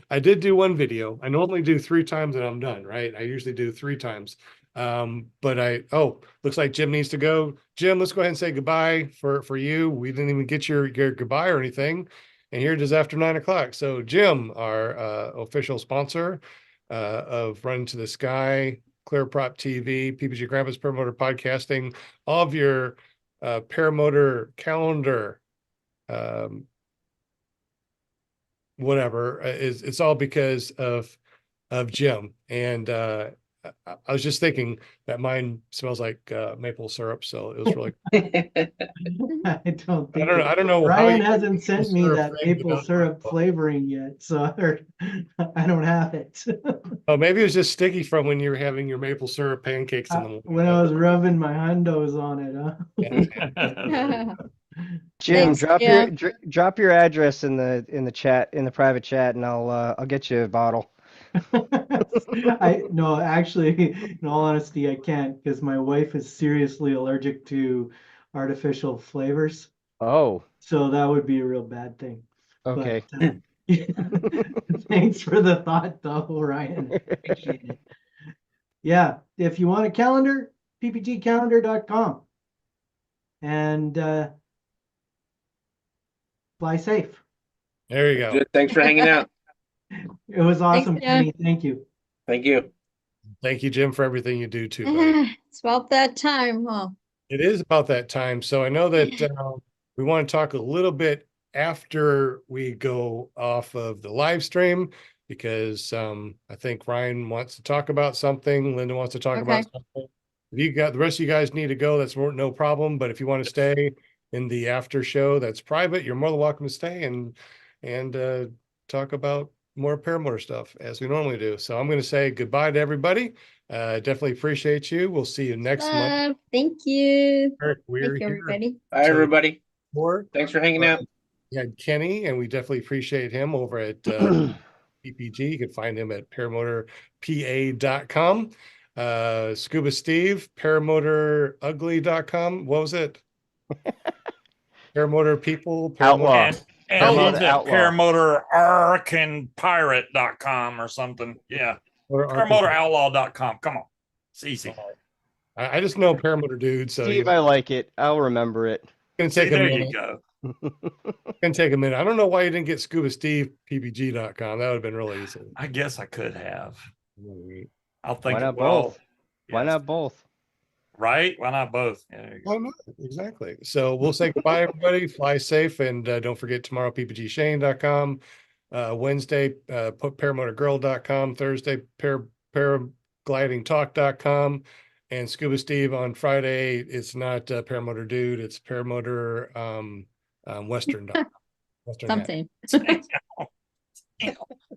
I did do one video. I normally do 3 times and I'm done, right? I usually do 3 times. But looks like Jim needs to go. Jim, let's go ahead and say goodbye for you. We didn't even get your goodbye or anything. And here it is after 9 o'clock. So Jim, our official sponsor of Run to the Sky, Clear Prop TV, PPG Grandpa's Paramotor Podcasting, all of your paramotor calendar, whatever, it's all because of Jim. And I was just thinking that mine smells like maple syrup, so it was really I don't think I don't know how Ryan you hasn't sent me syrup that thing, maple but- syrup flavoring yet, so I don't have it. Oh, maybe it was just sticky from when you were having your maple syrup pancakes in the morning. When I was rubbing my hundos on it, huh? Jim, Thanks, drop your address in the chat, in the private chat, and I'll get you a bottle. No, actually, in all honesty, I can't, because my wife is seriously allergic to artificial flavors. Oh, So that would be a real bad thing. okay. But, thanks for the thought, though, Ryan. Appreciate it. Yeah, if you want a calendar, ppgcalendar.com. And fly safe. There you go. Good. Thanks for hanging out. It was awesome, Jim. Kenny. Thank you. Thank you. Thank you, Jim, for everything you do too, buddy. It's about that time, huh? It is about that time. So I know that we want to talk a little bit after we go off of the live stream, because I think Ryan wants to talk about something. Linda wants to talk about something. If you got the rest of you guys need to go, that's no problem. But if you want to stay in the after show that's private, you're more than welcome to stay and talk about more paramotor stuff as we normally do. So I'm going to say goodbye to everybody. Definitely appreciate you. We'll see you next month. Thank you. Erik, we're Thank you, here. everybody. Bye, everybody. More. Thanks for hanging out. We had Kenny, and we definitely appreciate him over at PPG. You can find him at paramotorpa.com. Scuba Steve, paramotorugly.com. What was it? Paramotor people. Outlaw. And Paramotor he's at Outlaw. Paramotor Arkansas.com or something. Yeah. ParamotorOutlaw.com. Come on. It's easy. I just know paramotor dude. So Steve, I like it. I'll remember it. It's gonna take a there minute. you go. It's gonna take a minute. I don't know why you didn't get Scuba Steve PPG.com. That would have been really easy. I guess I could have. I'll think. Why not well, both? Why not both? Right? Why not both? Yeah, there you go. Why not? Exactly. So we'll say goodbye, everybody. Fly safe, and don't forget tomorrow, ppgshane.com. Wednesday, paramotorgirl.com. Thursday, paraglidingtalk.com. And Scuba Steve on Friday, it's not Paramotor Dude, it's Paramotor Western. Western Something.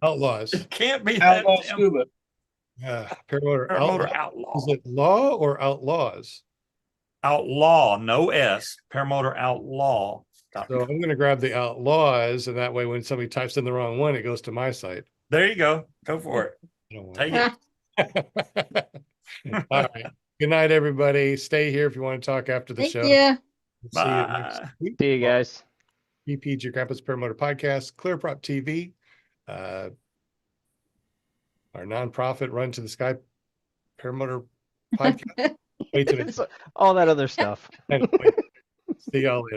Outlaws. It can't be Outlaw that damn- Scuba. Paramotor Paramotor Outlaw. Outlaw. Is it law or outlaws? Outlaw, no S. Paramotor Outlaw. So I'm going to grab the outlaws, and that way when somebody types in the wrong one, it goes to my site. There you go. Go for it. I don't want Take it. All right. Good night, everybody. Stay here if you want to talk after the Thank show. you. See you next Bye. week. See you guys. PPG Grandpa's Paramotor Podcast, Clear Prop TV, our nonprofit Run to the Sky Paramotor Podcast. Wait till All that other stuff. See y'all later.